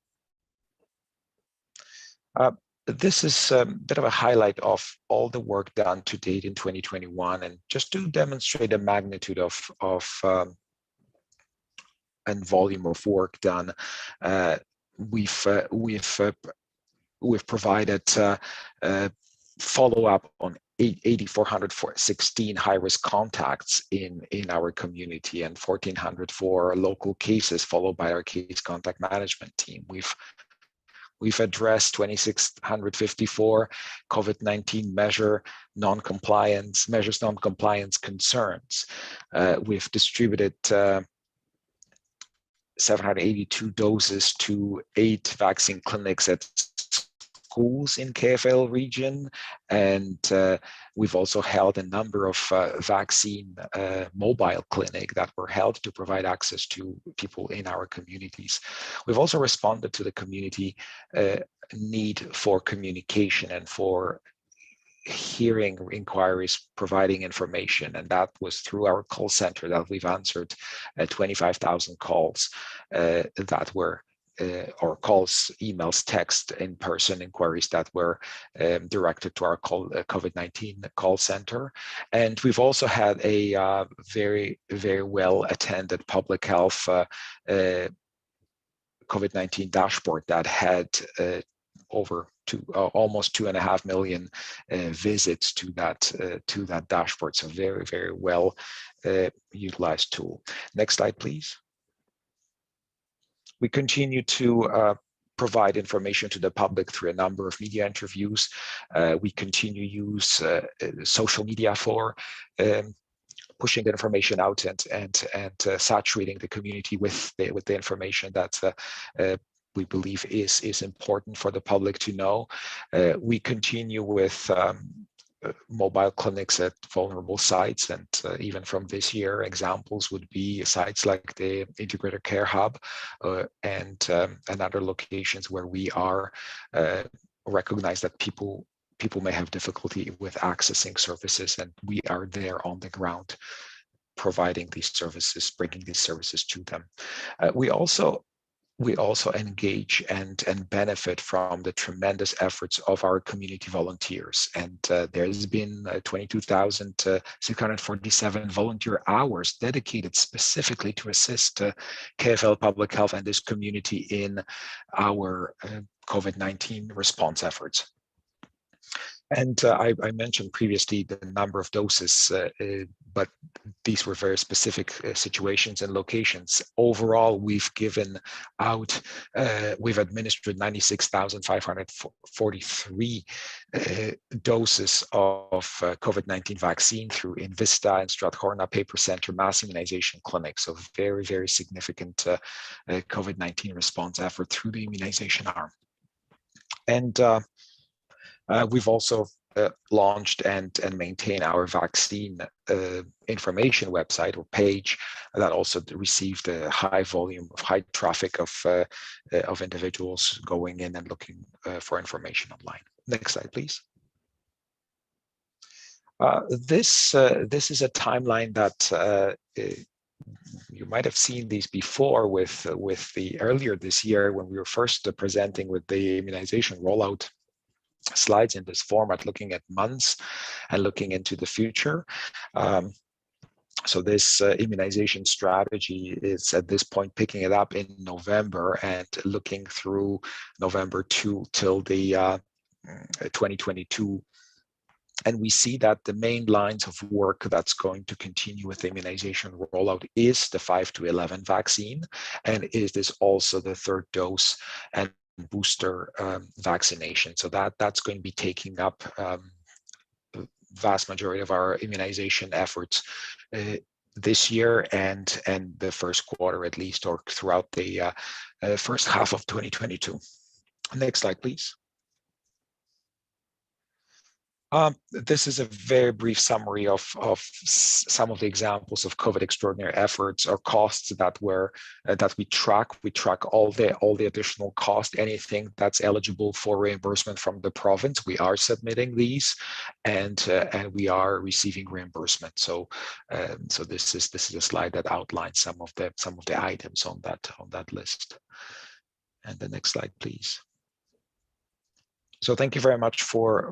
This is a bit of a highlight of all the work done to date in 2021, and just to demonstrate the magnitude of and volume of work done. We've provided follow-up on 8,416 high-risk contacts in our community, and 1,404 local cases followed by our case contact management team. We've addressed 2,654 COVID-19 measures non-compliance concerns. We've distributed 782 doses to 8 vaccine clinics at schools in KFL region, and we've also held a number of vaccine mobile clinic that were held to provide access to people in our communities. We've also responded to the community need for communication and for hearing inquiries, providing information, and that was through our call center that we've answered 25,000 calls that were or calls, emails, text, in-person inquiries that were directed to our COVID-19 call center. And we've also had a very, very well attended public health COVID-19 dashboard that had almost 2.5 million visits to that dashboard. So very, very well utilized tool. Next slide, please. We continue to provide information to the public through a number of media interviews. We continue to use social media for pushing the information out and saturating the community with the information that we believe is important for the public to know. We continue with mobile clinics at vulnerable sites, and even from this year, examples would be sites like the Integrated Care Hub and other locations where we are recognize that people may have difficulty with accessing services, and we are there on the ground providing these services, bringing these services to them. We also engage and benefit from the tremendous efforts of our community volunteers. And there's been 22,647 volunteer hours dedicated specifically to assist KFL Public Health and this community in our COVID-19 response efforts. And I mentioned previously the number of doses, but these were very specific situations and locations. Overall, we've given out, we've administered 96,543 doses of COVID-19 vaccine through Invista and Strathcona Paper Center mass immunization clinics. So very, very significant COVID-19 response effort through the immunization arm. And we've also launched and maintain our vaccine information website or page that also received a high volume of high traffic of individuals going in and looking for information online. Next slide, please. This is a timeline that you might have seen these before with the earlier this year when we were first presenting with the immunization rollout slides in this format, looking at months and looking into the future. So this immunization strategy is at this point picking it up in November and looking through November till the 2022. And we see that the main lines of work that's going to continue with the immunization rollout is the 5 to 11 vaccine, and is this also the third dose and booster vaccination. So that's going to be taking up the vast majority of our immunization efforts this year and the first quarter at least, or throughout the first half of 2022. Next slide, please. This is a very brief summary of some of the examples of COVID extraordinary efforts or costs that we track. We track all the additional cost, anything that's eligible for reimbursement from the province. We are submitting these, and we are receiving reimbursement. So this is a slide that outlines some of the items on that list. And the next slide, please. So thank you very much for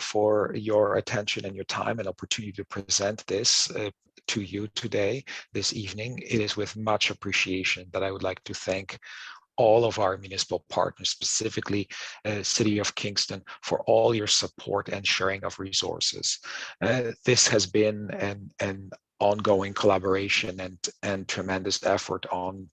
your attention and your time and opportunity to present this to you today, this evening. It is with much appreciation that I would like to thank all of our municipal partners, specifically City of Kingston, for all your support and sharing of resources. This has been an ongoing collaboration and tremendous effort on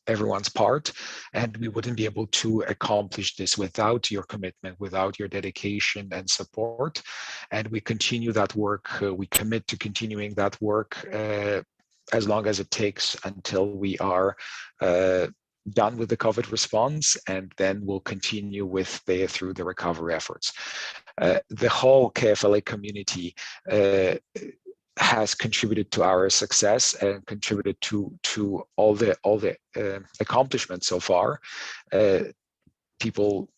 everyone's part, and we wouldn't be able to accomplish this without your commitment, without your dedication and support. And we continue that work. We commit to continuing that work as long as it takes until we are done with the COVID response, and then we'll continue through the recovery efforts. The whole KFLA community has contributed to our success and contributed to all the accomplishments so far.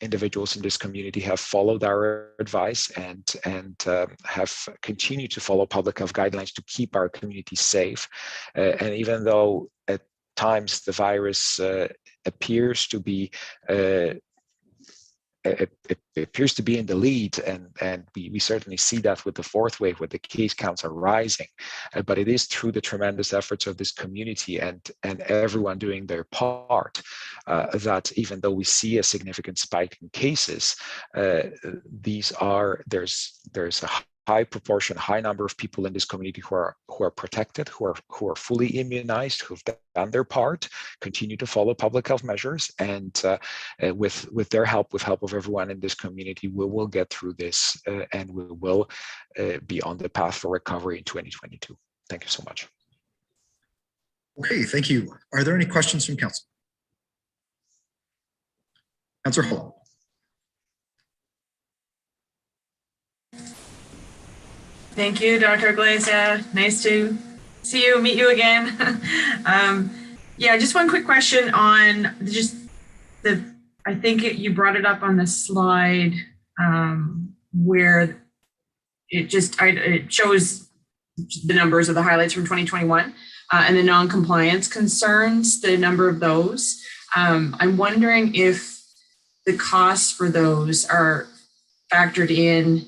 Individuals in this community have followed our advice and have continued to follow public health guidelines to keep our community safe. And even though at times the virus appears to be it appears to be in the lead, and we certainly see that with the fourth wave, where the case counts are rising. But it is through the tremendous efforts of this community and everyone doing their part that even though we see a significant spike in cases, there's a high proportion, high number of people in this community who are protected, who are fully immunized, who've done their part, continue to follow public health measures, and with their help, with help of everyone in this community, we will get through this and we will be on the path for recovery in 2022. Thank you so much. Okay, thank you. Are there any questions from council? Councillor Hall. Thank you, Dr. Glazer. Nice to see you, meet you again. Yeah, just one quick question on just I think you brought it up on the slide where it shows the numbers of the highlights from 2021 and the non-compliance concerns, the number of those. I'm wondering if the costs for those are factored in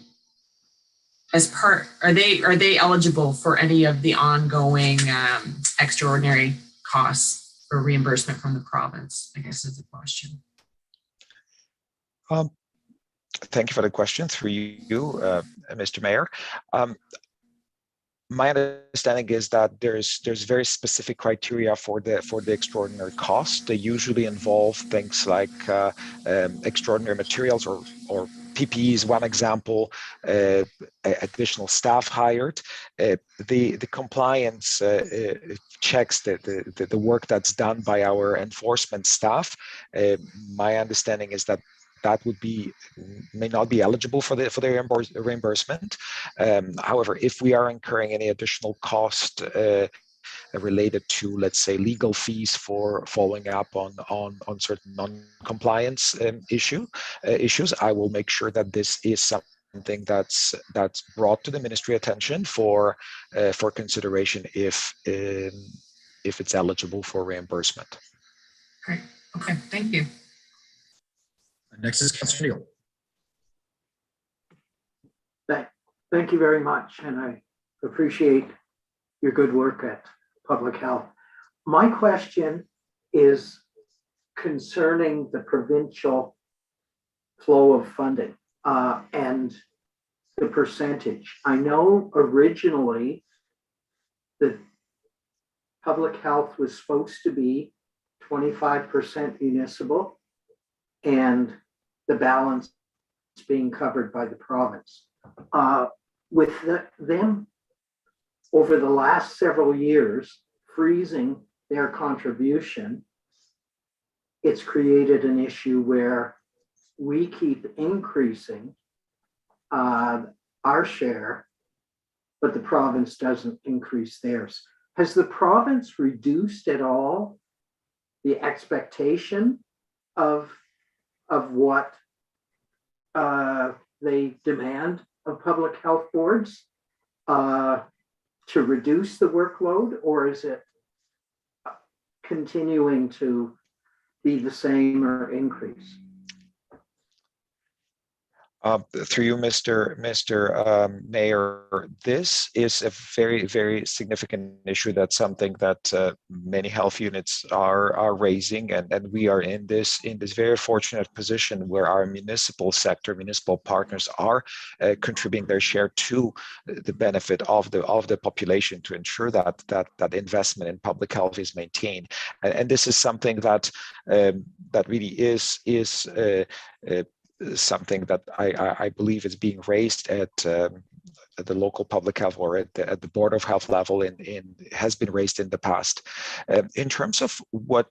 as part, are they eligible for any of the ongoing extraordinary costs or reimbursement from the province, I guess is the question. Thank you for the question through you, Mr. Mayor. My understanding is that there's very specific criteria for the extraordinary cost. They usually involve things like extraordinary materials or PPE is one example, additional staff hired. The compliance checks the work that's done by our enforcement staff. My understanding is that may not be eligible for the reimbursement. However, if we are incurring any additional cost related to, let's say, legal fees for following up on certain non-compliance issues, I will make sure that this is something that's brought to the ministry attention for consideration if it's eligible for reimbursement. Great. Okay. Thank you. Next is Councillor Neal. Thank you very much, and I appreciate your good work at Public Health. My question is concerning the provincial flow of funding and the percentage. I know originally the Public Health was supposed to be 25% municipal and the balance being covered by the province. With them over the last several years freezing their contribution, it's created an issue where we keep increasing our share, but the province doesn't increase theirs. Has the province reduced at all the expectation of what they demand of public health boards to reduce the workload, or is it continuing to be the same or increase? Through you, Mr. Mayor, this is a very, very significant issue. That's something that many health units are raising, and we are in this very fortunate position where our municipal sector, municipal partners are contributing their share to the benefit of the population to ensure that investment in public health is maintained. And this is something that really is something that I believe is being raised at the local public health or at the Board of Health level has been raised in the past. In terms of what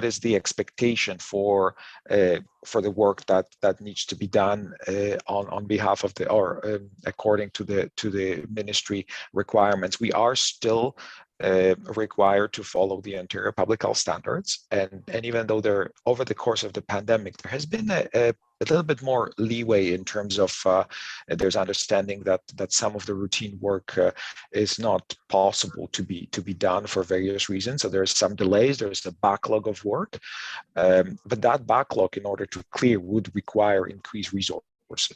is the expectation for the work that needs to be done on behalf of according to the ministry requirements, we are still required to follow the Ontario Public Health Standards, and even though over the course of the pandemic there has been a little bit more leeway in terms of there's understanding that some of the routine work is not possible to be done for various reasons. So there's some delays, there's a backlog of work, but that backlog, in order to clear, would require increased resources.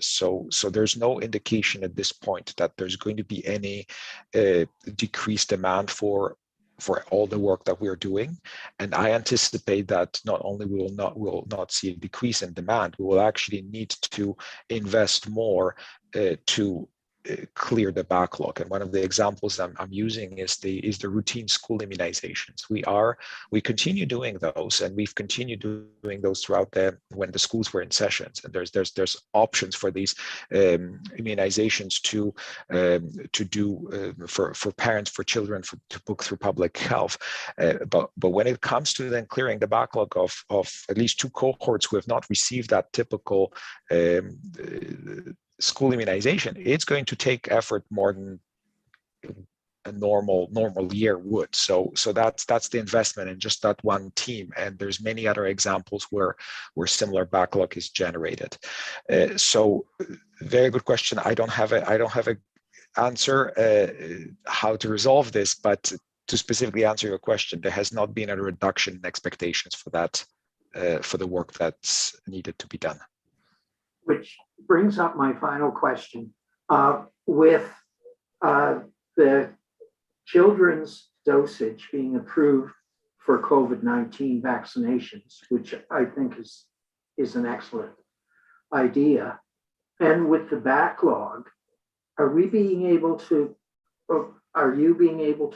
So there's no indication at this point that there's going to be any decreased demand for all the work that we're doing. And I anticipate that not only we will not see a decrease in demand, we will actually need to invest more to clear the backlog. And one of the examples I'm using is the routine school immunizations. We continue doing those, and we've continued doing those throughout when the schools were in sessions. And there's options for these immunizations to do for parents, for children, to book through public health. But when it comes to then clearing the backlog of at least 2 cohorts who have not received that typical school immunization, it's going to take effort more than a normal year would. So that's the investment in just that one team. And there's many other examples where similar backlog is generated. So very good question. I don't have a answer how to resolve this, but to specifically answer your question, there has not been a reduction in expectations for that, for the work that's needed to be done. Which brings up my final question. With the children's dosage being approved for COVID-19 vaccinations, which I think is an excellent idea, and with the backlog, are you being able to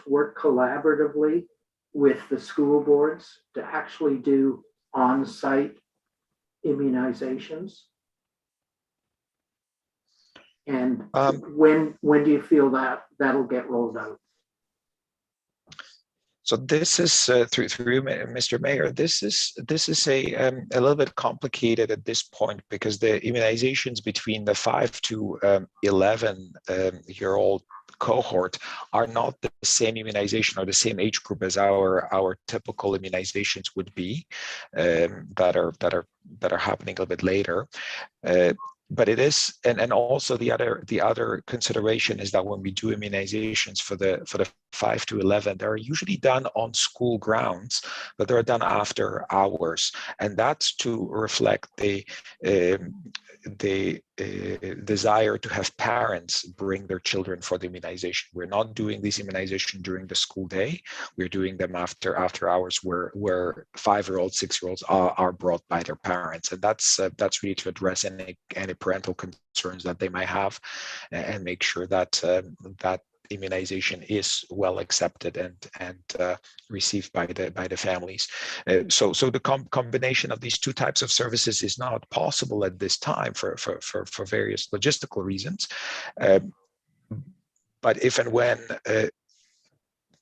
work collaboratively with the school boards to actually do on-site immunizations? And when do you feel that'll get rolled out? So this is through Mr. Mayor. This is a little bit complicated at this point, because the immunizations between the 5 to 11 year old cohort are not the same immunization or the same age group as our typical immunizations would be, that are happening a little bit later. But it is, and also the other consideration is that when we do immunizations for the 5 to 11, they're usually done on school grounds, but they're done after hours, and that's to reflect the desire to have parents bring their children for the immunization. We're not doing this immunization during the school day. We're doing them after hours, where 5-year-olds, 6-year-olds are brought by their parents, and that's really to address any parental concerns that they might have, and make sure that that immunization is well accepted and received by the families. So the combination of these 2 types of services is not possible at this time for various logistical reasons. But if and when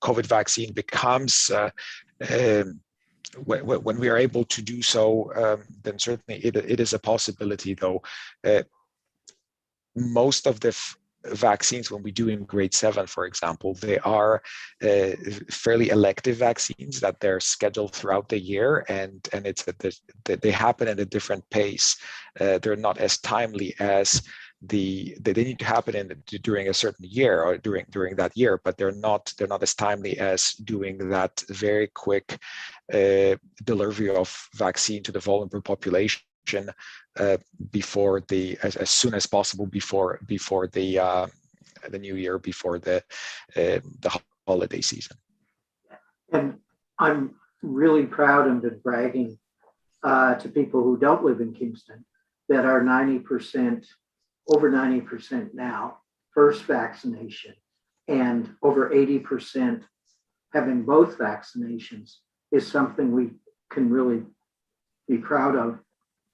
COVID vaccine becomes when we are able to do so, then certainly it is a possibility, though. Most of the vaccines, when we do in grade 7, for example, they are fairly elective vaccines that they're scheduled throughout the year, and they happen at a different pace. They're not as timely as they need to happen during a certain year or during that year, but they're not as timely as doing that very quick delivery of vaccine to the vulnerable population before as soon as possible before the new year, before the holiday season. And I'm really proud and been bragging to people who don't live in Kingston that are over 90% now first vaccination, and over 80% having both vaccinations is something we can really be proud of.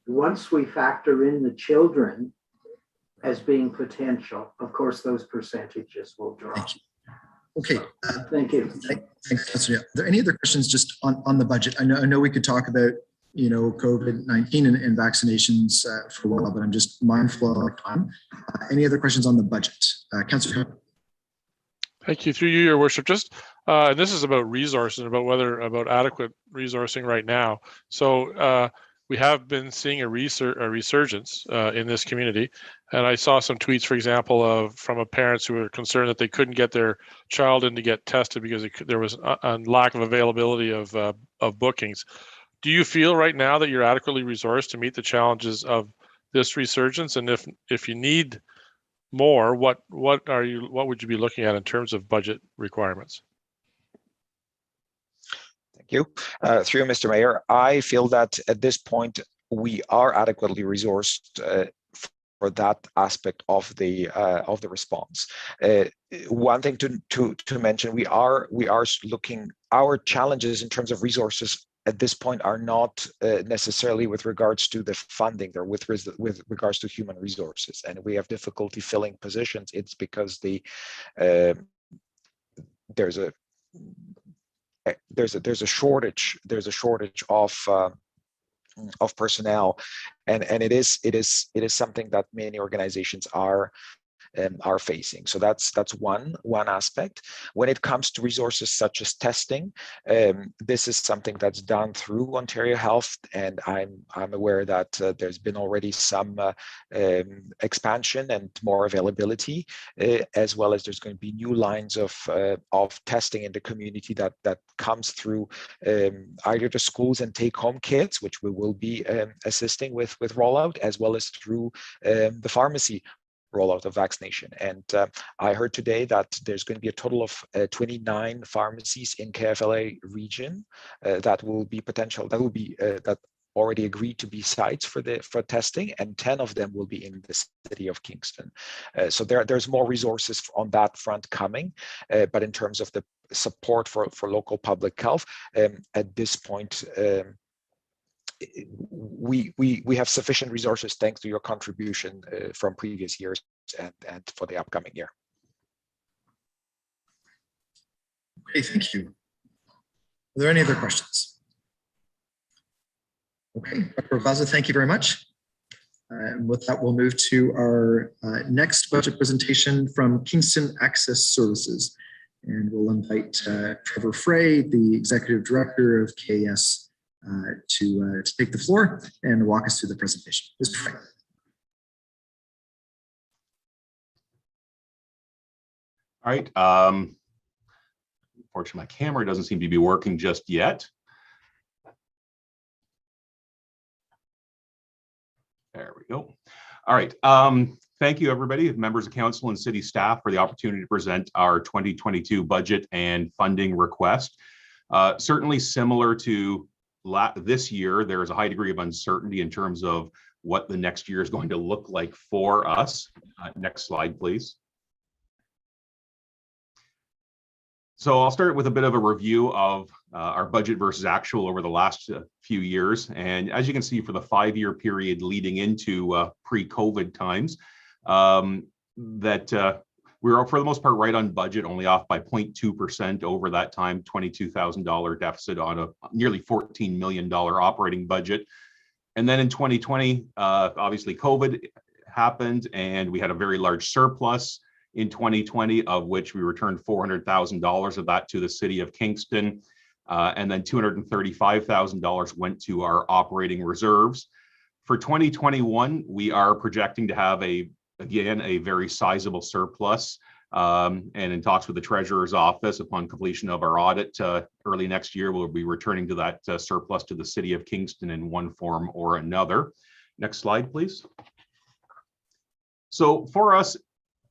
Once we factor in the children as being potential, of course, those percentages will drop. Okay. Thank you. Thanks, Councillor. Are there any other questions just on the budget? I know we could talk about COVID-19 and vaccinations for a while, but I'm just mindful of our time. Any other questions on the budget? Councillor. Thank you. Through you, Your Worship. Just this is about resources, about adequate resourcing right now. So we have been seeing a resurgence in this community, and I saw some tweets, for example, from parents who were concerned that they couldn't get their child in to get tested because there was a lack of availability of bookings. Do you feel right now that you're adequately resourced to meet the challenges of this resurgence? And if you need more, what would you be looking at in terms of budget requirements? Thank you. Through Mr. Mayor, I feel that at this point we are adequately resourced that aspect of the response. One thing to mention, we are looking, our challenges in terms of resources at this point are not necessarily with regards to the funding, they're with regards to human resources, and we have difficulty filling positions. It's because there's a shortage of personnel, and it is something that many organizations are facing. So that's one aspect. When it comes to resources such as testing, this is something that's done through Ontario Health, and I'm aware that there's been already some expansion and more availability, as well as there's going to be new lines of testing in the community that comes through either the schools and take-home kits, which we will be assisting with rollout, as well as through the pharmacy rollout of vaccination. And I heard today that there's going to be a total of 29 pharmacies in KFLA region that already agreed to be sites for testing, and 10 of them will be in the city of Kingston. So there's more resources on that front coming, but in terms of the support for local public health, at this point, we have sufficient resources thanks to your contribution from previous years and for the upcoming year. Okay, thank you. Are there any other questions? Okay, Dr. Baza, thank you very much. And with that, we'll move to our next budget presentation from Kingston Access Services. And we'll invite Trevor Frey, the Executive Director of KS, to take the floor and walk us through the presentation. Mr. Frey. All right. Unfortunately, my camera doesn't seem to be working just yet. There we go. All right. Thank you, everybody, members of council and city staff, for the opportunity to present our 2022 budget and funding request. Certainly similar to this year, there is a high degree of uncertainty in terms of what the next year is going to look like for us. Next slide, please. So I'll start with a bit of a review of our budget versus actual over the last few years. And as you can see, for the 5-year period leading into pre-COVID times, we were, for the most part, right on budget, only off by 0.2% over that time, $22,000 deficit on a nearly $14 million operating budget. And then in 2020, obviously COVID happened and we had a very large surplus in 2020, of which we returned $400,000 of that to the city of Kingston. And then $235,000 went to our operating reserves. For 2021, we are projecting to have again, a very sizable surplus, and in talks with the Treasurer's Office, upon completion of our audit early next year, we'll be returning to that surplus to the city of Kingston in one form or another. Next slide, please. So for us,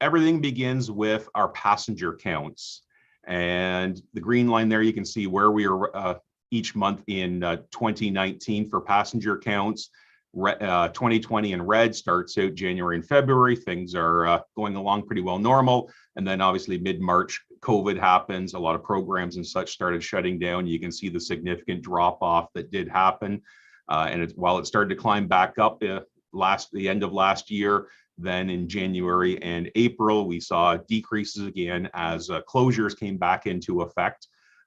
everything begins with our passenger counts. And the green line there, you can see where we are each month in 2019 for passenger counts. 2020 in red starts out January and February. Things are going along pretty well normal. And then obviously mid-March, COVID happens. A lot of programs and such started shutting down. You can see the significant drop off that did happen. And while it started to climb back up the end of last year, then in January and April, we saw decreases again as closures came back into effect.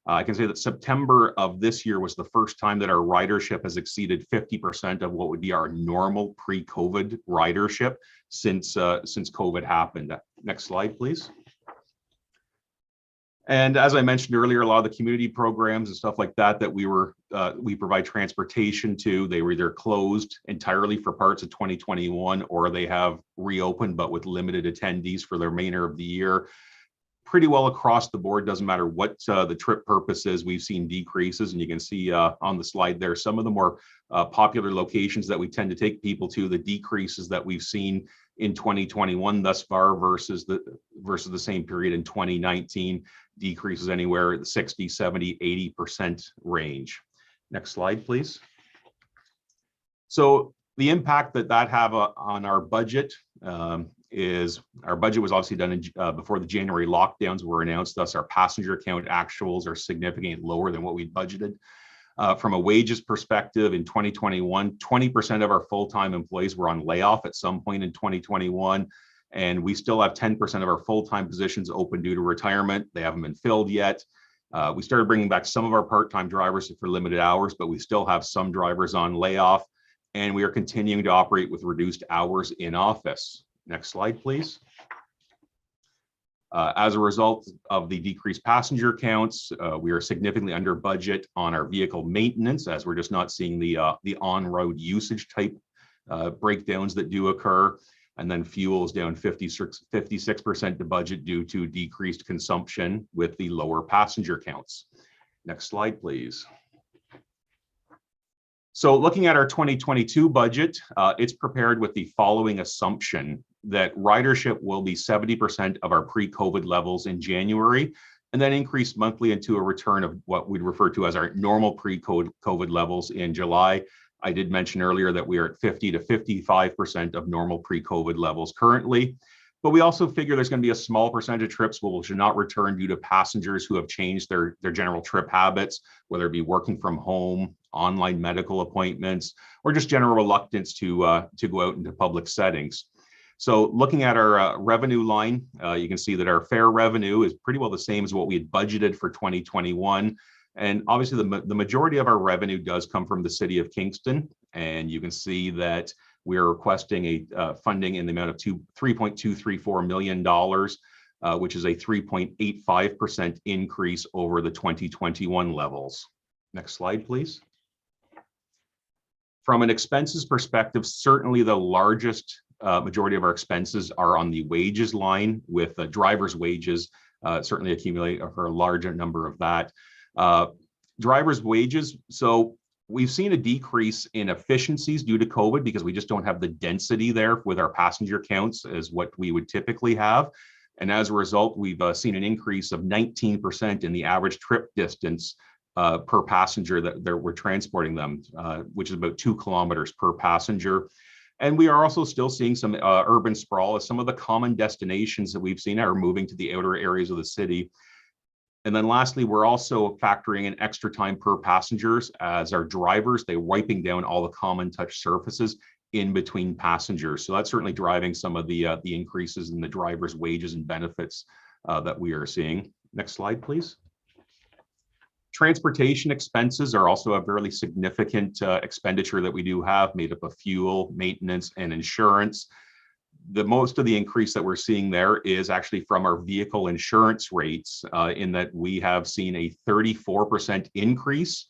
I can say that September of this year was the first time that our ridership has exceeded 50% of what would be our normal pre-COVID ridership since COVID happened. Next slide, please. And as I mentioned earlier, a lot of the community programs and stuff like that we provide transportation to, they were either closed entirely for parts of 2021 or they have reopened, but with limited attendees for the remainder of the year. Pretty well across the board, doesn't matter what the trip purpose is, we've seen decreases, and you can see on the slide there some of the more popular locations that we tend to take people to, the decreases that we've seen in 2021 thus far versus the same period in 2019, decreases anywhere at the 60, 70, 80% range. Next slide, please. So The impact that have on our budget is our budget was obviously done before the January lockdowns were announced. Thus, our passenger count actuals are significantly lower than what we budgeted. From a wages perspective, in 2021, 20% of our full-time employees were on layoff at some point in 2021. And we still have 10% of our full-time positions open due to retirement. They haven't been filled yet. We started bringing back some of our part-time drivers for limited hours, but we still have some drivers on layoff. And we are continuing to operate with reduced hours in office. Next slide, please. As a result of the decreased passenger counts, we are significantly under budget on our vehicle maintenance, as we're just not seeing the on-road usage type breakdowns that do occur. And then fuel is down 56% to budget due to decreased consumption with the lower passenger counts. Next slide, please. So looking at our 2022 budget, it's prepared with the following assumption that ridership will be 70% of our pre-COVID levels in January, and then increase monthly into a return of what we'd refer to as our normal pre-COVID levels in July. I did mention earlier that we are at 50 to 55% of normal pre-COVID levels currently, but we also figure there's going to be a small percentage of trips which should not return due to passengers who have changed their general trip habits, whether it be working from home, online medical appointments, or just general reluctance to go out into public settings. So looking at our revenue line, you can see that our fare revenue is pretty well the same as what we had budgeted for 2021. And obviously the majority of our revenue does come from the city of Kingston. And you can see that we are requesting a funding in the amount of $3.234 million, which is a 3.85% increase over the 2021 levels. Next slide, please. From an expenses perspective, certainly the largest majority of our expenses are on the wages line, with drivers' wages certainly accumulate for a larger number of that. Drivers' wages, so we've seen a decrease in efficiencies due to COVID because we just don't have the density there with our passenger counts as what we would typically have. And as a result, we've seen an increase of 19% in the average trip distance per passenger that we're transporting them, which is about 2 kilometers per passenger. And we are also still seeing some urban sprawl as some of the common destinations that we've seen are moving to the outer areas of the city. And then lastly, we're also factoring in extra time per passengers as our drivers, they're wiping down all the common touch surfaces in between passengers. So that's certainly driving some of the increases in the drivers' wages and benefits that we are seeing. Next slide, please. Transportation expenses are also a fairly significant expenditure that we do have, made up of fuel, maintenance, and insurance. The most of the increase that we're seeing there is actually from our vehicle insurance rates, in that we have seen a 34% increase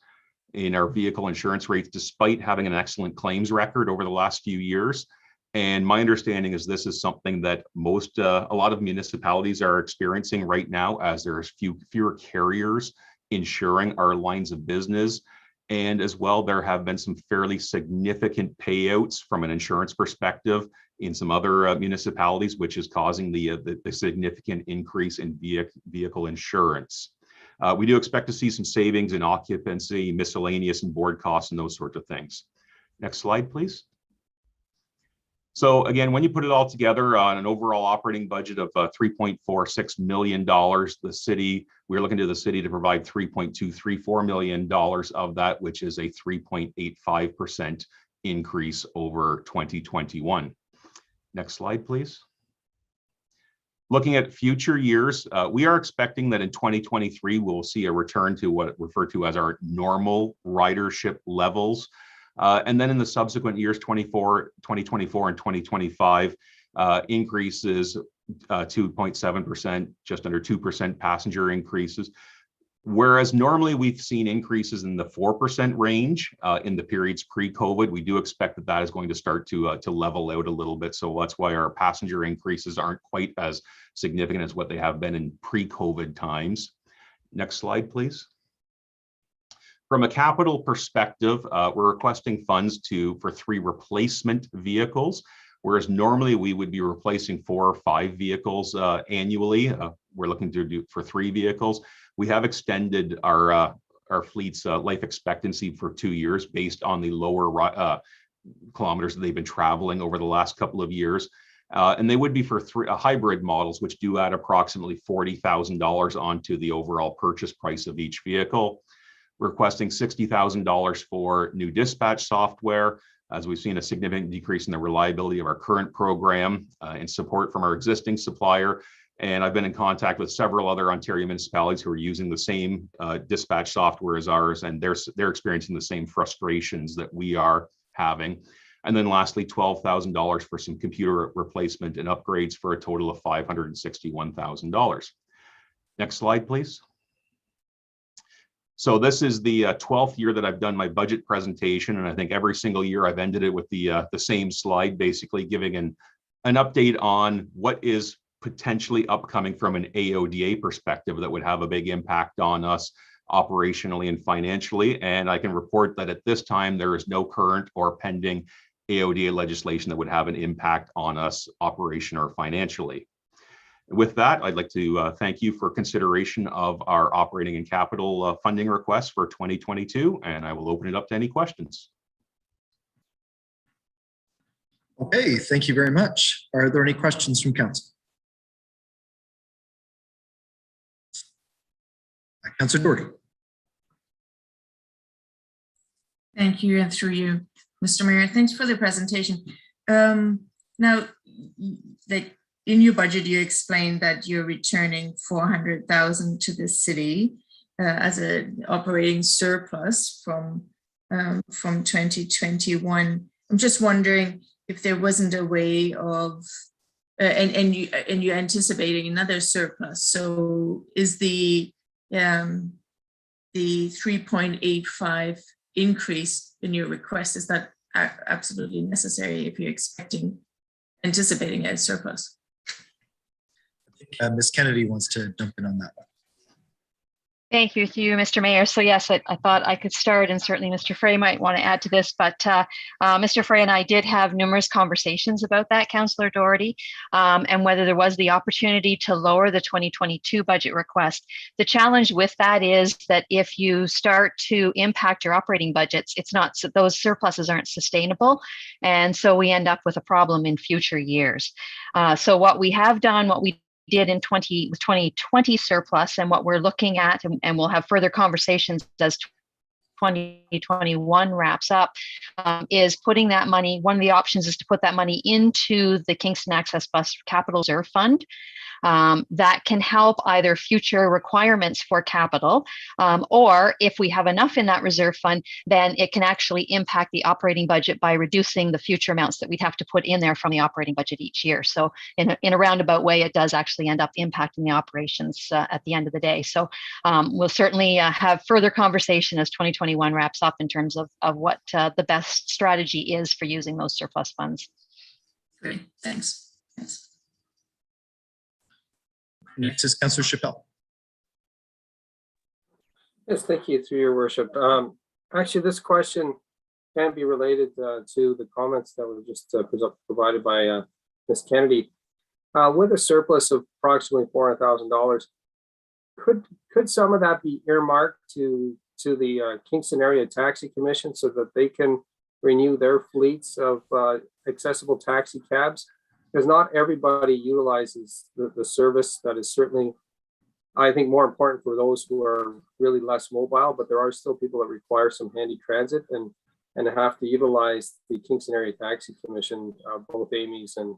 in our vehicle insurance rates, despite having an excellent claims record over the last few years. And my understanding is this is something that a lot of municipalities are experiencing right now, as there's fewer carriers insuring our lines of business. And as well, there have been some fairly significant payouts from an insurance perspective in some other municipalities, which is causing the significant increase in vehicle insurance. We do expect to see some savings in occupancy, miscellaneous, and board costs, and those sorts of things. Next slide, please. So again, when you put it all together on an overall operating budget of $3.46 million, we're looking to the city to provide $3.234 million of that, which is a 3.85% increase over 2021. Next slide, please. Looking at future years, we are expecting that in 2023, we'll see a return to what referred to as our normal ridership levels. And then in the subsequent years, 2024 and 2025, increases 2.7%, just under 2% passenger increases. Whereas normally we've seen increases in the 4% range in the periods pre-COVID, we do expect that is going to start to level out a little bit. So that's why our passenger increases aren't quite as significant as what they have been in pre-COVID times. Next slide, please. From a capital perspective, we're requesting funds for 3 replacement vehicles, whereas normally we would be replacing 4 or 5 vehicles annually. We're looking to do for 3 vehicles. We have extended our fleet's life expectancy for 2 years based on the lower kilometers that they've been traveling over the last couple of years. And they would be for hybrid models, which do add approximately $40,000 onto the overall purchase price of each vehicle. We're requesting $60,000 for new dispatch software, as we've seen a significant decrease in the reliability of our current program and support from our existing supplier. And I've been in contact with several other Ontario municipalities who are using the same dispatch software as ours, and they're experiencing the same frustrations that we are having. And then lastly, $12,000 for some computer replacement and upgrades for a total of $561,000. Next slide, please. So this is the 12th year that I've done my budget presentation, and I think every single year I've ended it with the same slide, basically giving an update on what is potentially upcoming from an AODA perspective that would have a big impact on us operationally and financially. And I can report that at this time, there is no current or pending AODA legislation that would have an impact on us operation or financially. With that, I'd like to thank you for consideration of our operating and capital funding requests for 2022, and I will open it up to any questions. Okay, thank you very much. Are there any questions from council? Councillor Doherty. Thank you, and through you, Mr. Mayor. Thanks for the presentation. Now, like in your budget, you explained that you're returning 400,000 to the city as an operating surplus from 2021. I'm just wondering if there wasn't a way of, and you're anticipating another surplus. So is the 3.85 increase in your request, is that absolutely necessary if you're anticipating a surplus? I think Ms. Kennedy wants to jump in on that one. Thank you to you, Mr. Mayor. So yes, I thought I could start, and certainly Mr. Frey might want to add to this, but Mr. Frey and I did have numerous conversations about that, Councillor Doherty, and whether there was the opportunity to lower the 2022 budget request. The challenge with that is that if you start to impact your operating budgets, it's not, those surpluses aren't sustainable, and so we end up with a problem in future years. So what we have done, what we did in 2020 surplus, and what we're looking at, and we'll have further conversations as 2021 wraps up, is putting that money, one of the options is to put that money into the Kingston Access Bus Capital Reserve Fund. That can help either future requirements for capital, or if we have enough in that reserve fund, then it can actually impact the operating budget by reducing the future amounts that we'd have to put in there from the operating budget each year. So in a roundabout way, it does actually end up impacting the operations at the end of the day. So we'll certainly have further conversation as 2021 wraps up in terms of what the best strategy is for using those surplus funds. Great, thanks. Next is Councillor Chappelle. Yes, thank you, through your worship. Actually, this question can be related to the comments that were just provided by Ms. Kennedy. With a surplus of approximately $400,000, could some of that be earmarked to the Kingston Area Taxi Commission so that they can renew their fleets of accessible taxi cabs? Because not everybody utilizes the service. That is certainly, I think, more important for those who are really less mobile, but there are still people that require some handy transit and have to utilize the Kingston Area Taxi Commission, both Amy's and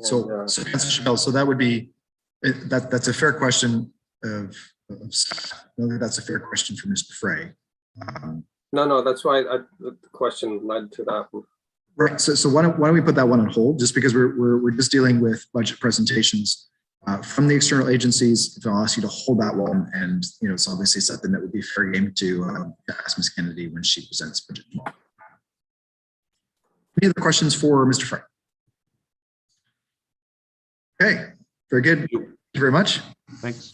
so Councillor Chappelle, so that would be, that's a fair question of staff. I don't think that's a fair question for Mr. Frey. No, that's why the question led to that one. Right. So why don't we put that one on hold, just because we're just dealing with budget presentations from the external agencies. If I'll ask you to hold that one, and it's obviously something that would be fair game to ask Ms. Kennedy when she presents budget tomorrow. Any other questions for Mr. Frey? Okay, very good. Thank you very much. Thanks.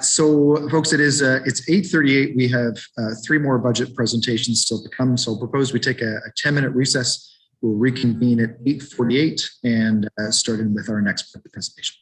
So folks, it's 8:38. We have 3 more budget presentations still to come. So I'll propose we take a 10-minute recess. We'll reconvene at 8:48 and start in with our next presentation.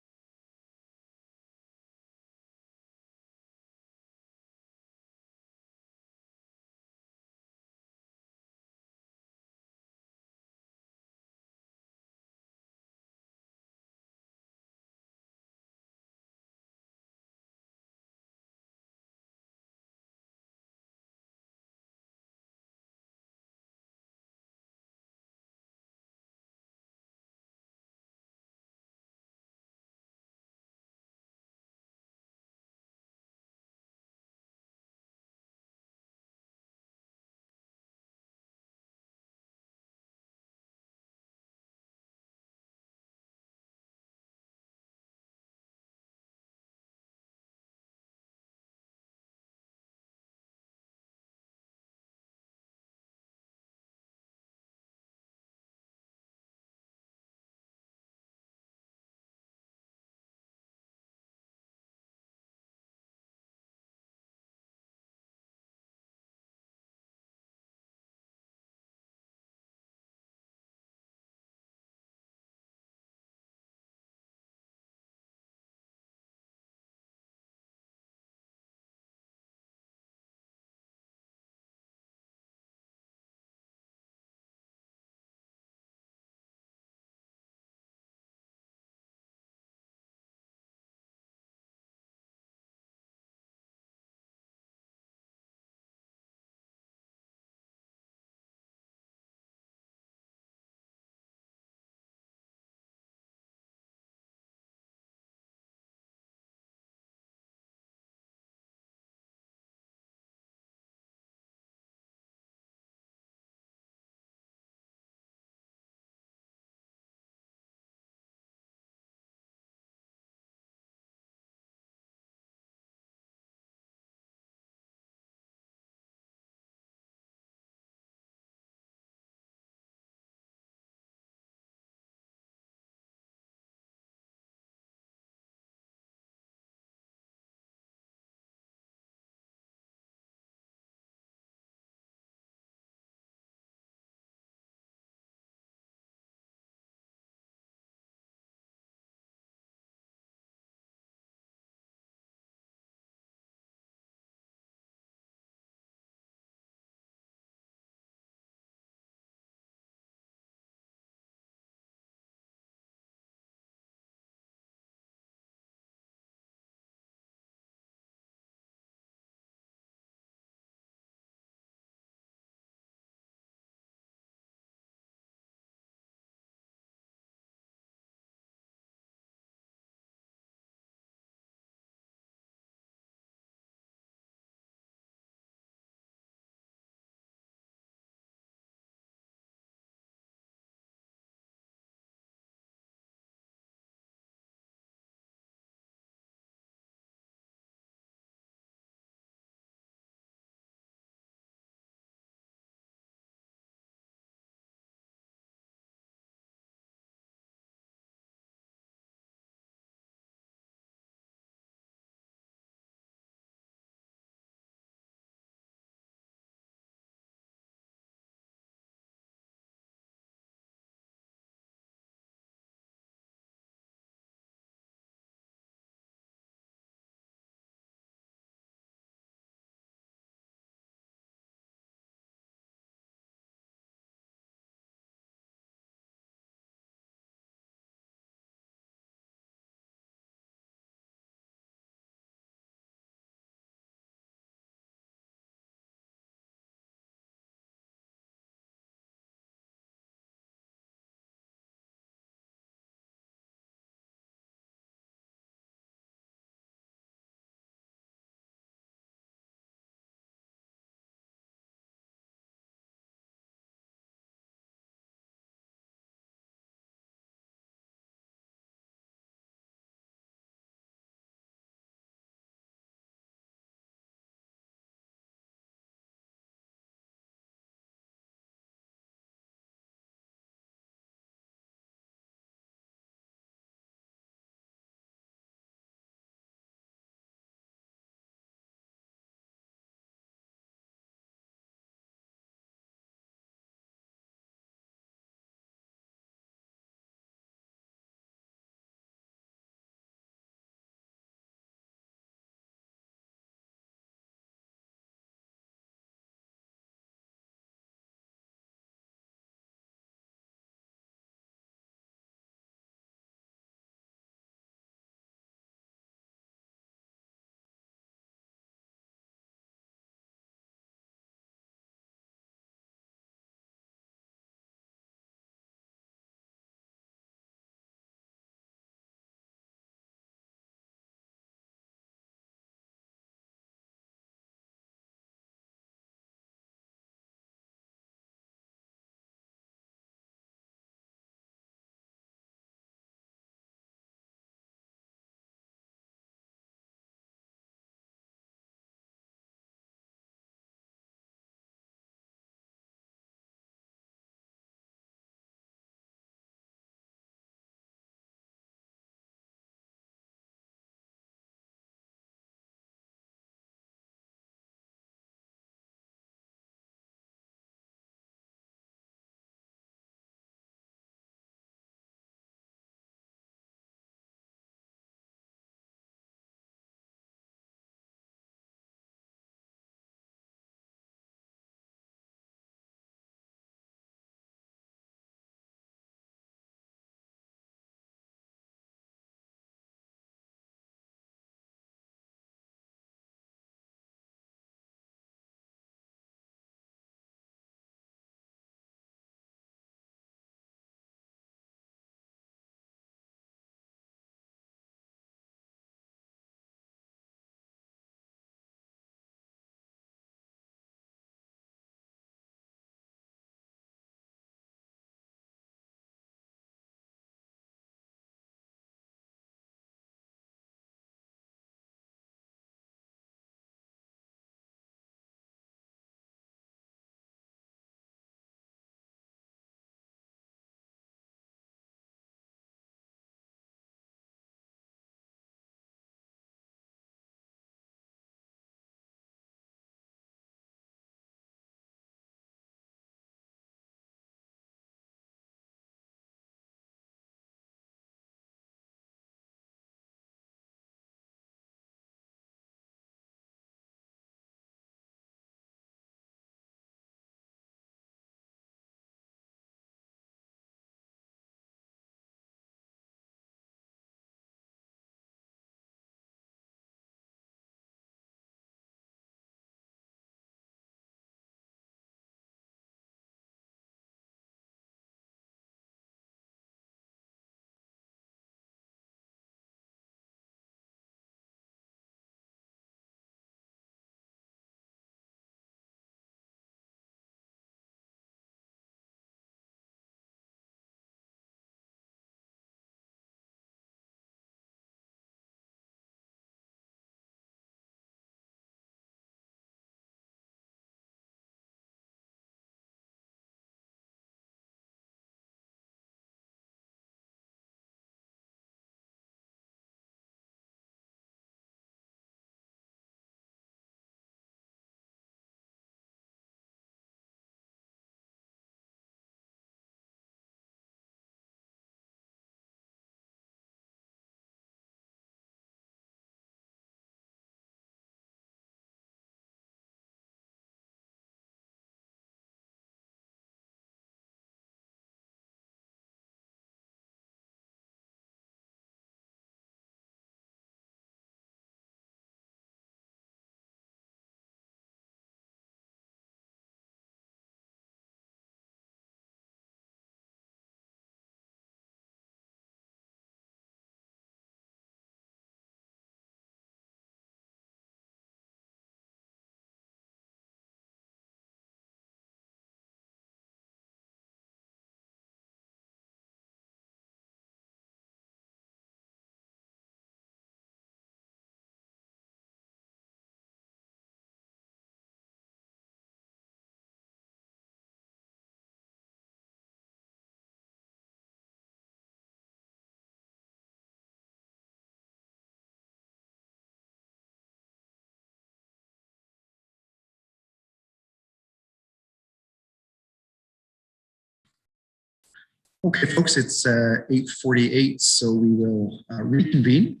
Okay, folks, it's 8:48, so we will reconvene.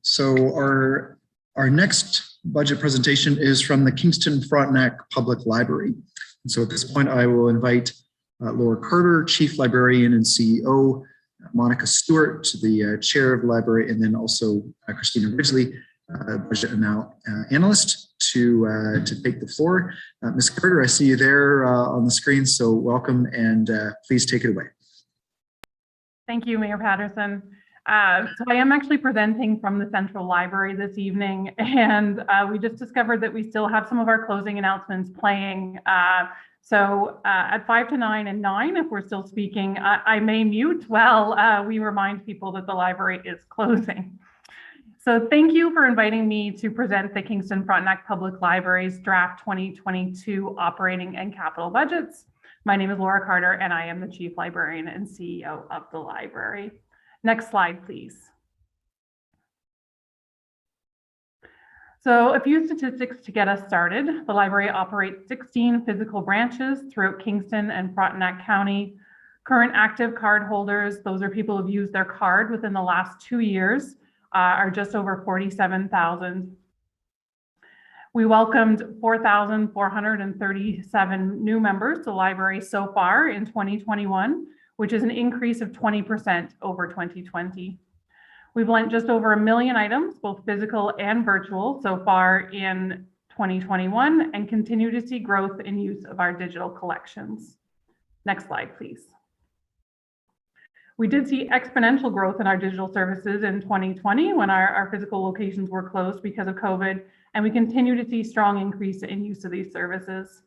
So our next budget presentation is from the Kingston Frontenac Public Library. And so at this point, I will invite Laura Carter, Chief Librarian and CEO, Monica Stewart, the Chair of the Library, and then also Christina Ridgely, Budget Analyst, to take the floor. Ms. Carter, I see you there on the screen, so welcome, and please take it away. Thank you, Mayor Patterson. So I am actually presenting from the Central Library this evening, and we just discovered that we still have some of our closing announcements playing. So at 5 to 9 and 9, if we're still speaking, I may mute while we remind people that the library is closing. So thank you for inviting me to present the Kingston Frontenac Public Library's draft 2022 operating and capital budgets. My name is Laura Carter, and I am the Chief Librarian and CEO of the library. Next slide, please. So a few statistics to get us started. The library operates 16 physical branches throughout Kingston and Frontenac County. Current active card holders, those are people who've used their card within the last 2 years, are just over 47,000. We welcomed 4,437 new members to the library so far in 2021, which is an increase of 20% over 2020. We've lent just over 1 million items, both physical and virtual, so far in 2021, and continue to see growth in use of our digital collections. Next slide, please. We did see exponential growth in our digital services in 2020 when our physical locations were closed because of COVID, and we continue to see strong increase in use of these services.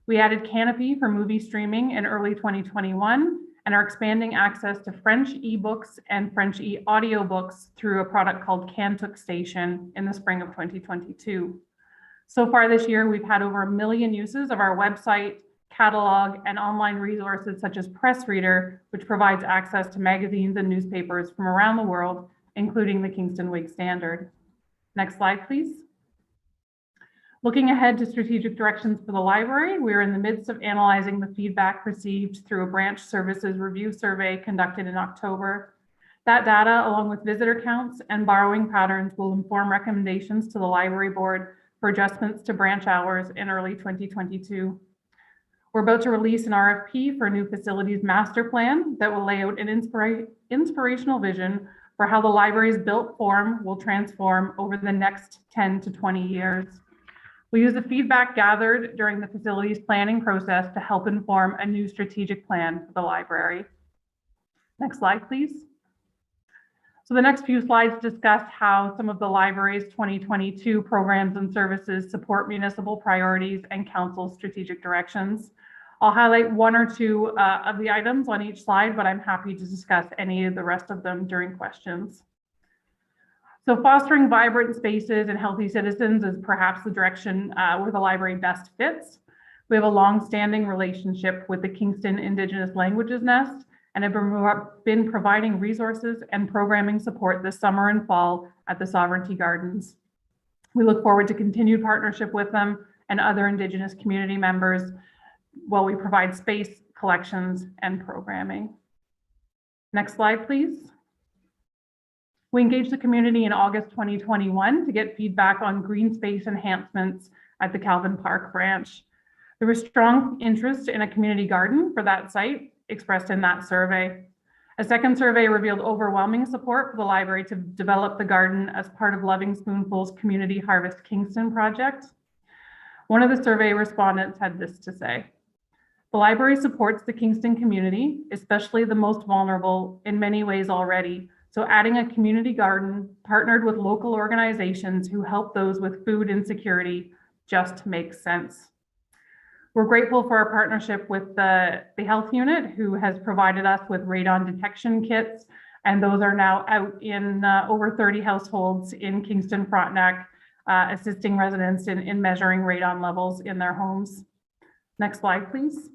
We added Canopy for movie streaming in early 2021 and are expanding access to French ebooks and French e-audiobooks through a product called Cantook Station in the spring of 2022. So far this year, we've had over 1 million uses of our website, catalog, and online resources such as Press Reader, which provides access to magazines and newspapers from around the world, including the Kingston Whig Standard. Next slide, please. Looking ahead to strategic directions for the library, we're in the midst of analyzing the feedback received through a branch services review survey conducted in October. That data, along with visitor counts and borrowing patterns, will inform recommendations to the library board for adjustments to branch hours in early 2022. We're about to release an RFP for a new facilities master plan that will lay out an inspirational vision for how the library's built form will transform over the next 10 to 20 years. We use the feedback gathered during the facilities planning process to help inform a new strategic plan for the library. Next slide, please. So the next few slides discuss how some of the library's 2022 programs and services support municipal priorities and council's strategic directions. I'll highlight 1 or 2 of the items on each slide, but I'm happy to discuss any of the rest of them during questions. So fostering vibrant spaces and healthy citizens is perhaps the direction where the library best fits. We have a long-standing relationship with the Kingston Indigenous Languages Nest and have been providing resources and programming support this summer and fall at the Sovereignty Gardens. We look forward to continued partnership with them and other Indigenous community members while we provide space, collections, and programming. Next slide, please. We engaged the community in August 2021 to get feedback on green space enhancements at the Calvin Park branch. There was strong interest in a community garden for that site expressed in that survey. A second survey revealed overwhelming support for the library to develop the garden as part of Loving Spoonful's Community Harvest Kingston project. One of the survey respondents had this to say: "The library supports the Kingston community, especially the most vulnerable, in many ways already. So adding a community garden partnered with local organizations who help those with food insecurity just makes sense." We're grateful for our partnership with the health unit, who has provided us with radon detection kits, and those are now out in over 30 households in Kingston Frontenac, assisting residents in measuring radon levels in their homes. Next slide, please.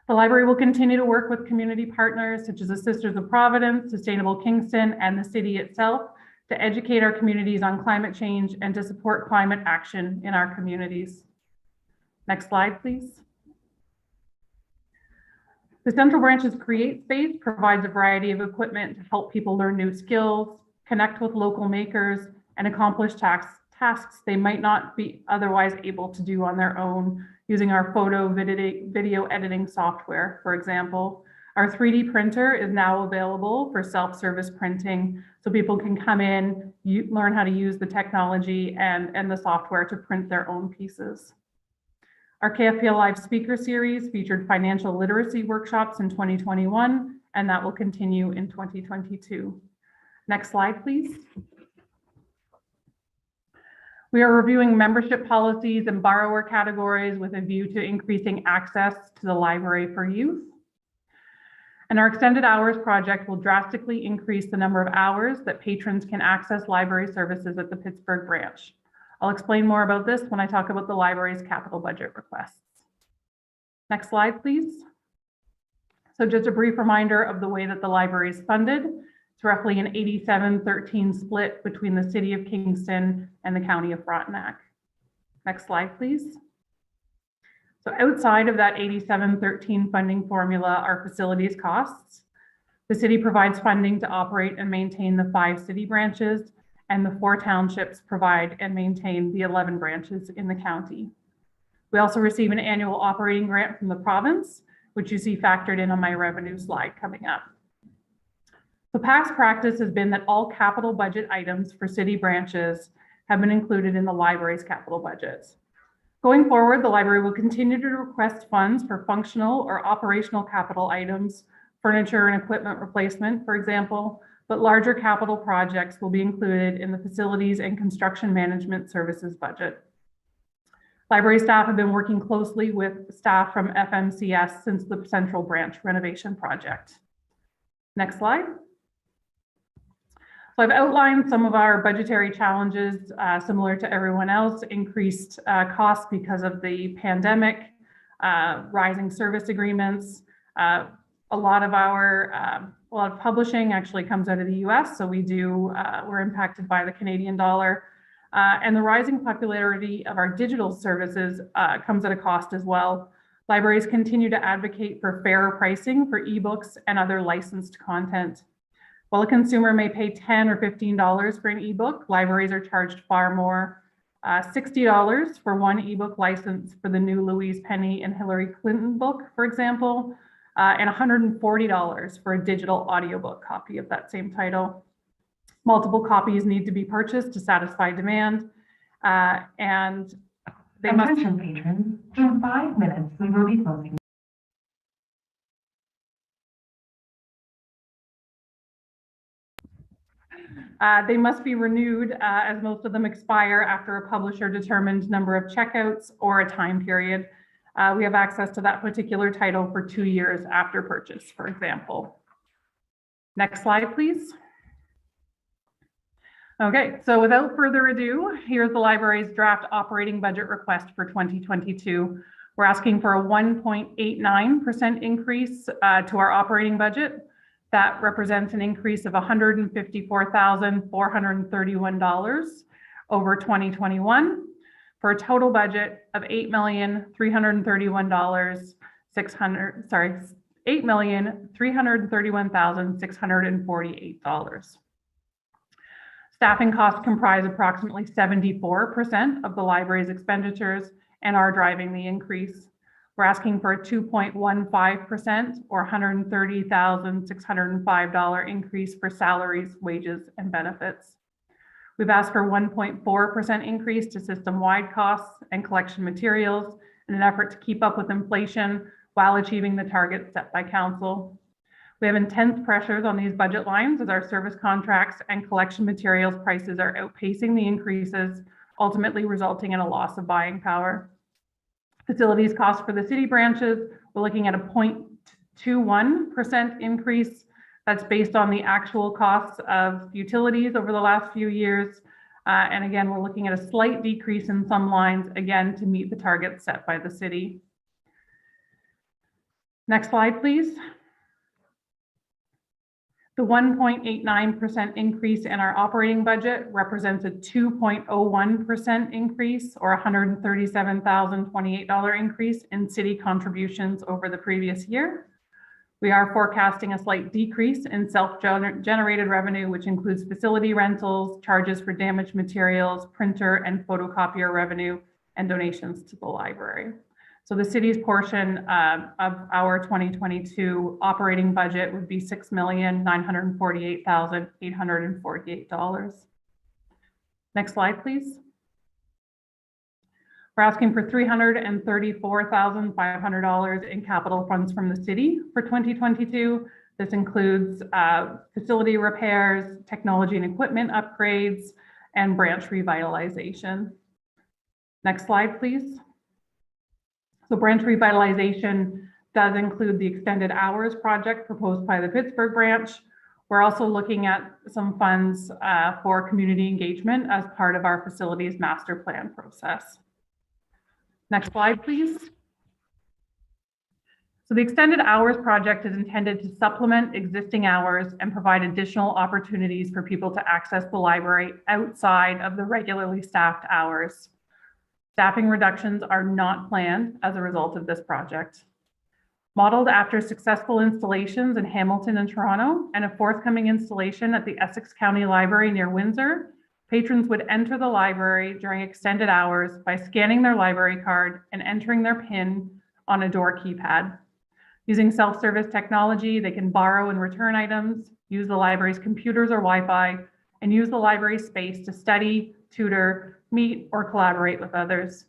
The library will continue to work with community partners such as the Sisters of Providence, Sustainable Kingston, and the city itself to educate our communities on climate change and to support climate action in our communities. Next slide, please. The Central Branch's Create Space provides a variety of equipment to help people learn new skills, connect with local makers, and accomplish tasks they might not be otherwise able to do on their own using our video editing software, for example. Our 3D printer is now available for self-service printing, so people can come in, learn how to use the technology and the software to print their own pieces. Our KFPL Live speaker series featured financial literacy workshops in 2021, and that will continue in 2022. Next slide, please. We are reviewing membership policies and borrower categories with a view to increasing access to the library for youth. And our extended hours project will drastically increase the number of hours that patrons can access library services at the Pittsburgh branch. I'll explain more about this when I talk about the library's capital budget requests. Next slide, please. So just a brief reminder of the way that the library is funded. It's roughly an 87-13 split between the City of Kingston and the County of Frontenac. Next slide, please. So outside of that 87-13 funding formula are facilities costs. The city provides funding to operate and maintain the 5 city branches, and the 4 townships provide and maintain the 11 branches in the county. We also receive an annual operating grant from the province, which you see factored in on my revenue slide coming up. The past practice has been that all capital budget items for city branches have been included in the library's capital budgets. Going forward, the library will continue to request funds for functional or operational capital items, furniture and equipment replacement, for example, but larger capital projects will be included in the facilities and construction management services budget. Library staff have been working closely with staff from FMCS since the Central Branch renovation project. Next slide. So I've outlined some of our budgetary challenges, similar to everyone else: increased costs because of the pandemic, rising service agreements. A lot of publishing actually comes out of the US, so we're impacted by the Canadian dollar. And the rising popularity of our digital services comes at a cost as well. Libraries continue to advocate for fairer pricing for ebooks and other licensed content. While a consumer may pay $10 or $15 for an ebook, libraries are charged far more. $60 for one ebook license for the new Louise Penny and Hillary Clinton book, for example, and $140 for a digital audiobook copy of that same title. Multiple copies need to be purchased to satisfy demand, and they must. Attention patrons, in 5 minutes we will be closing. They must be renewed as most of them expire after a publisher determined number of checkouts or a time period. We have access to that particular title for 2 years after purchase, for example. Next slide, please. Okay, so without further ado, here's the library's draft operating budget request for 2022. We're asking for a 1.89% increase to our operating budget. That represents an increase of $154,431 over 2021 for a total budget of $8,331,648. Staffing costs comprise approximately 74% of the library's expenditures and are driving the increase. We're asking for a 2.15% or $130,605 increase for salaries, wages, and benefits. We've asked for 1.4% increase to system-wide costs and collection materials in an effort to keep up with inflation while achieving the targets set by council. We have intense pressures on these budget lines as our service contracts and collection materials prices are outpacing the increases, ultimately resulting in a loss of buying power. Facilities costs for the city branches, we're looking at a 0.21% increase. That's based on the actual costs of utilities over the last few years. And again, we're looking at a slight decrease in some lines, again, to meet the targets set by the city. Next slide, please. The 1.89% increase in our operating budget represents a 2.01% increase or $137,028 increase in city contributions over the previous year. We are forecasting a slight decrease in self-generated revenue, which includes facility rentals, charges for damaged materials, printer and photocopier revenue, and donations to the library. So the city's portion of our 2022 operating budget would be $6,948,848. Next slide, please. We're asking for $334,500 in capital funds from the city for 2022. This includes facility repairs, technology and equipment upgrades, and branch revitalization. Next slide, please. So branch revitalization does include the extended hours project proposed by the Pittsburgh branch. We're also looking at some funds for community engagement as part of our facilities master plan process. Next slide, please. So the extended hours project is intended to supplement existing hours and provide additional opportunities for people to access the library outside of the regularly staffed hours. Staffing reductions are not planned as a result of this project. Modeled after successful installations in Hamilton and Toronto and a forthcoming installation at the Essex County Library near Windsor, patrons would enter the library during extended hours by scanning their library card and entering their PIN on a door keypad. Using self-service technology, they can borrow and return items, use the library's computers or Wi-Fi, and use the library space to study, tutor, meet, or collaborate with others.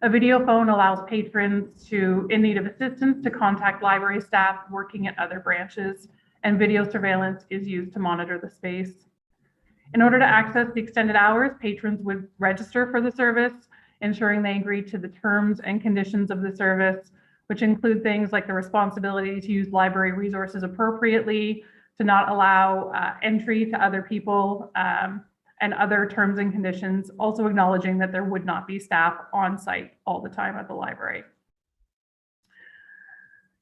A video phone allows patrons in need of assistance to contact library staff working at other branches, and video surveillance is used to monitor the space. In order to access the extended hours, patrons would register for the service, ensuring they agree to the terms and conditions of the service, which include things like the responsibility to use library resources appropriately, to not allow entry to other people, and other terms and conditions, also acknowledging that there would not be staff on site all the time at the library.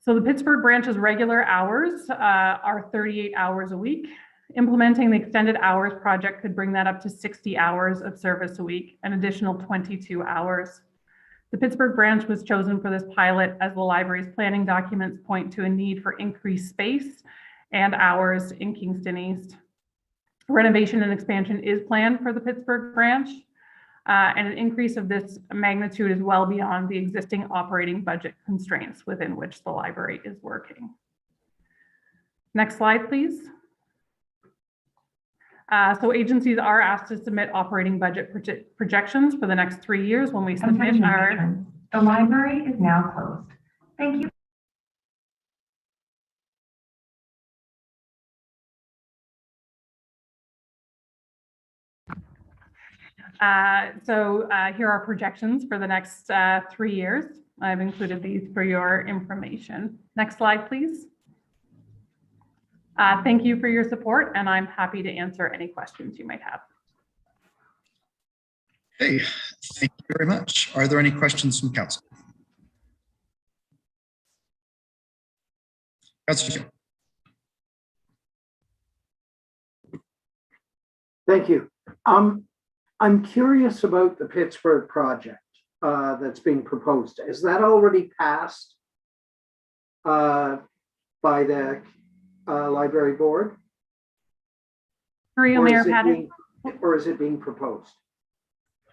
So the Pittsburgh branch's regular hours are 38 hours a week. Implementing the extended hours project could bring that up to 60 hours of service a week, an additional 22 hours. The Pittsburgh branch was chosen for this pilot as the library's planning documents point to a need for increased space and hours in Kingston East. Renovation and expansion is planned for the Pittsburgh branch, and an increase of this magnitude is well beyond the existing operating budget constraints within which the library is working. Next slide, please. So agencies are asked to submit operating budget projections for the next 3 years when we submit our... The library is now closed. Thank you. Here are projections for the next 3 years. I've included these for your information. Next slide, please. Thank you for your support, and I'm happy to answer any questions you might have. Okay, thank you very much. Are there any questions from council? Councilor. Thank you. I'm curious about the Pittsburgh project that's being proposed. Is that already passed by the library board? Through you, Mayor Patterson. Or is it being proposed?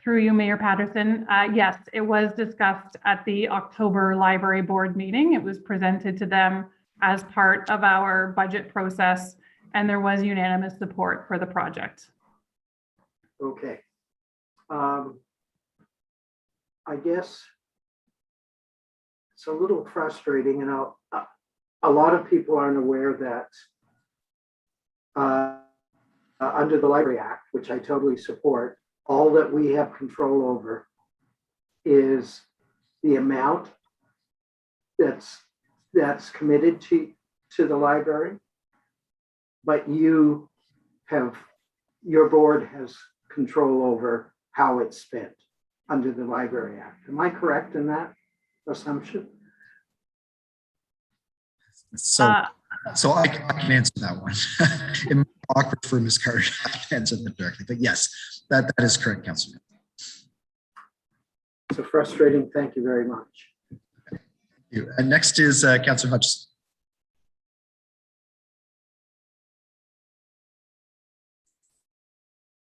Through you, Mayor Patterson. Yes, it was discussed at the October library board meeting. It was presented to them as part of our budget process, and there was unanimous support for the project. Okay. I guess it's a little frustrating, and a lot of people aren't aware that under the Library Act, which I totally support, all that we have control over is the amount that's committed to the library, but your board has control over how it's spent under the Library Act. Am I correct in that assumption? So I can answer that one. It might be awkward for Ms. Carter to answer that directly, but yes, that is correct, Councilor. So frustrating. Thank you very much. Thank you. And next is Councilor Hutchison.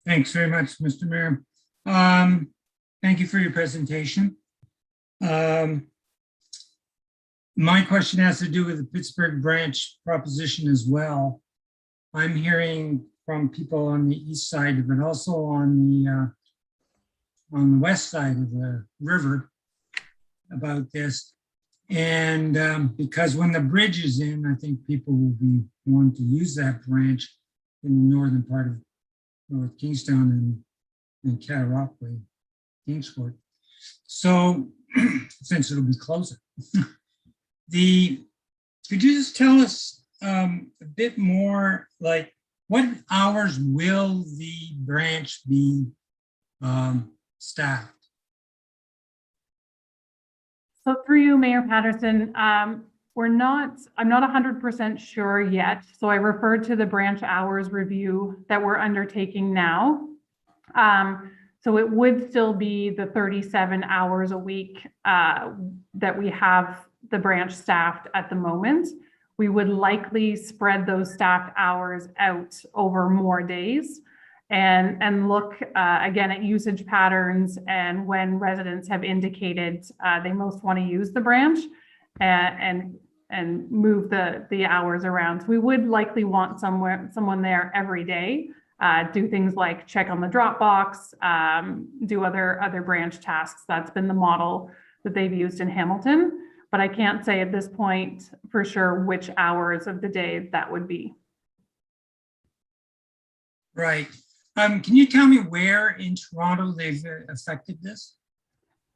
Thanks very much, Mr. Mayor. Thank you for your presentation. My question has to do with the Pittsburgh branch proposition as well. I'm hearing from people on the east side, but also on the west side of the river about this. And because when the bridge is in, I think people will be wanting to use that branch in the northern part of North Kingston and Cataraqui, Kingsport. So since it'll be closer. Could you just tell us a bit more, like what hours will the branch be staffed? So through you, Mayor Patterson, I'm not 100% sure yet. So I referred to the branch hours review that we're undertaking now. So it would still be the 37 hours a week that we have the branch staffed at the moment. We would likely spread those staffed hours out over more days and look again at usage patterns and when residents have indicated they most want to use the branch and move the hours around. So we would likely want someone there every day, do things like check on the drop box, do other branch tasks. That's been the model that they've used in Hamilton. But I can't say at this point for sure which hours of the day that would be. Right. Can you tell me where in Toronto they've affected this?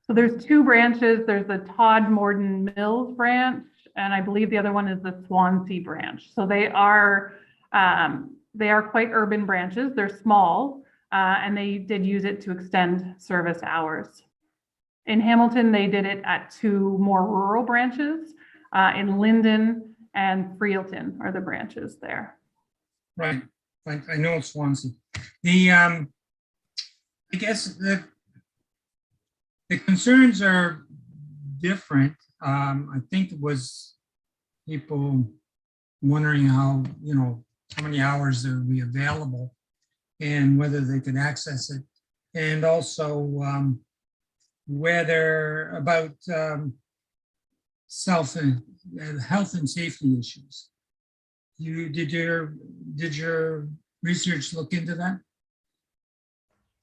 So there's two branches. There's the Todd Morden Mills branch, and I believe the other one is the Swansea branch. So they are quite urban branches. They're small, and they did use it to extend service hours. In Hamilton, they did it at two more rural branches. In Linden and Freelton are the branches there. Right. I know Swansea. I guess the concerns are different. I think it was people wondering how many hours there would be available and whether they could access it. And also whether about health and safety issues. Did your research look into that?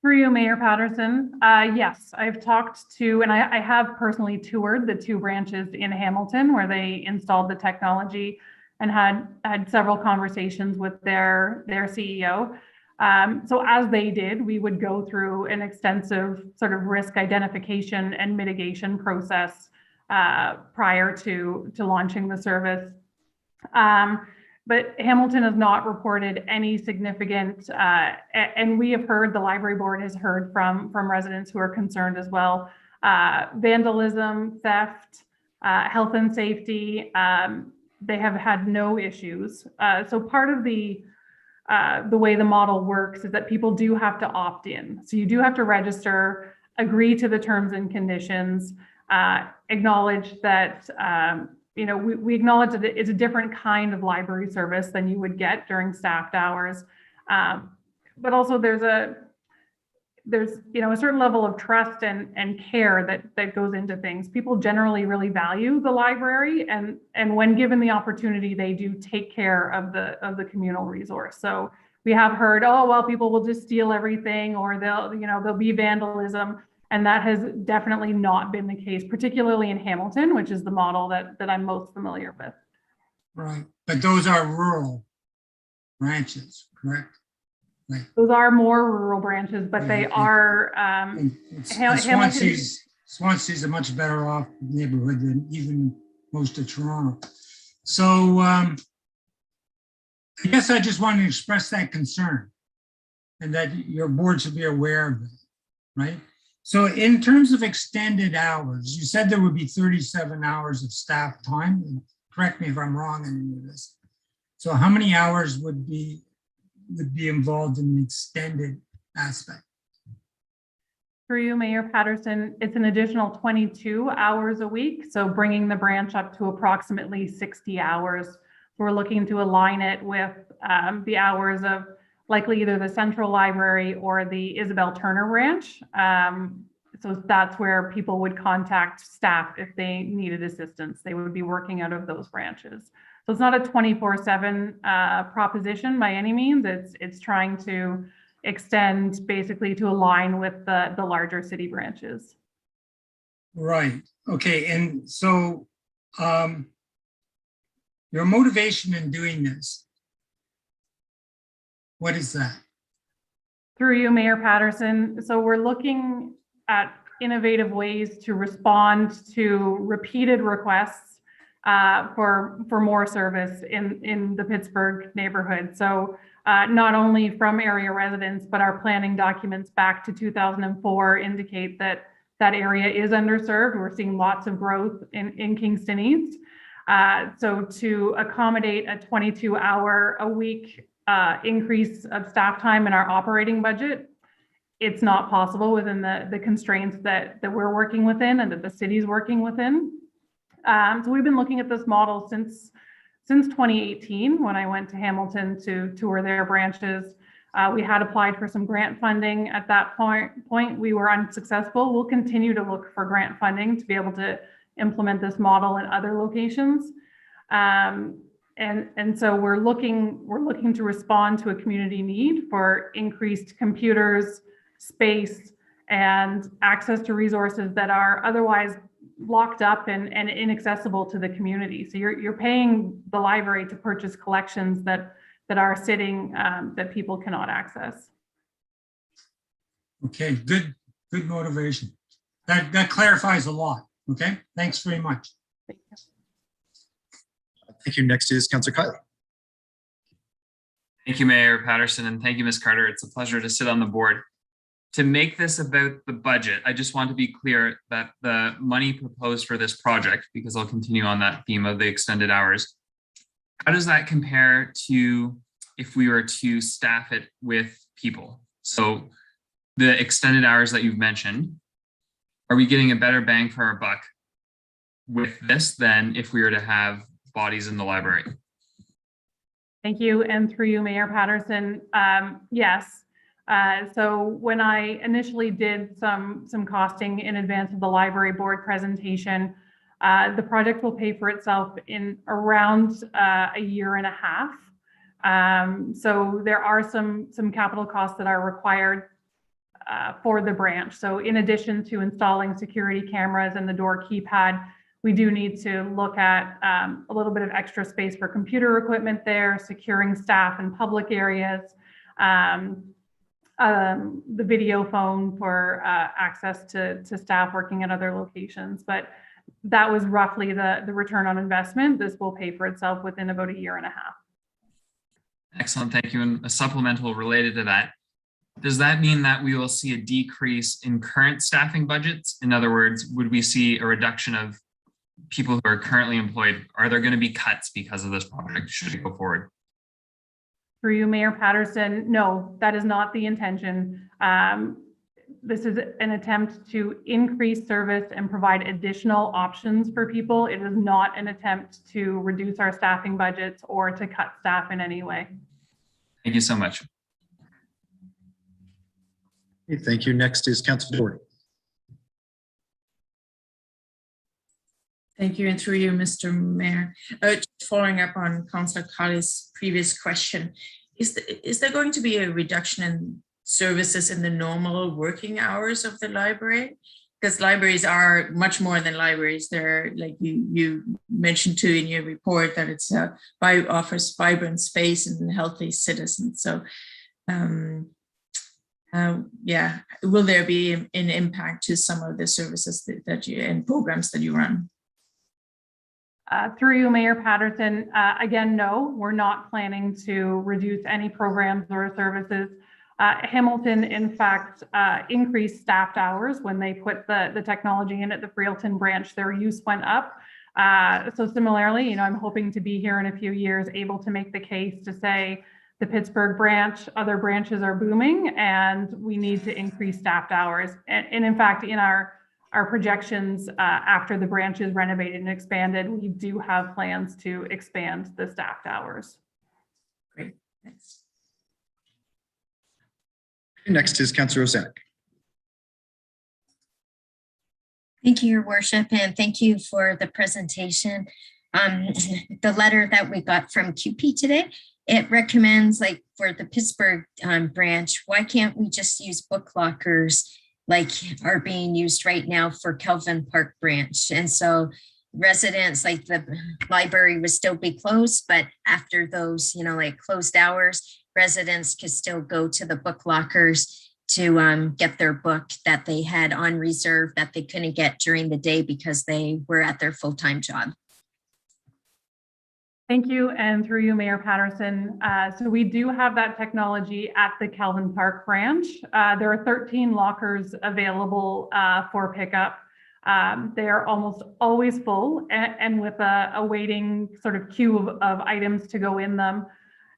Through you, Mayor Patterson. Yes, I've talked to, and I have personally toured the two branches in Hamilton where they installed the technology and had several conversations with their CEO. So as they did, we would go through an extensive sort of risk identification and mitigation process prior to launching the service. But Hamilton has not reported any significant, and we have heard, the library board has heard from residents who are concerned as well, vandalism, theft, health and safety. They have had no issues. So part of the way the model works is that people do have to opt in. So you do have to register, agree to the terms and conditions, acknowledge that we acknowledge that it's a different kind of library service than you would get during staffed hours. But also there's a certain level of trust and care that goes into things. People generally really value the library, and when given the opportunity, they do take care of the communal resource. So we have heard, oh, well, people will just steal everything, or there'll be vandalism. And that has definitely not been the case, particularly in Hamilton, which is the model that I'm most familiar with. Right, but those are rural branches, correct? Right. Those are more rural branches, but they are. Swansea's a much better off neighborhood than even most of Toronto. So I guess I just wanted to express that concern, and that your board should be aware of it, right? So in terms of extended hours, you said there would be 37 hours of staff time. And correct me if I'm wrong in any of this. So how many hours would be involved in the extended aspect? For you, Mayor Patterson, it's an additional 22 hours a week. So bringing the branch up to approximately 60 hours. We're looking to align it with the hours of likely either the Central Library or the Isabel Turner branch. So that's where people would contact staff if they needed assistance. They would be working out of those branches. So it's not a 24/7 proposition by any means. It's trying to extend basically to align with the larger city branches. Right. Okay. And so your motivation in doing this, what is that? Through you, Mayor Patterson. So we're looking at innovative ways to respond to repeated requests for more service in the Pittsburgh neighborhood. So not only from area residents, but our planning documents back to 2004 indicate that that area is underserved. We're seeing lots of growth in Kingston East. So to accommodate a 22-hour-a-week increase of staff time in our operating budget, it's not possible within the constraints that we're working within and that the city's working within. So we've been looking at this model since 2018 when I went to Hamilton to tour their branches. We had applied for some grant funding at that point. We were unsuccessful. We'll continue to look for grant funding to be able to implement this model in other locations. And so we're looking to respond to a community need for increased computers, space, and access to resources that are otherwise locked up and inaccessible to the community. So you're paying the library to purchase collections that are sitting that people cannot access. Okay, good motivation. That clarifies a lot. Okay, thanks very much. Thank you. Next is Councillor Kiley. Thank you, Mayor Patterson, and thank you, Ms. Carter. It's a pleasure to sit on the board. To make this about the budget, I just want to be clear that the money proposed for this project, because I'll continue on that theme of the extended hours, how does that compare to if we were to staff it with people? So the extended hours that you've mentioned, are we getting a better bang for our buck with this than if we were to have bodies in the library? Thank you. And through you, Mayor Patterson, yes. So when I initially did some costing in advance of the library board presentation, the project will pay for itself in around a year and a half. So there are some capital costs that are required for the branch. So in addition to installing security cameras and the door keypad, we do need to look at a little bit of extra space for computer equipment there, securing staff in public areas, the video phone for access to staff working at other locations. But that was roughly the return on investment. This will pay for itself within about a year and a half. Excellent, thank you. And a supplemental related to that, does that mean that we will see a decrease in current staffing budgets? In other words, would we see a reduction of people who are currently employed? Are there going to be cuts because of this project should it go forward? Through you, Mayor Patterson, no, that is not the intention. This is an attempt to increase service and provide additional options for people. It is not an attempt to reduce our staffing budgets or to cut staff in any way. Thank you so much. Okay, thank you. Next is Councillor Doherty. Thank you, and through you, Mr. Mayor. Just following up on Councillor Kiley's previous question, is there going to be a reduction in services in the normal working hours of the library? Because libraries are much more than libraries. They're, like you mentioned too in your report, that it's offers vibrant space and healthy citizens. So yeah, will there be an impact to some of the services that you and programs that you run? Through you, Mayor Patterson, again, no, we're not planning to reduce any programs or services. Hamilton, in fact, increased staffed hours when they put the technology in at the Freelton branch. Their use went up. So similarly, I'm hoping to be here in a few years able to make the case to say the Pittsburgh branch, other branches are booming and we need to increase staffed hours. And in fact, in our projections after the branch is renovated and expanded, we do have plans to expand the staffed hours. Great, thanks. Next is Councillor Osanek. Thank you, Your Worship, and thank you for the presentation. The letter that we got from QP today, it recommends, like, for the Pittsburgh branch, why can't we just use book lockers like are being used right now for Kelvin Park branch? And so residents, like, the library would still be closed, but after those, like, closed hours, residents could still go to the book lockers to get their book that they had on reserve that they couldn't get during the day because they were at their full-time job. Thank you, and through you, Mayor Patterson. So we do have that technology at the Kelvin Park branch. There are 13 lockers available for pickup. They are almost always full and with a waiting sort of queue of items to go in them.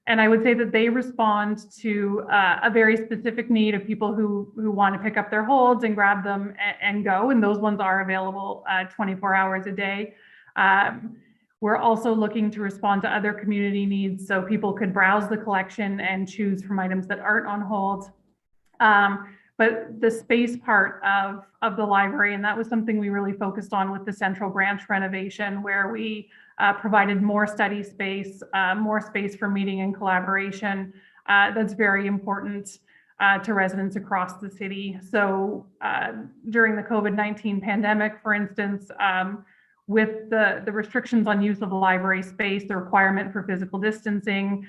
And I would say that they respond to a very specific need of people who want to pick up their holds and grab them and go. And those ones are available 24 hours a day. We're also looking to respond to other community needs, so people could browse the collection and choose from items that aren't on hold. But the space part of the library, and that was something we really focused on with the central branch renovation, where we provided more study space, more space for meeting and collaboration. That's very important to residents across the city. So during the COVID-19 pandemic, for instance, with the restrictions on use of the library space, the requirement for physical distancing,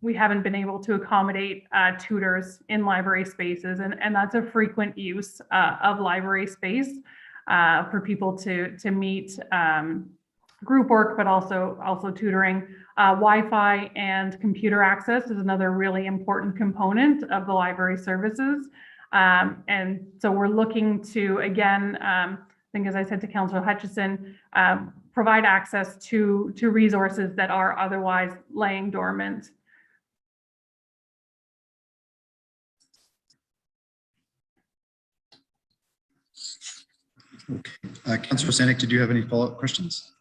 we haven't been able to accommodate tutors in library spaces. And that's a frequent use of library space for people to meet group work, but also tutoring. Wi-Fi and computer access is another really important component of the library services. And so we're looking to, again, I think, as I said to Councillor Hutchison, provide access to resources that are otherwise laying dormant. Okay. Councillor Osanek, did you have any follow-up questions?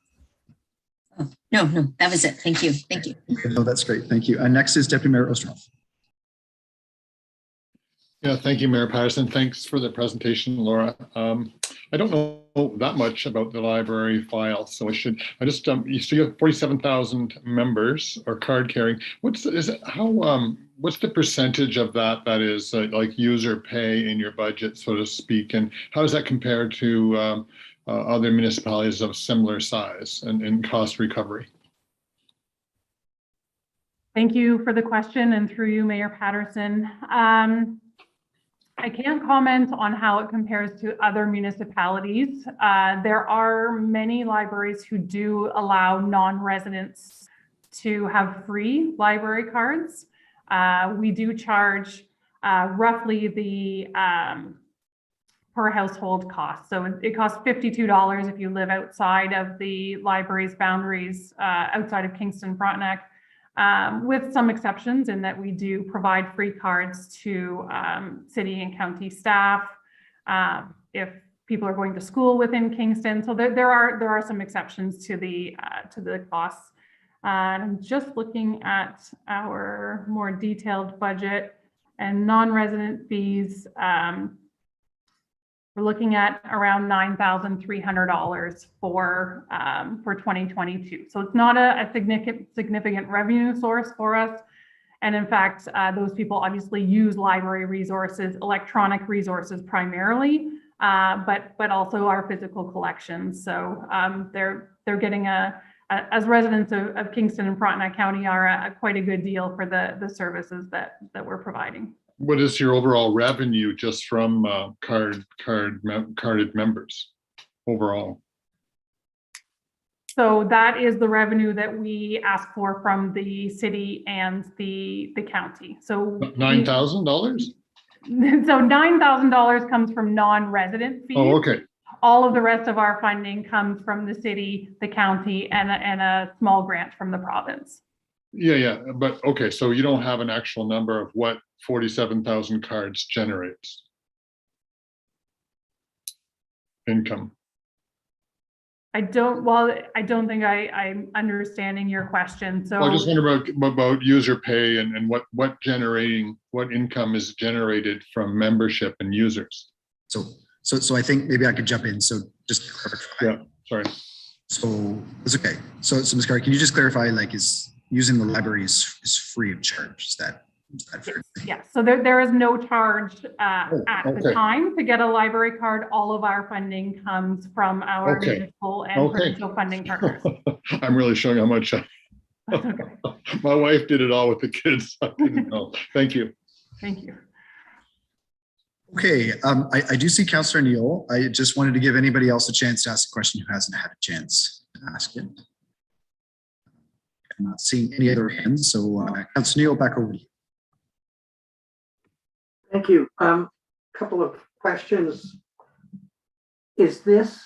No, that was it. Thank you. Thank you. Okay, no, that's great. Thank you. Next is Deputy Mayor Oosterhoff. Yeah, thank you, Mayor Patterson. Thanks for the presentation, Laura. I don't know that much about the library file, so you have 47,000 members or card carrying. What's the percentage of that is like user pay in your budget, so to speak, and how does that compare to other municipalities of similar size and cost recovery? Thank you for the question, and through you, Mayor Patterson. I can't comment on how it compares to other municipalities. There are many libraries who do allow non-residents to have free library cards. We do charge roughly the per household cost. So it costs $52 if you live outside of the library's boundaries, outside of Kingston, Frontenac. With some exceptions in that we do provide free cards to city and county staff if people are going to school within Kingston. So there are some exceptions to the costs. I'm just looking at our more detailed budget and non-resident fees. We're looking at around $9,300 for 2022. So it's not a significant revenue source for us. And in fact, those people obviously use library resources, electronic resources primarily, but also our physical collections. So they're getting as residents of Kingston and Frontenac County are quite a good deal for the services that we're providing. What is your overall revenue just from carded members overall? So that is the revenue that we ask for from the city and the county. So $9,000? So $9,000 comes from non-resident fees. Oh, okay. All of the rest of our funding comes from the city, the county, and a small grant from the province. Yeah, but okay, so you don't have an actual number of what 47,000 cards generates income. I don't think I'm understanding your question. So Well, I just wonder about user pay and what income is generated from membership and users. So I think maybe I could jump in. So just to clarify. Yeah, sorry. So it's okay. So Ms. Carr, can you just clarify, like, is using the library is free of charge? Is that fair? Yeah, so there is no charge at okay. the time to get a library card. All of our funding comes from our municipal and provincial funding partners. I'm really showing how much my wife did it all with the kids. I didn't know. Thank you. Thank you. Okay, I do see Councillor Neal. I just wanted to give anybody else a chance to ask a question who hasn't had a chance to ask it. I'm not seeing any other hands, so Councillor Neal, back over to you. Thank you. Couple of questions. Is this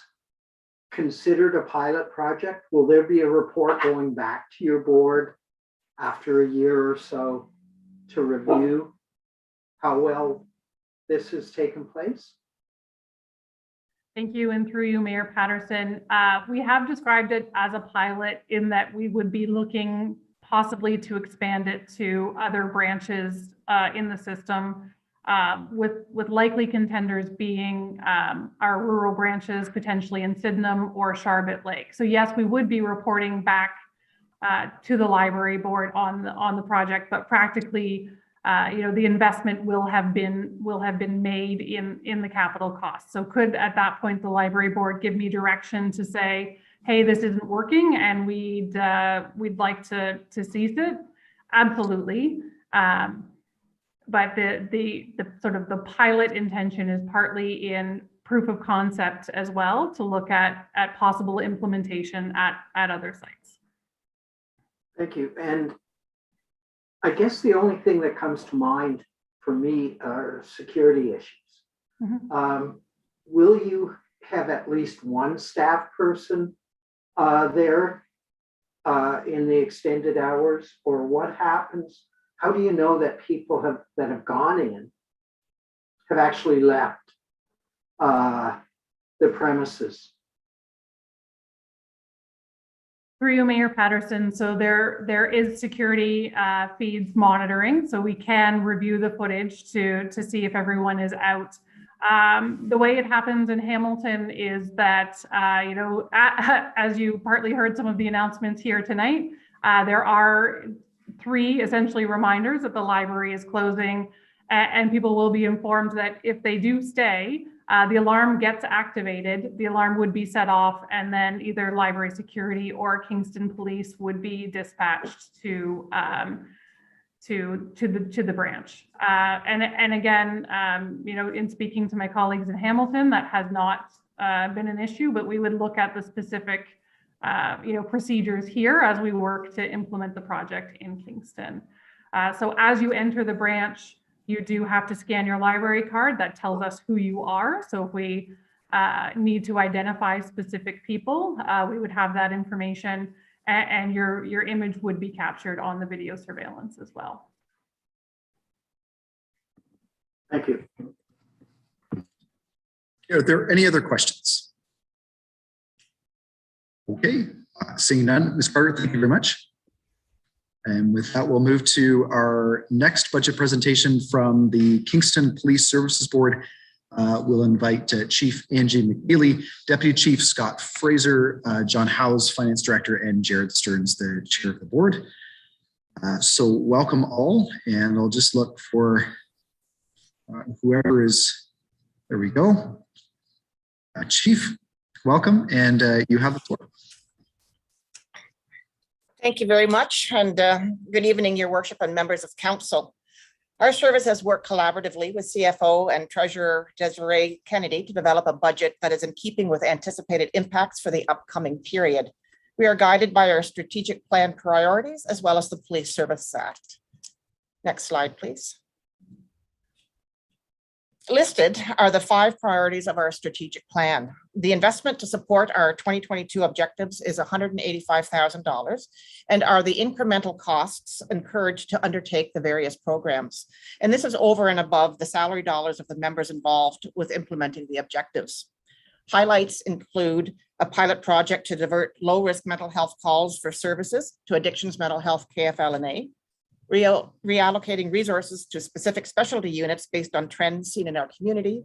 considered a pilot project? Will there be a report going back to your board after a year or so to review how well this has taken place? Thank you, and through you, Mayor Patterson. We have described it as a pilot in that we would be looking possibly to expand it to other branches in the system, with likely contenders being our rural branches, potentially in Sydenham or Sharbot Lake. So yes, we would be reporting back to the library board on the project, but practically, the investment will have been made in the capital costs. So could at that point the library board give me direction to say, hey, this isn't working and we'd like to cease it? Absolutely. But the sort of the pilot intention is partly in proof of concept as well, to look at possible implementation at other sites. Thank you. And I guess the only thing that comes to mind for me are security issues. Mm-hmm. Will you have at least one staff person there in the extended hours, or what happens? How do you know that people that have gone in have actually left the premises? Through you, Mayor Patterson. So there is security feeds monitoring, so we can review the footage to see if everyone is out. The way it happens in Hamilton is that, as you partly heard some of the announcements here tonight, there are 3 essentially reminders that the library is closing, and people will be informed that if they do stay, the alarm gets activated, the alarm would be set off, and then either library security or Kingston police would be dispatched to the branch. And again, in speaking to my colleagues in Hamilton, that has not been an issue, but we would look at the specific procedures here as we work to implement the project in Kingston. So as you enter the branch, you do have to scan your library card. That tells us who you are. So if we need to identify specific people, we would have that information, and your image would be captured on the video surveillance as well. Thank you. Are there any other questions? Okay, seeing none, Ms. Carter, thank you very much. And with that, we'll move to our next budget presentation from the Kingston Police Services Board. We'll invite Chief Angie McNeely, Deputy Chief Scott Fraser, John Howes, Finance Director, and Jared Stearns, the Chair of the Board. So welcome all, and I'll just look for whoever is, there we go. Chief, welcome, and you have the floor. Thank you very much, and good evening, Your Worship and members of Council. Our service has worked collaboratively with CFO and Treasurer Desiree Kennedy to develop a budget that is in keeping with anticipated impacts for the upcoming period. We are guided by our strategic plan priorities as well as the Police Service Act. Next slide, please. Listed are the 5 priorities of our strategic plan. The investment to support our 2022 objectives is $185,000 and are the incremental costs incurred to undertake the various programs. And this is over and above the salary dollars of the members involved with implementing the objectives. Highlights include a pilot project to divert low-risk mental health calls for services to Addictions Mental Health KFL&A, reallocating resources to specific specialty units based on trends seen in our community,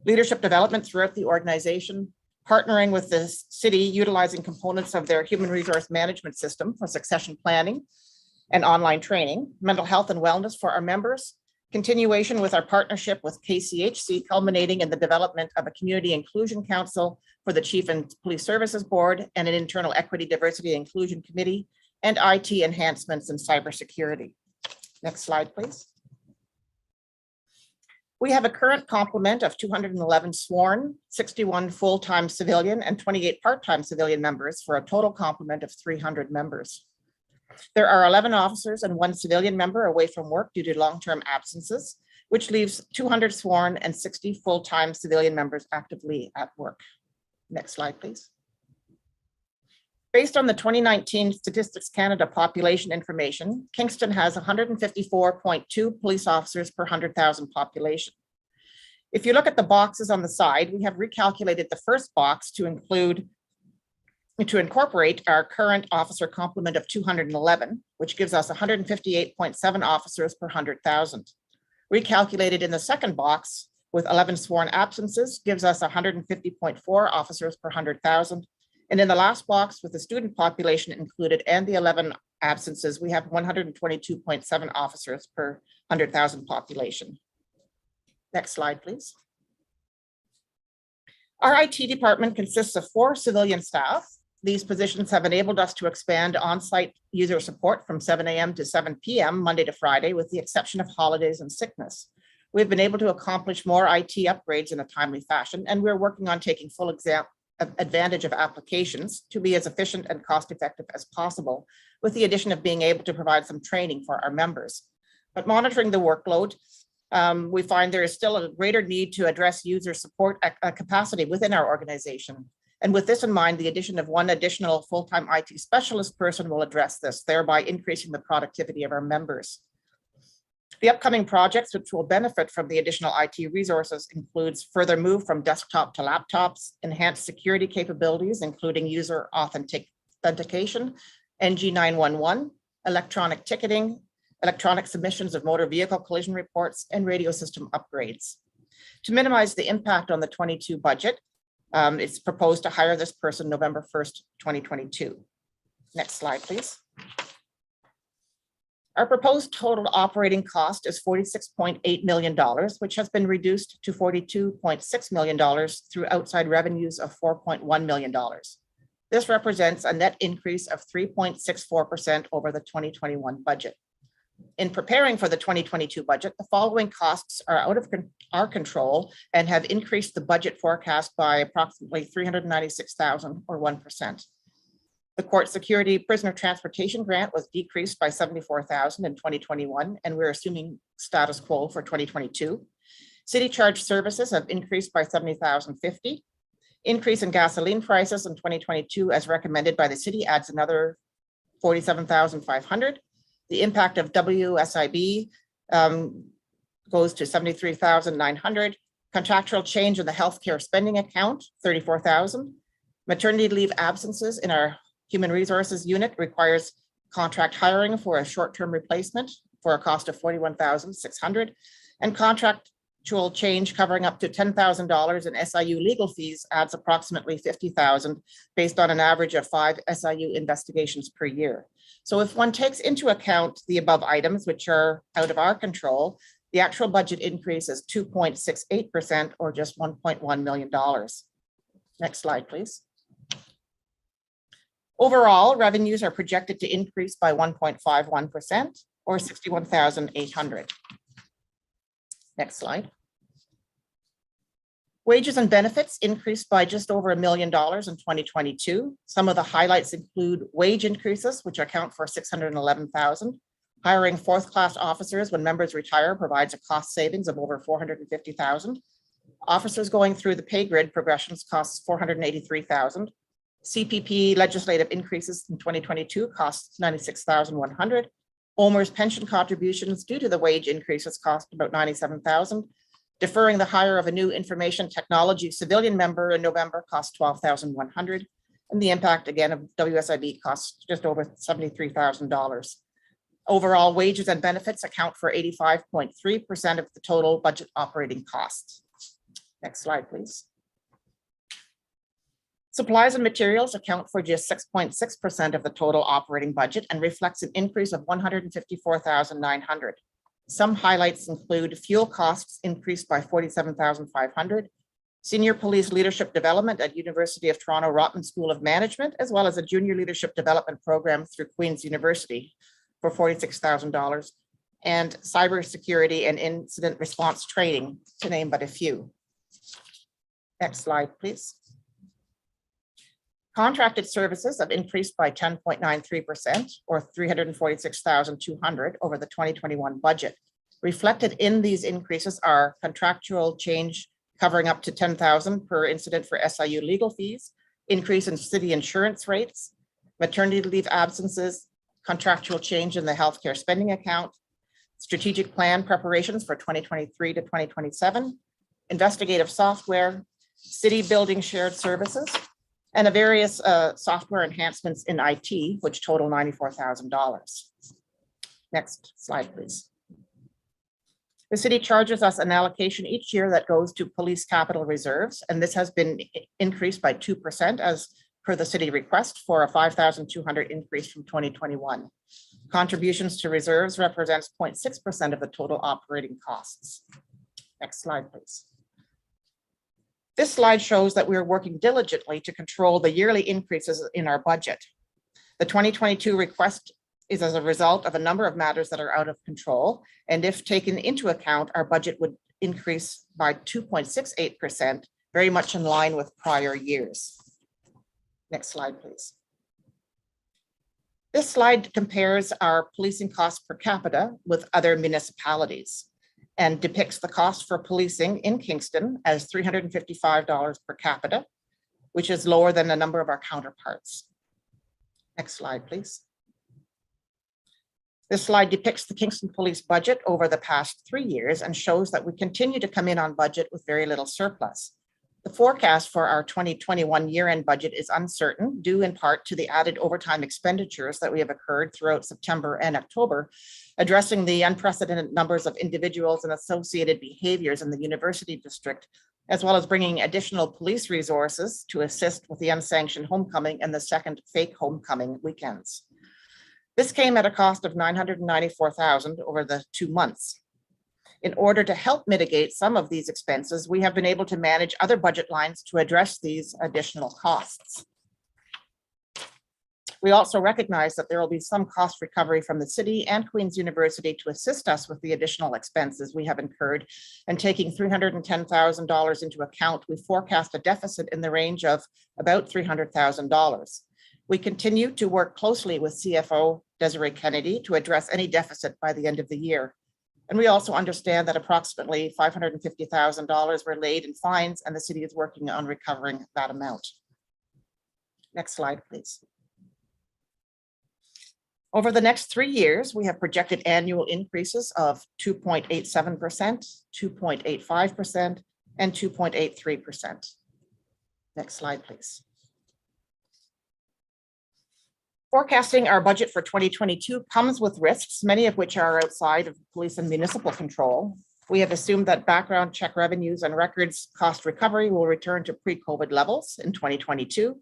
leadership development throughout the organization, partnering with the city, utilizing components of their human resource management system for succession planning and online training, mental health and wellness for our members, continuation with our partnership with KCHC, culminating in the development of a community inclusion council for the Chief and Police Services Board and an internal equity, diversity, and inclusion committee, and IT enhancements in cybersecurity. Next slide, please. We have a current complement of 211 sworn, 61 full-time civilian, and 28 part-time civilian members for a total complement of 300 members. There are 11 officers and 1 civilian member away from work due to long-term absences, which leaves 200 sworn and 60 full-time civilian members actively at work. Next slide, please. Based on the 2019 Statistics Canada population information, Kingston has 154.2 police officers per 100,000 population. If you look at the boxes on the side, we have recalculated the first box to incorporate our current officer complement of 211, which gives us 158.7 officers per 100,000. Recalculated in the second box with 11 sworn absences gives us 150.4 officers per 100,000. And in the last box with the student population included and the 11 absences, we have 122.7 officers per 100,000 population. Next slide, please. Our IT department consists of 4 civilian staff. These positions have enabled us to expand on-site user support from 7 a.m. to 7 p.m. Monday to Friday, with the exception of holidays and sickness. We've been able to accomplish more IT upgrades in a timely fashion, and we're working on taking full advantage of applications to be as efficient and cost-effective as possible, with the addition of being able to provide some training for our members. But monitoring the workload, we find there is still a greater need to address user support capacity within our organization. And with this in mind, the addition of 1 additional full-time IT specialist person will address this, thereby increasing the productivity of our members. The upcoming projects which will benefit from the additional IT resources includes further move from desktop to laptops, enhanced security capabilities, including user authentication, NG911, electronic ticketing, electronic submissions of motor vehicle collision reports, and radio system upgrades. To minimize the impact on the 22 budget, it's proposed to hire this person November 1st, 2022. Next slide, please. Our proposed total operating cost is $46.8 million, which has been reduced to $42.6 million through outside revenues of $4.1 million. This represents a net increase of 3.64% over the 2021 budget. In preparing for the 2022 budget, the following costs are out of our control and have increased the budget forecast by approximately $396,000 or 1%. The court security prisoner transportation grant was decreased by $74,000 in 2021, and we're assuming status quo for 2022. City charge services have increased by $70,050. Increase in gasoline prices in 2022, as recommended by the city, adds another $47,500. The impact of WSIB goes to $73,900. Contractual change in the healthcare spending account, $34,000. Maternity leave absences in our Human Resources Unit requires contract hiring for a short-term replacement for a cost of $41,600, and contractual change covering up to $10,000 in SIU legal fees adds approximately $50,000 based on an average of 5 SIU investigations per year. So if one takes into account the above items, which are out of our control, the actual budget increase is 2.68% or just $1.1 million. Next slide, please. Overall, revenues are projected to increase by 1.51% or $61,800. Next slide. Wages and benefits increased by just over $1 million in 2022. Some of the highlights include wage increases, which account for $611,000. Hiring 4th-class officers when members retire provides a cost savings of over $450,000. Officers going through the pay grid progressions costs $483,000. CPP legislative increases in 2022 costs $96,100. OMER's pension contributions due to the wage increases cost about $97,000. Deferring the hire of a new information technology civilian member in November cost $12,100. And the impact again of WSIB costs just over $73,000. Overall, wages and benefits account for 85.3% of the total budget operating costs. Next slide, please. Supplies and materials account for just 6.6% of the total operating budget and reflects an increase of $154,900. Some highlights include fuel costs increased by $47,500, senior police leadership development at University of Toronto Rotman School of Management, as well as a junior leadership development program through Queen's University for $46,000, and cybersecurity and incident response training, to name but a few. Next slide, please. Contracted services have increased by 10.93% or $346,200 over the 2021 budget. Reflected in these increases are contractual change covering up to $10,000 per incident for SIU legal fees, increase in city insurance rates, maternity leave absences, contractual change in the healthcare spending account, strategic plan preparations for 2023 to 2027, investigative software, city building shared services, and various software enhancements in IT, which total $94,000. Next slide, please. The city charges us an allocation each year that goes to police capital reserves, and this has been increased by 2% as per the city request for a $5,200 increase from 2021. Contributions to reserves represents 0.6% of the total operating costs. Next slide, please. This slide shows that we are working diligently to control the yearly increases in our budget. The 2022 request is as a result of a number of matters that are out of control, and if taken into account, our budget would increase by 2.68%, very much in line with prior years. Next slide, please. This slide compares our policing costs per capita with other municipalities and depicts the cost for policing in Kingston as $355 per capita, which is lower than a number of our counterparts. Next slide, please. This slide depicts the Kingston Police budget over the past 3 years and shows that we continue to come in on budget with very little surplus. The forecast for our 2021 year-end budget is uncertain, due in part to the added overtime expenditures that we have occurred throughout September and October, addressing the unprecedented numbers of individuals and associated behaviors in the University District, as well as bringing additional police resources to assist with the unsanctioned homecoming and the second fake homecoming weekends. This came at a cost of $994,000 over the 2 months. In order to help mitigate some of these expenses, we have been able to manage other budget lines to address these additional costs. We also recognize that there will be some cost recovery from the city and Queen's University to assist us with the additional expenses we have incurred, and taking $310,000 into account, we forecast a deficit in the range of about $300,000. We continue to work closely with CFO Desiree Kennedy to address any deficit by the end of the year. And we also understand that approximately $550,000 were laid in fines, and the city is working on recovering that amount. Next slide, please. Over the next 3 years, we have projected annual increases of 2.87%, 2.85%, and 2.83%. Next slide, please. Forecasting our budget for 2022 comes with risks, many of which are outside of police and municipal control. We have assumed that background check revenues and records cost recovery will return to pre-COVID levels in 2022,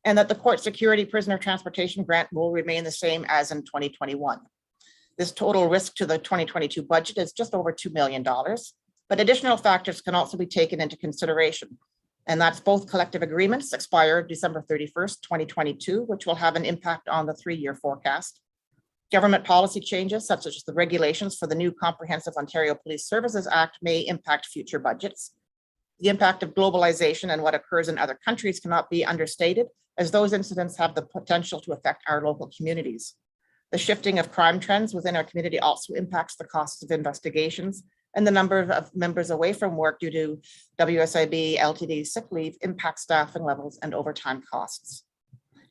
and that the court security prisoner transportation grant will remain the same as in 2021. This total risk to the 2022 budget is just over $2 million, but additional factors can also be taken into consideration. And that's both collective agreements expire December 31st, 2022, which will have an impact on the 3-year forecast. Government policy changes, such as the regulations for the new Comprehensive Ontario Police Services Act, may impact future budgets. The impact of globalization and what occurs in other countries cannot be understated, as those incidents have the potential to affect our local communities. The shifting of crime trends within our community also impacts the costs of investigations, and the number of members away from work due to WSIB LTD sick leave impacts staffing levels and overtime costs.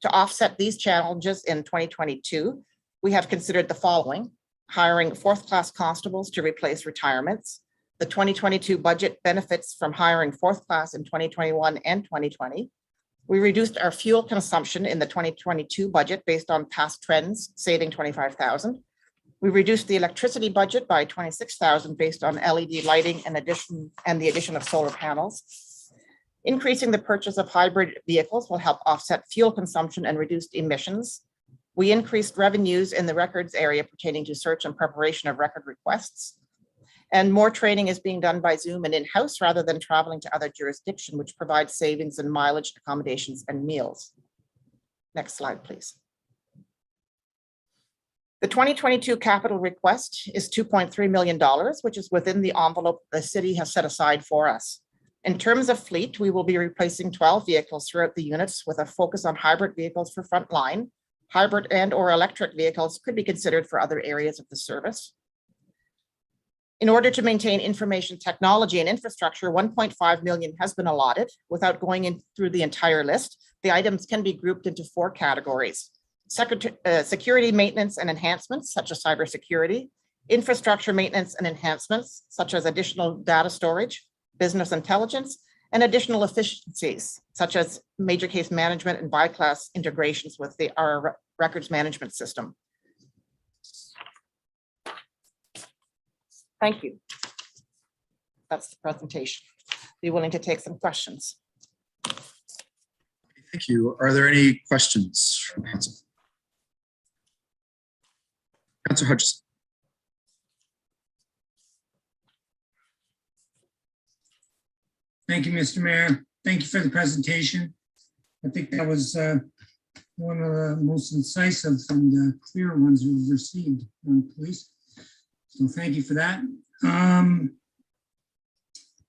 To offset these challenges in 2022, we have considered the following: hiring 4th-class constables to replace retirements, The 2022 budget benefits from hiring fourth class in 2021 and 2020. We reduced our fuel consumption in the 2022 budget based on past trends, saving 25,000. We reduced the electricity budget by 26,000 based on LED lighting and the addition of solar panels. Increasing the purchase of hybrid vehicles will help offset fuel consumption and reduced emissions. We increased revenues in the records area pertaining to search and preparation of record requests. And more training is being done by Zoom and in-house rather than traveling to other jurisdictions, which provides savings in mileage, accommodations, and meals. Next slide, please. The 2022 capital request is $2.3 million, which is within the envelope the city has set aside for us. In terms of fleet, we will be replacing 12 vehicles throughout the units with a focus on hybrid vehicles for frontline. Hybrid and/or electric vehicles could be considered for other areas of the service. In order to maintain information technology and infrastructure, 1.5 million has been allotted. Without going in through the entire list, the items can be grouped into 4 categories. Security maintenance and enhancements, such as cybersecurity, infrastructure maintenance and enhancements, such as additional data storage, business intelligence, and additional efficiencies, such as major case management and byclass integrations with our records management system. Thank you. That's the presentation. Be willing to take some questions. Thank you. Are there any questions from council? Councillor Hutchison. Thank you, Mr. Mayor. Thank you for the presentation. I think that was one of the most incisive and clear ones we've received on police. So thank you for that.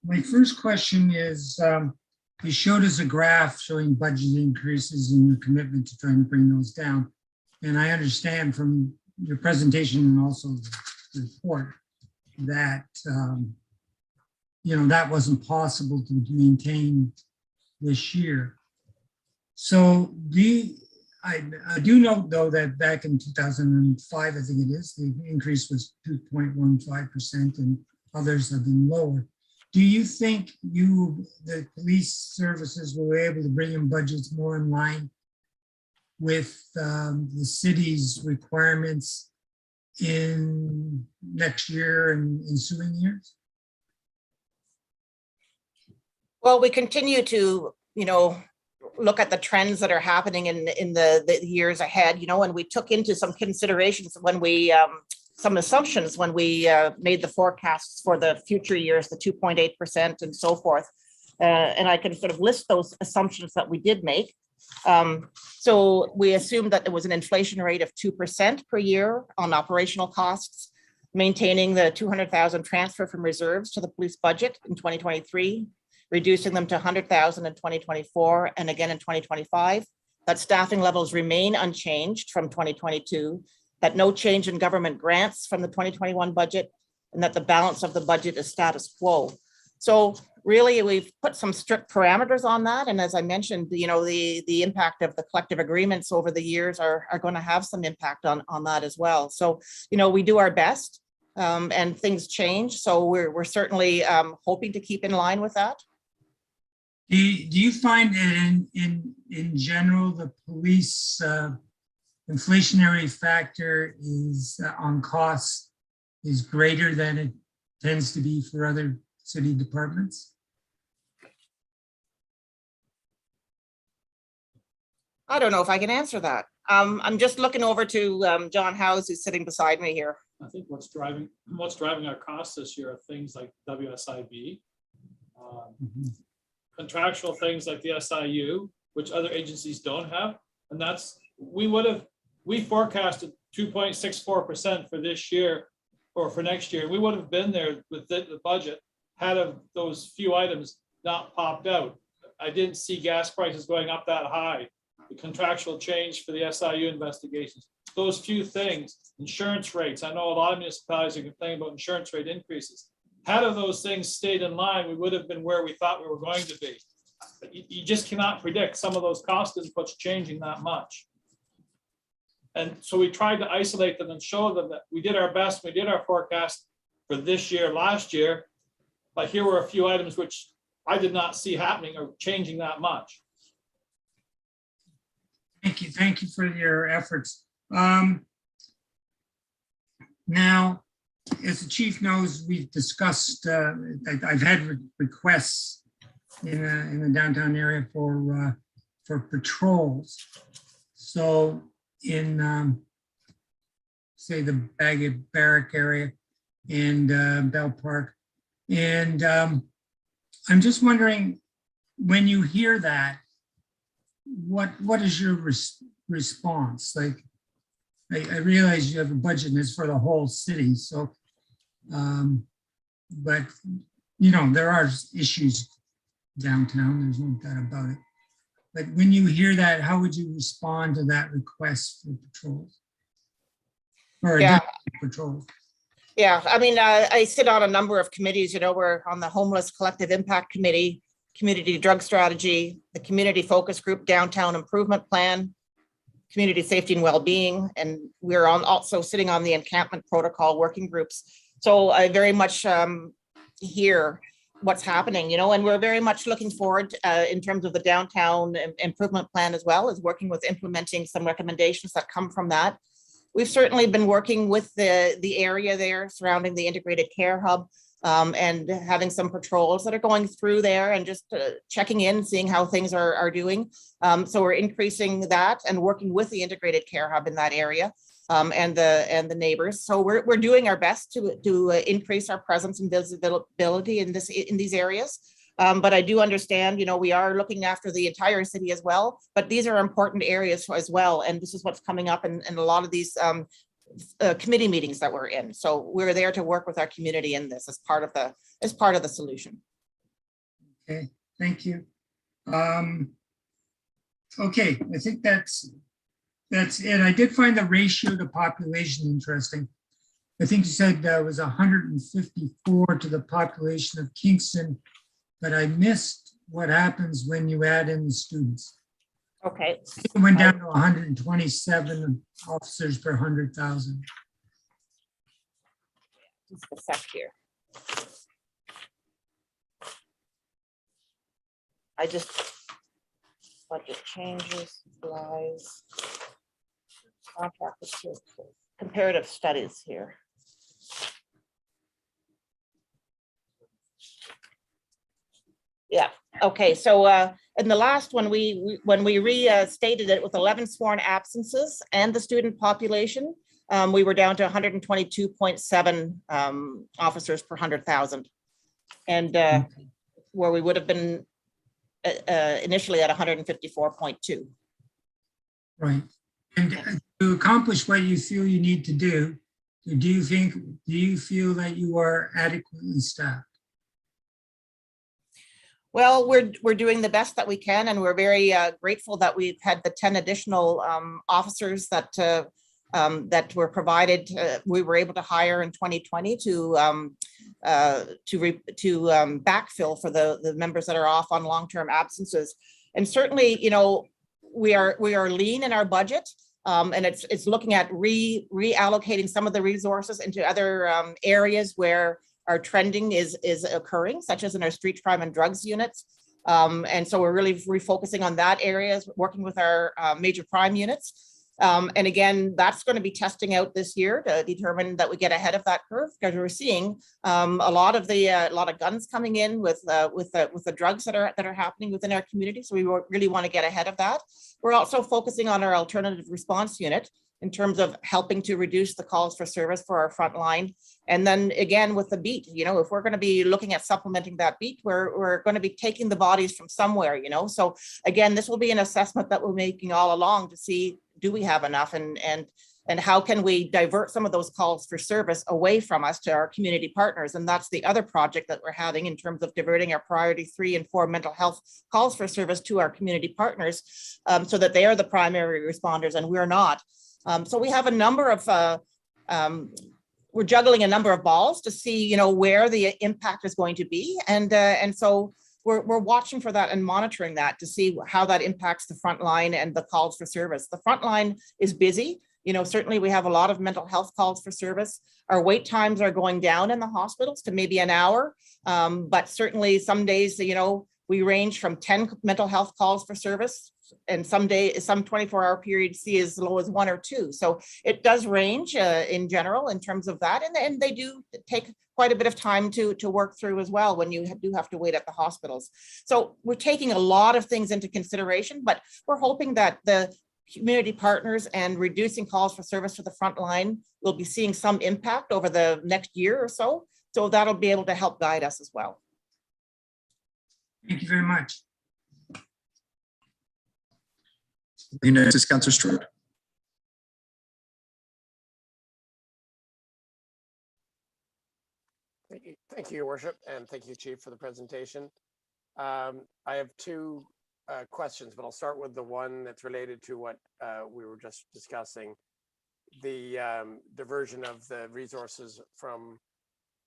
My first question is, you showed us a graph showing budget increases and your commitment to trying to bring those down. And I understand from your presentation and also the report that that wasn't possible to maintain this year. So I do note, though, that back in 2005, I think it is, the increase was 2.15% and others have been lower. Do you think the police services were able to bring in budgets more in line with the city's requirements in next year and ensuing years? Well, we continue to, look at the trends that are happening in the years ahead, and we took into some considerations when we, some assumptions when we made the forecasts for the future years, the 2.8% and so forth. And I can sort of list those assumptions that we did make. So we assumed that there was an inflation rate of 2% per year on operational costs, maintaining the 200,000 transfer from reserves to the police budget in 2023, reducing them to 100,000 in 2024 and again in 2025, that staffing levels remain unchanged from 2022, that no change in government grants from the 2021 budget, and that the balance of the budget is status quo. So really, we've put some strict parameters on that. And as I mentioned, the impact of the collective agreements over the years are going to have some impact on that as well. So, we do our best and things change. So we're certainly hoping to keep in line with that. Do you find that in general, the police inflationary factor is on costs is greater than it tends to be for other city departments? I don't know if I can answer that. I'm just looking over to John Howes, who's sitting beside me here. I think what's driving our costs this year are things like WSIB, contractual things like the SIU, which other agencies don't have. And that's, we forecasted 2.64% for this year or for next year. We would have been there with the budget had of those few items not popped out. I didn't see gas prices going up that high. The contractual change for the SIU investigations, those few things, insurance rates. I know a lot of municipalities are complaining about insurance rate increases. Had of those things stayed in line, we would have been where we thought we were going to be. You just cannot predict some of those cost inputs changing that much. And so we tried to isolate them and show them that we did our best. We did our forecast for this year, last year, but here were a few items which I did not see happening or changing that much. Thank you for your efforts. Now, as the chief knows, we've discussed, I've had requests in the downtown area for patrols. So in, say, the Baggett Barrack area and Bell Park. And I'm just wondering, when you hear that, what is your response? Like, I realize you have a budget and it's for the whole city. So, but you know, there are issues downtown. There's no doubt about it. But when you hear that, how would you respond to that request for patrols? Or patrols? Yeah, I mean, I sit on a number of committees. You know, we're on the Homeless Collective Impact Committee, Community Drug Strategy, the Community Focus Group, Downtown Improvement Plan, Community Safety and Wellbeing, and we're also sitting on the Encampment Protocol working groups. So I very much hear what's happening, you know, and we're very much looking forward in terms of the Downtown Improvement Plan, as well as working with implementing some recommendations that come from that. We've certainly been working with the area there surrounding the integrated care hub, and having some patrols that are going through there and just checking in, seeing how things are doing. So we're increasing that and working with the integrated care hub in that area, and the neighbors. So we're doing our best to increase our presence and visibility in these areas. But I do understand, you know, we are looking after the entire city as well, but these are important areas as well. And this is what's coming up in a lot of these committee meetings that we're in. So we're there to work with our community in this as part of the solution. Okay, thank you. Okay, I think that's it. I did find the ratio to population interesting. I think you said that was 154 to the population of Kingston, but I missed what happens when you add in the students. Okay. It went down to 127 officers per 100,000. Just a sec here. I just budget changes, supplies, contract comparative studies here. Yeah. Okay. So in the last one, when we restated it with 11 sworn absences and the student population, we were down to 122.7 officers per 100,000, and where we would have been initially at 154.2. Right. And to accomplish what you feel you need to do you feel that you are adequately staffed? Well, we're doing the best that we can, and we're very grateful that we've had the 10 additional officers that were provided. We were able to hire in 2020 to backfill for the members that are off on long-term absences. And certainly, you know, we are lean in our budget, and it's looking at reallocating some of the resources into other areas where our trending is occurring, such as in our street crime and drugs units. And so we're really refocusing on that area, working with our major crime units. And again, that's going to be testing out this year to determine that we get ahead of that curve, because we're seeing a lot of guns coming in with the drugs that are happening within our community. So we really want to get ahead of that. We're also focusing on our alternative response unit in terms of helping to reduce the calls for service for our front line. And then again, with the beat, you know, if we're going to be looking at supplementing that beat, we're going to be taking the bodies from somewhere, you know. So again, this will be an assessment that we're making all along to see, do we have enough, and how can we divert some of those calls for service away from us to our community partners. And that's the other project that we're having in terms of diverting our priority 3 and 4 mental health calls for service to our community partners, so that they are the primary responders and we're not. So we have a number of, we're juggling a number of balls to see, you know, where the impact is going to be. And so we're watching for that and monitoring that to see how that impacts the front line and the calls for service. The front line is busy. You know, certainly we have a lot of mental health calls for service. Our wait times are going down in the hospitals to maybe an hour. But certainly some days, you know, we range from 10 mental health calls for service, and some 24-hour periods see as low as 1 or 2. So it does range in general in terms of that. And they do take quite a bit of time to work through as well when you do have to wait at the hospitals. So we're taking a lot of things into consideration, but we're hoping that the community partners and reducing calls for service to the front line will be seeing some impact over the next year or so. So that'll be able to help guide us as well. Thank you very much. Next is Councillor Strode. Thank you, Your Worship, and thank you, Chief, for the presentation. I have two questions, but I'll start with the one that's related to what we were just discussing, the diversion of the resources from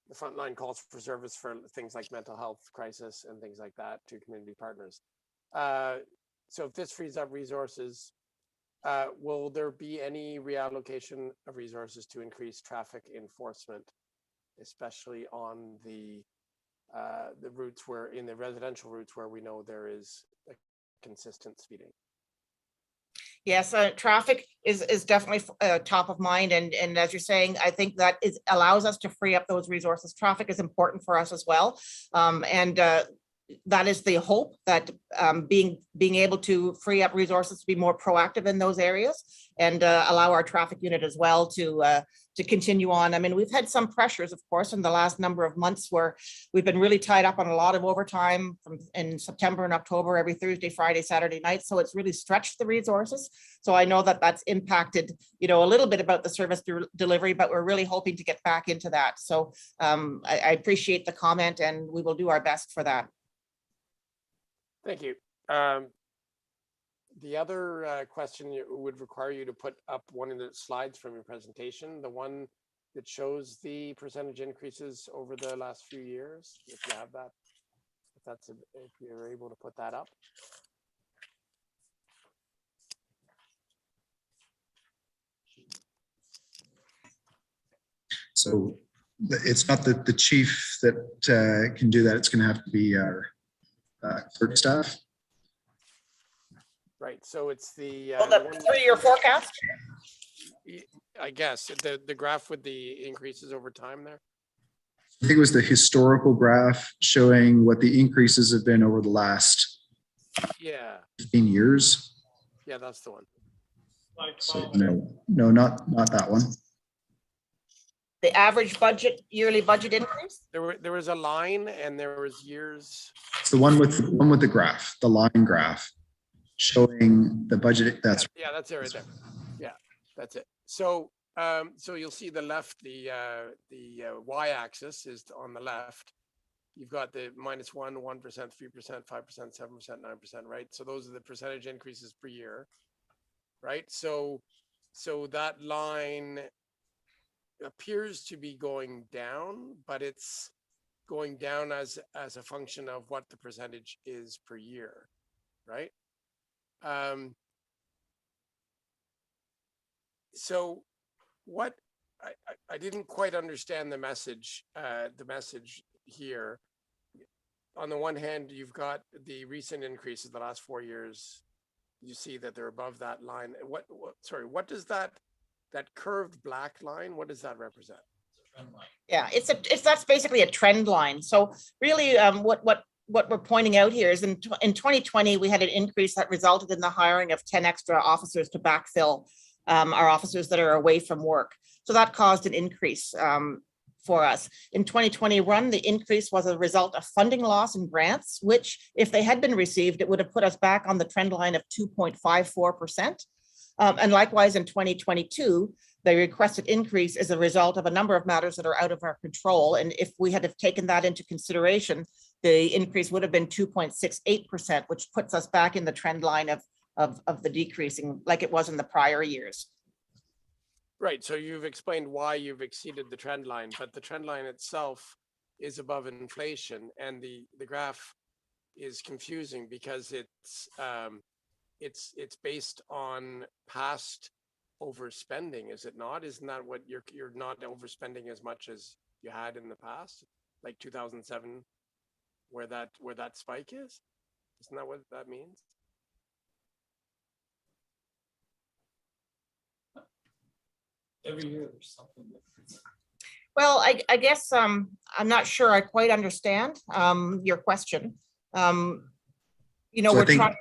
the frontline calls for service for things like mental health crisis and things like that to community partners. So if this frees up resources, will there be any reallocation of resources to increase traffic enforcement, especially on the routes where, in the residential routes where we know there is a consistent speeding? Yes, traffic is definitely top of mind, and as you're saying, I think that allows us to free up those resources. Traffic is important for us as well, and that is the hope, that being able to free up resources to be more proactive in those areas and allow our traffic unit as well to continue on. I mean, we've had some pressures, of course, in the last number of months where we've been really tied up on a lot of overtime in September and October, every Thursday, Friday, Saturday night. So it's really stretched the resources. So I know that that's impacted, you know, a little bit about the service delivery, but we're really hoping to get back into that. So I appreciate the comment, and we will do our best for that. Thank you. The other question would require you to put up one of the slides from your presentation, the one that shows the percentage increases over the last few years, if you have that, if you're able to put that up. So it's not the chief that can do that. It's going to have to be our clerk staff. Right, so it's the 3-year forecast. I guess the graph with the increases over time there. I think it was the historical graph showing what the increases have been over the last 15 years. Yeah, that's the one. So no, not that one. The average yearly budget increase? There was a line and there was years. It's the one with the graph, the line graph, showing the budget. That's that's it right there. Yeah, that's it. So so you'll see the left, the y-axis is on the left. You've got the -1, 1%, 3%, 5%, 7%, 9%, right? So those are the percentage increases per year, right? So that line appears to be going down, but it's going down as a function of what the percentage is per year, right? So what I didn't quite understand the message here. On the one hand, you've got the recent increases the last 4 years. You see that they're above that line. What does that curved black line, what does that represent? Yeah, that's basically a trend line. So really what we're pointing out here is in 2020, we had an increase that resulted in the hiring of 10 extra officers to backfill our officers that are away from work. So that caused an increase for us. In 2021, the increase was a result of funding loss and grants, which if they had been received, it would have put us back on the trend line of 2.54%. And likewise, in 2022, the requested increase is a result of a number of matters that are out of our control. And if we had have taken that into consideration, the increase would have been 2.68%, which puts us back in the trend line of the decreasing like it was in the prior years. Right, so you've explained why you've exceeded the trend line, but the trend line itself is above inflation, and the graph is confusing because it's based on past overspending, is it not? Isn't that what you're not overspending as much as you had in the past, like 2007, where that spike is? Isn't that what that means? Every year there's something different. Well, I guess I'm not sure I quite understand your question. You know, So we're trying.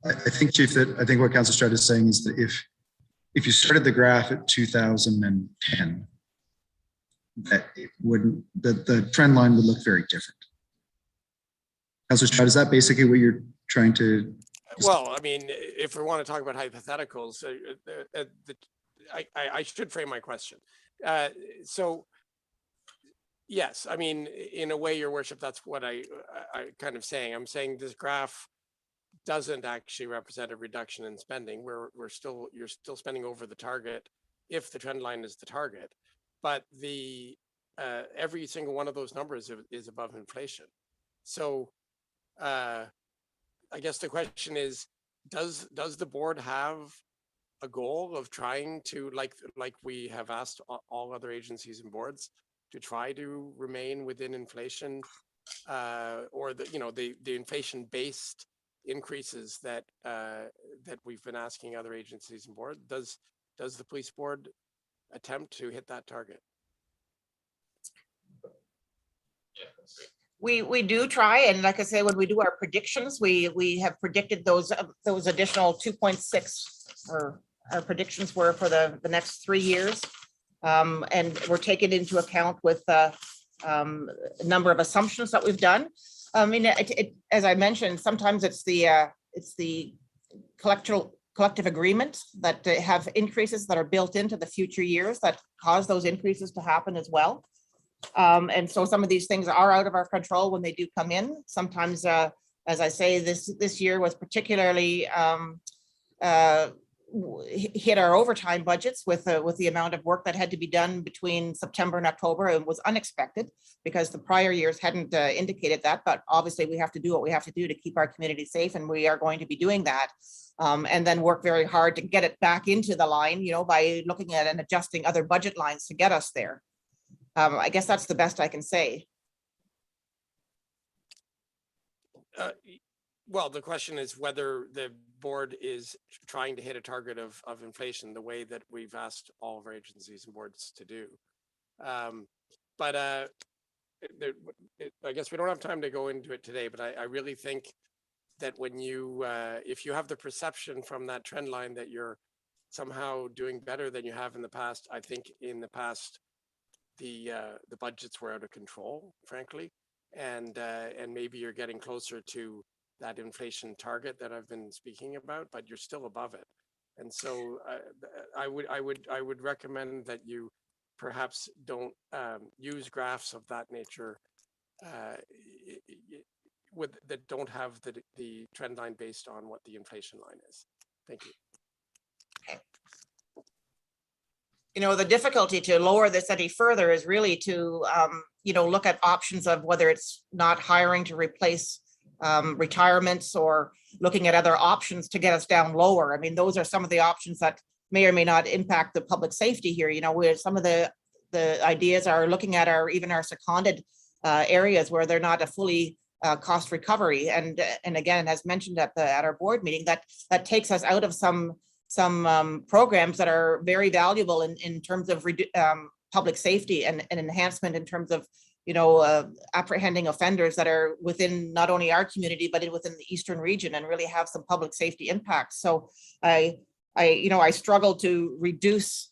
I think, Chief, that I think what Councillor Stroud is saying is that if you started the graph at 2010, that it wouldn't, the trend line would look very different. Councillor Stroud, is that basically what you're trying to? Well, I mean, if we want to talk about hypotheticals, I should frame my question. So, yes, I mean, in a way, Your Worship, that's what I kind of saying. I'm saying this graph doesn't actually represent a reduction in spending. You're still spending over the target if the trend line is the target, but the every single one of those numbers is above inflation. So I guess the question is, does the board have a goal of trying to, like we have asked all other agencies and boards, to try to remain within inflation, or the inflation based increases that we've been asking other agencies and board? Does the police board attempt to hit that target? We do try, and like I say, when we do our predictions, we have predicted those additional 2.6, or our predictions were for the next 3 years, and we're taking into account with a number of assumptions that we've done. I mean, as I mentioned, sometimes it's the collective agreement that have increases that are built into the future years that cause those increases to happen as well. And so some of these things are out of our control when they do come in. Sometimes, as I say, this year was particularly hit our overtime budgets with the amount of work that had to be done between September and October, and was unexpected because the prior years hadn't indicated that. But obviously we have to do what we have to do to keep our community safe, and we are going to be doing that. And then work very hard to get it back into the line, by looking at and adjusting other budget lines to get us there. I guess that's the best I can say. Well, the question is whether the board is trying to hit a target of inflation the way that we've asked all of our agencies and boards to do. But I guess we don't have time to go into it today, but I really think that when if you have the perception from that trend line that you're somehow doing better than you have in the past, I think in the past, the budgets were out of control, frankly, and maybe you're getting closer to that inflation target that I've been speaking about, but you're still above it. And so I would recommend that you perhaps don't use graphs of that nature that don't have the trend line based on what the inflation line is. Thank you. The difficulty to lower this any further is really to, look at options of whether it's not hiring to replace retirements, or looking at other options to get us down lower. I mean, those are some of the options that may or may not impact the public safety here. Where some of the ideas are looking at even our seconded areas where they're not a fully cost recovery. And again, as mentioned at our board meeting, that takes us out of some programs that are very valuable in terms of public safety and enhancement in terms of apprehending offenders that are within not only our community but within the eastern region, and really have some public safety impact. So I struggle to reduce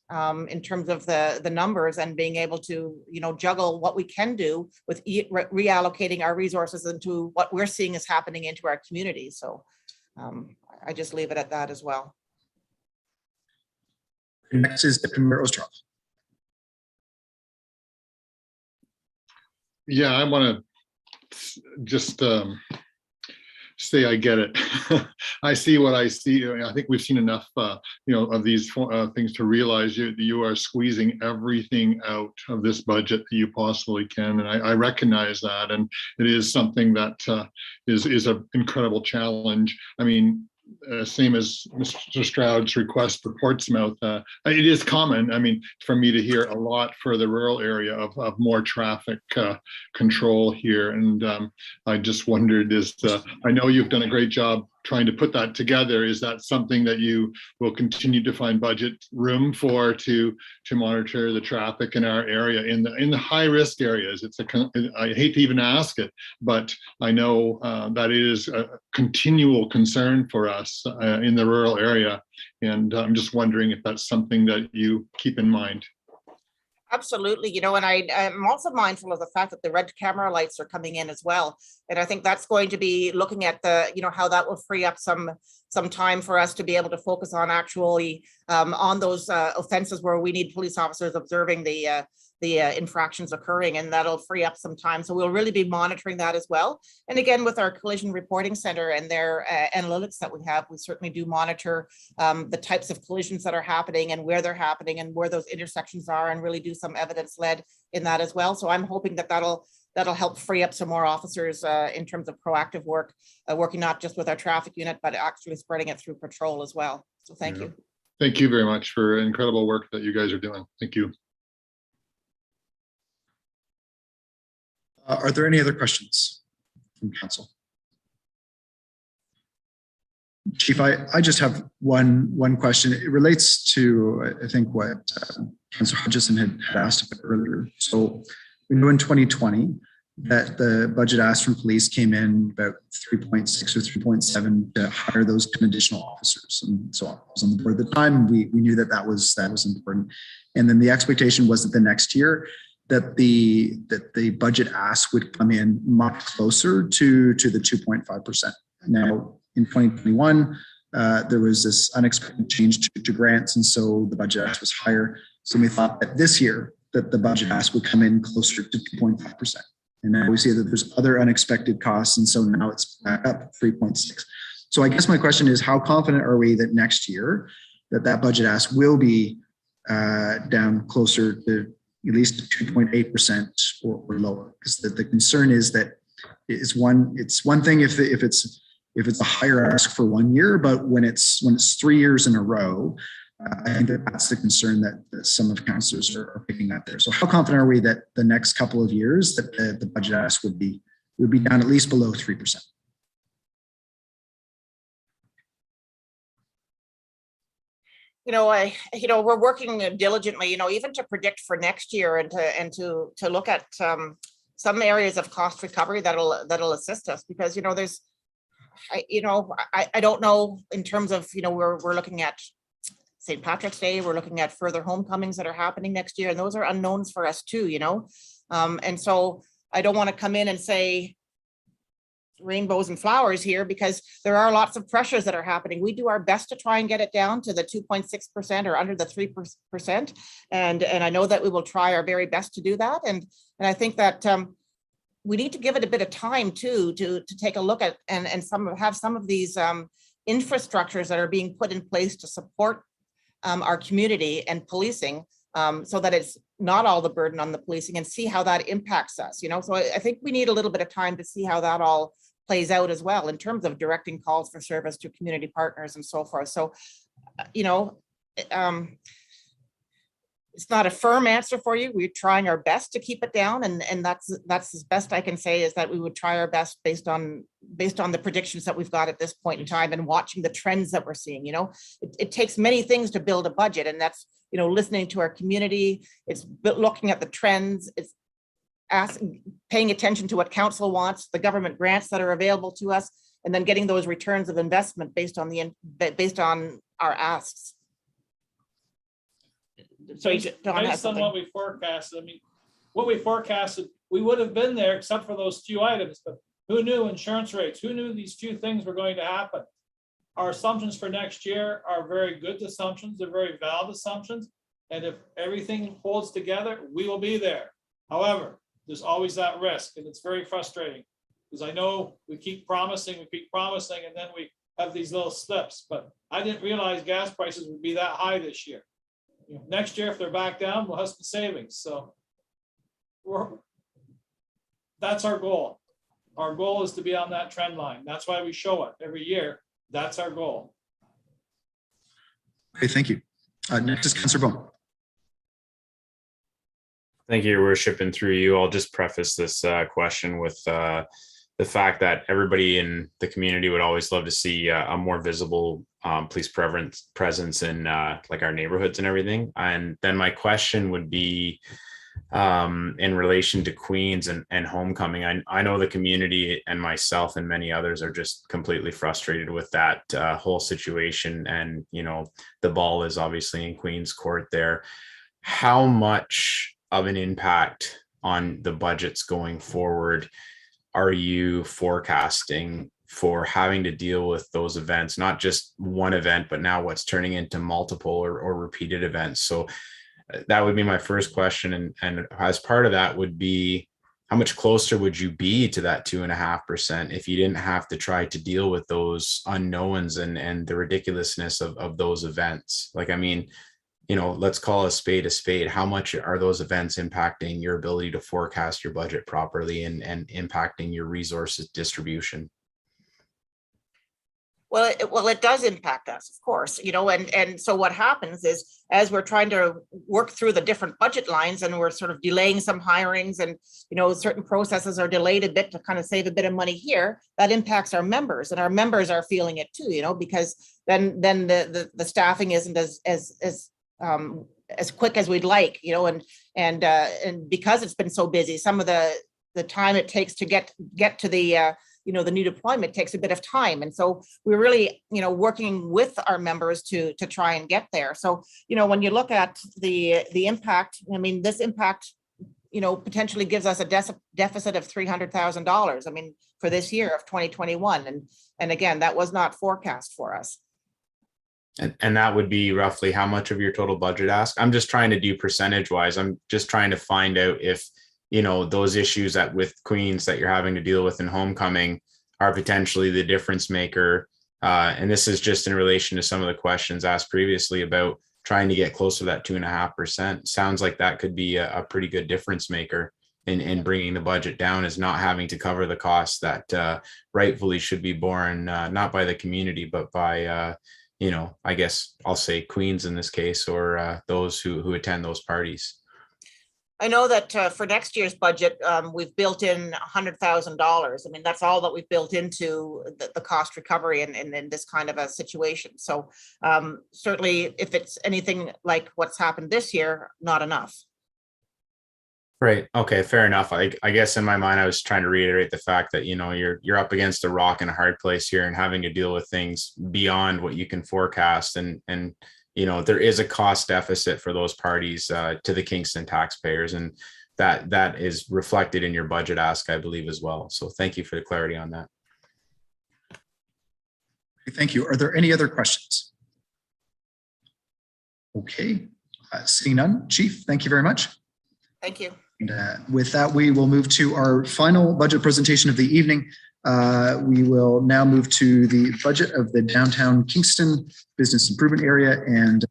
in terms of the numbers, and being able to juggle what we can do with reallocating our resources into what we're seeing is happening into our community. So I just leave it at that as well. Next is Deputy Mayor Ostroff. Yeah, I want to just say I get it. I see what I see. I think we've seen enough, of these things to realize you are squeezing everything out of this budget that you possibly can, and I recognize that, and it is something that is an incredible challenge. I mean, same as Mr. Stroud's request for Portsmouth. It is common, I mean, for me to hear a lot for the rural area of more traffic control here. And I just wondered, I know you've done a great job trying to put that together. Is that something that you will continue to find budget room for to monitor the traffic in our area in the high risk areas? I hate to even ask it, but I know that it is a continual concern for us in the rural area. And I'm just wondering if that's something that you keep in mind. Absolutely, you know, and I'm also mindful of the fact that the red camera lights are coming in as well. And I think that's going to be looking at the, you know, how that will free up some time for us to be able to focus on actually on those offenses where we need police officers observing the infractions occurring, and that'll free up some time. So we'll really be monitoring that as well. And again, with our collision reporting center and their analytics that we have, we certainly do monitor the types of collisions that are happening and where they're happening and where those intersections are, and really do some evidence led in that as well. So I'm hoping that that'll help free up some more officers in terms of proactive work, working not just with our traffic unit, but actually spreading it through patrol as well. So thank you. Thank you very much for incredible work that you guys are doing. Thank you. Are there any other questions from council? Chief, I just have one question. It relates to, I think, what Councillor Hutchison had asked about earlier. So we know in 2020 that the budget ask from police came in about 3.6 or 3.7 to hire those 10 additional officers. And so I was on the board at the time. We knew that was important. And then the expectation was that the next year that the budget ask would come in much closer to the 2.5%. Now, in 2021, there was this unexpected change to grants, and so the budget ask was higher. So we thought that this year that the budget ask would come in closer to 2.5%. And now we see that there's other unexpected costs, and so now it's back up 3.6. So I guess my question is, how confident are we that next year that budget ask will be down closer to at least 2.8% or lower? Because the concern is that it's one thing if it's a higher ask for 1 year, but when it's 3 years in a row, I think that's the concern that some of councillors are picking up there. So how confident are we that the next couple of years that the budget ask would be down at least below 3%? We're working diligently, even to predict for next year and to look at some areas of cost recovery that'll assist us, because I don't know in terms of we're looking at St. Patrick's Day, we're looking at further homecomings that are happening next year, and those are unknowns for us too, and so I don't want to come in and say rainbows and flowers here, because there are lots of pressures that are happening. We do our best to try and get it down to the 2.6% or under the 3%. And I know that we will try our very best to do that. And I think that we need to give it a bit of time too, to take a look at and have some of these infrastructures that are being put in place to support our community and policing, so that it's not all the burden on the policing, and see how that impacts us. So I think we need a little bit of time to see how that all plays out as well in terms of directing calls for service to community partners and so forth. So, it's not a firm answer for you. We're trying our best to keep it down, and that's as best I can say, is that we would try our best based on the predictions that we've got at this point in time, and watching the trends that we're seeing. It takes many things to build a budget, and that's listening to our community. It's looking at the trends. It's paying attention to what council wants, the government grants that are available to us, and then getting those returns of investment based on our asks. So based on what we forecasted, what we forecasted, we would have been there except for those few items, but who knew insurance rates? Who knew these few things were going to happen? Our assumptions for next year are very good assumptions. They're very valid assumptions. And if everything holds together, we will be there. However, there's always that risk, and it's very frustrating, because I know we keep promising, and then we have these little slips. But I didn't realize gas prices would be that high this year. Next year, if they're back down, we'll have some savings. So that's our goal. Our goal is to be on that trend line. That's why we show it every year, That's our goal. Okay, thank you. Next is Councillor Bone. Thank you, Your Worship, and through you, I'll just preface this question with the fact that everybody in the community would always love to see a more visible police presence in like our neighborhoods and everything. And then my question would be in relation to Queens and homecoming. I know the community and myself and many others are just completely frustrated with that whole situation. And, you know, the ball is obviously in Queens court there. How much of an impact on the budgets going forward are you forecasting for having to deal with those events, not just one event, but now what's turning into multiple or repeated events? So that would be my first question. And as part of that would be, how much closer would you be to that 2.5% if you didn't have to try to deal with those unknowns and the ridiculousness of those events? Like, I mean, you know, let's call a spade a spade. How much are those events impacting your ability to forecast your budget properly and impacting your resources distribution? Well, it does impact us, of course, you know, and so what happens is, as we're trying to work through the different budget lines and we're sort of delaying some hirings and, you know, certain processes are delayed a bit to kind of save a bit of money here, that impacts our members, and our members are feeling it too, you know, because then the staffing isn't as quick as we'd like, you know, and because it's been so busy, some of the time it takes to get to the you know, the new deployment takes a bit of time. And so we're really, you know, working with our members to try and get there. So, you know, when you look at the impact, I mean, this impact, you know, potentially gives us a deficit of $300,000. I mean, for this year of 2021. And again, that was not forecast for us. And that would be roughly how much of your total budget ask? I'm just trying to do percentage wise. I'm just trying to find out if, you know, those issues that with Queens that you're having to deal with in homecoming are potentially the difference maker. And this is just in relation to some of the questions asked previously about trying to get close to that 2.5%. Sounds like that could be a pretty good difference maker in bringing the budget down, is not having to cover the costs that rightfully should be borne, not by the community, but by, you know, I guess I'll say Queens in this case, or those who attend those parties. I know that for next year's budget, we've built in $100,000. I mean, that's all that we've built into the cost recovery in this kind of a situation. So certainly if it's anything like what's happened this year, not enough. Right. Okay. Fair enough. I guess in my mind, I was trying to reiterate the fact that, you know, you're up against a rock and a hard place here and having to deal with things beyond what you can forecast. And you know, there is a cost deficit for those parties to the Kingston taxpayers, and that is reflected in your budget ask, I believe, as well. So thank you for the clarity on that. Thank you. Are there any other questions? Okay, seeing none. Chief, thank you very much. Thank you. And with that, we will move to our final budget presentation of the evening. We will now move to the budget of the downtown Kingston business improvement area and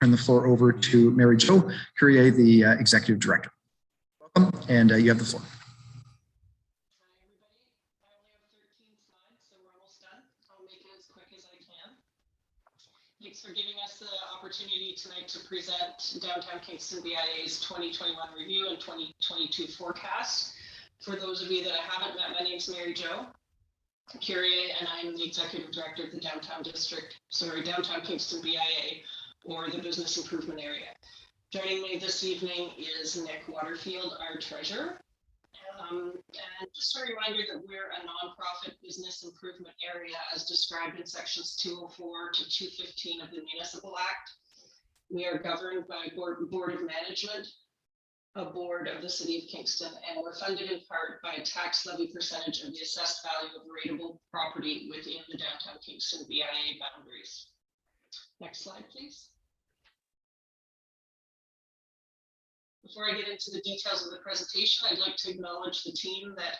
turn the floor over to Mary Jo Courier, the executive director. Welcome, and you have the floor. Thanks for giving us the opportunity tonight to present Downtown Kingston BIA's 2021 review and 2022 forecast. For those of you that I haven't met, my name is Mary Jo Courier, and I'm the executive director of the Downtown Kingston BIA, or the Business Improvement Area. Joining me this evening is Nick Waterfield, our treasurer. And just a reminder that we're a nonprofit business improvement area as described in sections 204 to 215 of the Municipal Act. We are governed by board of management, a board of the City of Kingston, and we're funded in part by a tax levy percentage of the assessed value of rateable property within the Downtown Kingston BIA boundaries. Next slide, please. Before I get into the details of the presentation, I'd like to acknowledge the team that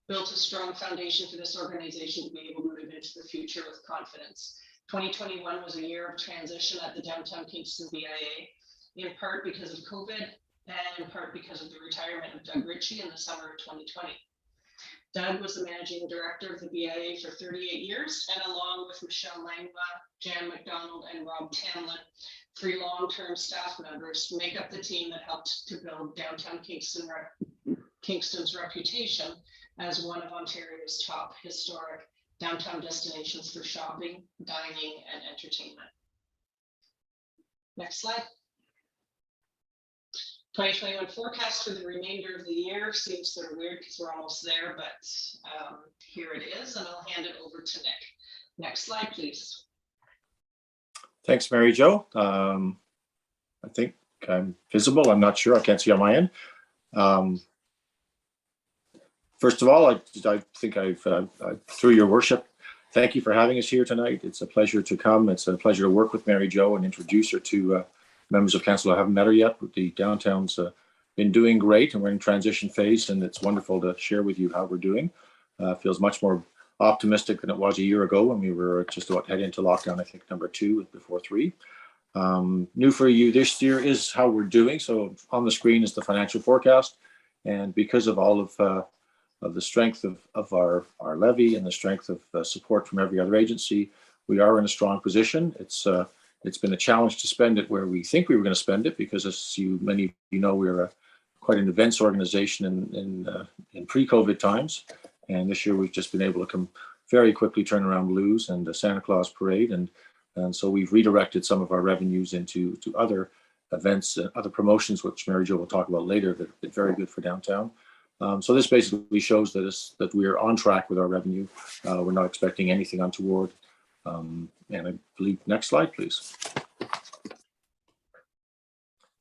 built a strong foundation for this organization to be able to move into the future with confidence. 2021 was a year of transition at the Downtown Kingston BIA, in part because of COVID and in part because of the retirement of Doug Ritchie in the summer of 2020. Doug was the managing director of the BIA for 38 years, and along with Michelle Langma, Jan McDonald, and Rob Tamlin, 3 long-term staff members make up the team that helped to build downtown Kingston's reputation as one of Ontario's top historic downtown destinations for shopping, dining, and entertainment. Next slide. 2021 forecast for the remainder of the year seems sort of weird because we're almost there, but here it is, and I'll hand it over to Nick. Next slide, please. Thanks, Mary Jo. I think I'm visible. I'm not sure. I can't see on my end. First of all, I think through your worship, thank you for having us here tonight. It's a pleasure to come. It's a pleasure to work with Mary Jo and introduce her to members of council. I haven't met her yet, but the downtown's been doing great, and we're in transition phase, and it's wonderful to share with you how we're doing. Feels much more optimistic than it was a year ago when we were just about heading into lockdown, I think number 2 before 3. New for you this year is how we're doing. So on the screen is the financial forecast, and because of all of the strength of our levy and the strength of support from every other agency, we are in a strong position. It's been a challenge to spend it where we think we were going to spend it, because as many of you know, we're quite an events organization in pre-COVID times. And this year we've just been able to come very quickly turn around Blues and the Santa Claus Parade. And so we've redirected some of our revenues into other events, other promotions, which Mary Jo will talk about later, that have been very good for downtown. So this basically shows that we are on track with our revenue. We're not expecting anything untoward. And I believe, next slide, please.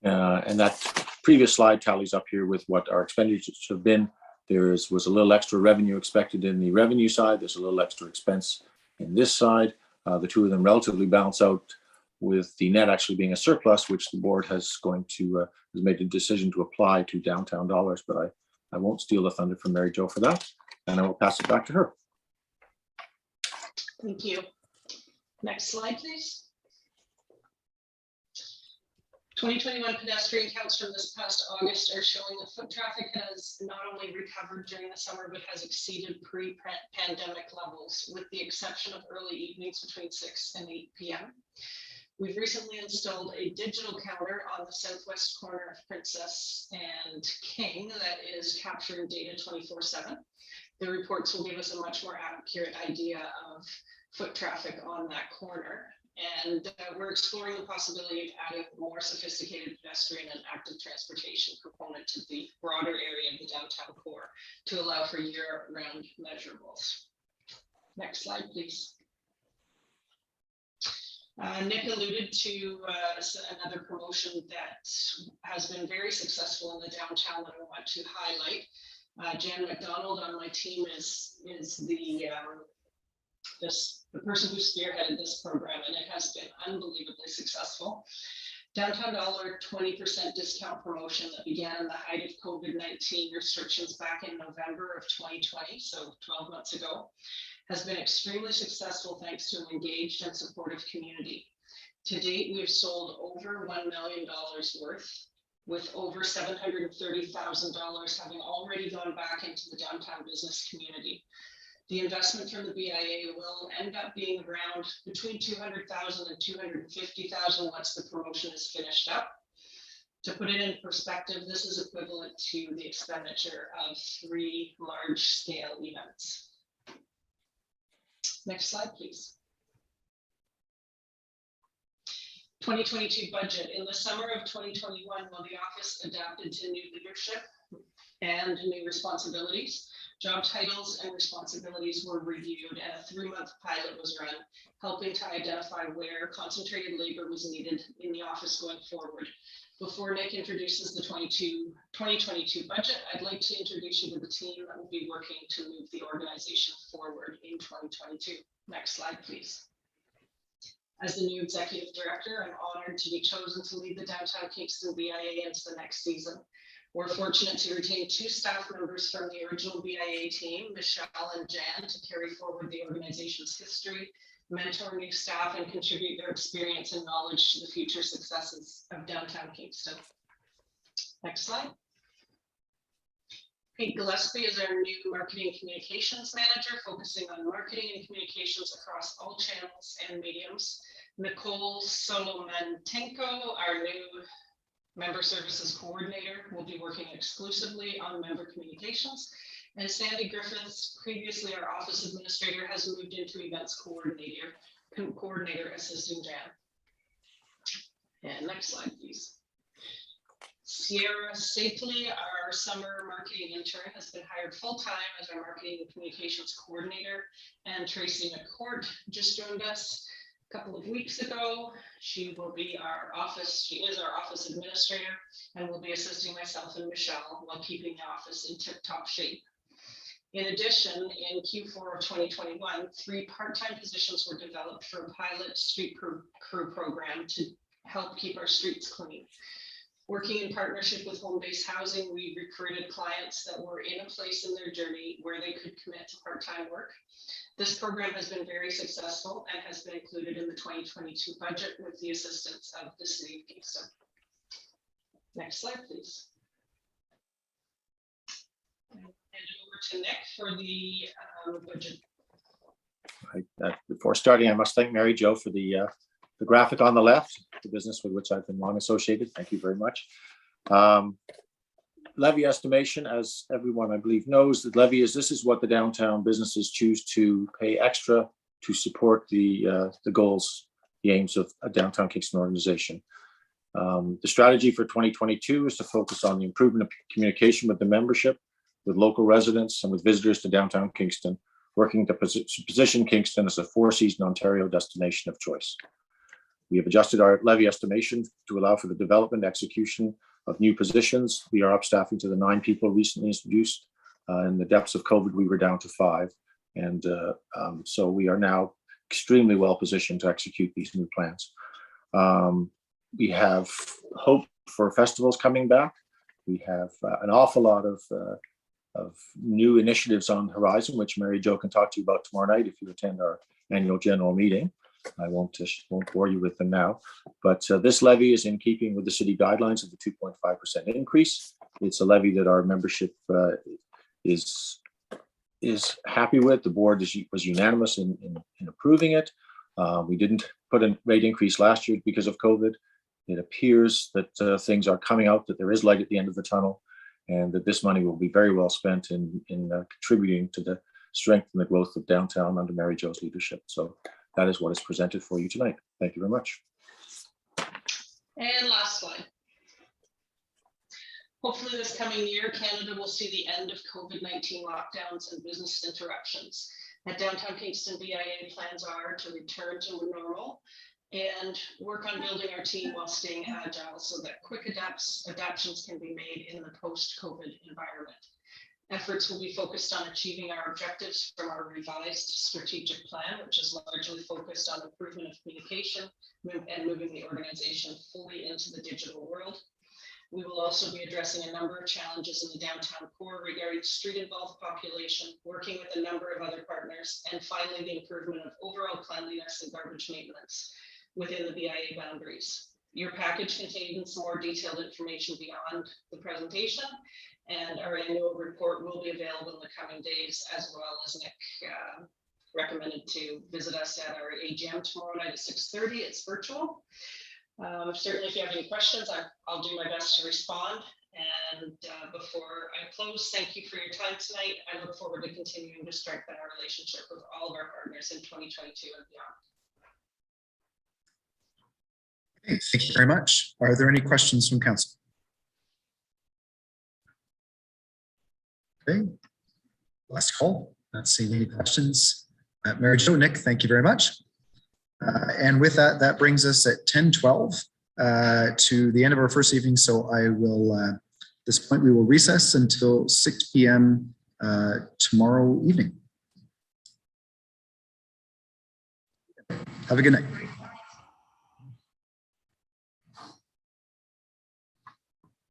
And that previous slide tallies up here with what our expenditures have been. There was a little extra revenue expected in the revenue side. There's a little extra expense in this side. The two of them relatively balance out, with the net actually being a surplus, which the board has made a decision to apply to downtown dollars. But I won't steal the thunder from Mary Jo for that, and I will pass it back to her. Thank you. Next slide, please. 2021 pedestrian counts from this past August are showing that foot traffic has not only recovered during the summer, but has exceeded pre-pandemic levels, with the exception of early evenings between 6 and 8 p.m. We've recently installed a digital counter on the southwest corner of Princess and King that is capturing data 24/7. The reports will give us a much more accurate idea of foot traffic on that corner. And we're exploring the possibility of adding more sophisticated pedestrian and active transportation component to the broader area of the downtown core to allow for year-round measurables. Next slide, please. Nick alluded to another promotion that has been very successful in the downtown that I want to highlight. Jan McDonald on my team is the person who spearheaded this program, and it has been unbelievably successful. Downtown Dollar 20% discount promotion that began in the height of COVID-19 restrictions back in November of 2020, so 12 months ago, has been extremely successful thanks to an engaged and supportive community. To date, we have sold over $1 million worth, with over $730,000 having already gone back into the downtown business community. The investment from the BIA will end up being around between $200,000 and $250,000 once the promotion is finished up. To put it in perspective, this is equivalent to the expenditure of 3 large-scale events. Next slide, please. 2022 budget. In the summer of 2021, while the office adapted to new leadership and new responsibilities, job titles and responsibilities were reviewed, and a 3-month pilot was run, helping to identify where concentrated labor was needed in the office going forward. Before Nick introduces the 2022 budget, I'd like to introduce you to the team that will be working to move the organization forward in 2022. Next slide, please. As the new executive director, I'm honored to be chosen to lead the Downtown Kingston BIA into the next season. We're fortunate to retain 2 staff members from the original BIA team, Michelle and Jan, to carry forward the organization's history, mentor new staff, and contribute their experience and knowledge to the future successes of Downtown Kingston. Next slide. Pete Gillespie is our new marketing and communications manager, focusing on marketing and communications across all channels and mediums. Nicole Solomentenko, our new member services coordinator, will be working exclusively on member communications. And Sandy Griffiths, previously our office administrator, has moved into events coordinator assisting Jan. And next slide, please. Sierra Safely, our summer marketing intern, has been hired full-time as our marketing and communications coordinator. And Tracy McCourt just joined us a couple of weeks ago. She will be she is our office administrator and will be assisting myself and Michelle while keeping the office in tip-top shape. In addition, in Q4 of 2021, 3 part-time positions were developed for a pilot street crew program to help keep our streets clean. Working in partnership with home-based housing, we recruited clients that were in a place in their journey where they could commit to part-time work. This program has been very successful and has been included in the 2022 budget with the assistance of the City of Kingston. Next slide, please. And over to Nick for the budget. Before starting, I must thank Mary Jo for the graphic on the left, the business with which I've been long associated. Thank you very much. Levy estimation, as everyone I believe knows, that levy this is what the downtown businesses choose to pay extra to support the goals, the aims of a downtown Kingston organization. The strategy for 2022 is to focus on the improvement of communication with the membership, with local residents, and with visitors to downtown Kingston, working to position Kingston as a four-season Ontario destination of choice. We have adjusted our levy estimation to allow for the development and execution of new positions. We are upstaffing to the 9 people recently introduced. In the depths of COVID, we were down to 5. And so we are now extremely well positioned to execute these new plans. We have hope for festivals coming back. We have an awful lot of new initiatives on the horizon, which Mary Jo can talk to you about tomorrow night if you attend our annual general meeting. I won't bore you with them now, but this levy is in keeping with the city guidelines of the 2.5% increase. It's a levy that our membership is happy with. The board was unanimous in approving it. We didn't put a rate increase last year because of COVID. It appears that things are coming out, that there is light at the end of the tunnel, and that this money will be very well spent in contributing to the strength and the growth of downtown under Mary Jo's leadership. So that is what is presented for you tonight. Thank you very much. And last slide. Hopefully this coming year, Canada will see the end of COVID-19 lockdowns and business interruptions. At Downtown Kingston, BIA plans are to return to normal and work on building our team while staying agile so that quick adaptations can be made in the post-COVID environment. Efforts will be focused on achieving our objectives from our revised strategic plan, which is largely focused on improvement of communication and moving the organization fully into the digital world. We will also be addressing a number of challenges in the downtown core regarding street-involved population, working with a number of other partners, and finally the improvement of overall cleanliness and garbage maintenance within the BIA boundaries. Your package contains more detailed information beyond the presentation, and our annual report will be available in the coming days, as well as Nick recommended to visit us at our AGM tomorrow night at 6:30. It's virtual. Certainly, if you have any questions, I'll do my best to respond. And before I close, thank you for your time tonight. I look forward to continuing to strengthen our relationship with all of our partners in 2022 and beyond. Okay, thank you very much. Are there any questions from council? Okay, last call. Not seeing any questions. Mary Jo, Nick, thank you very much. And with that, that brings us at 10:12 to the end of our first evening. So I will, at this point, we will recess until 6 p.m. Tomorrow evening. Have a good night.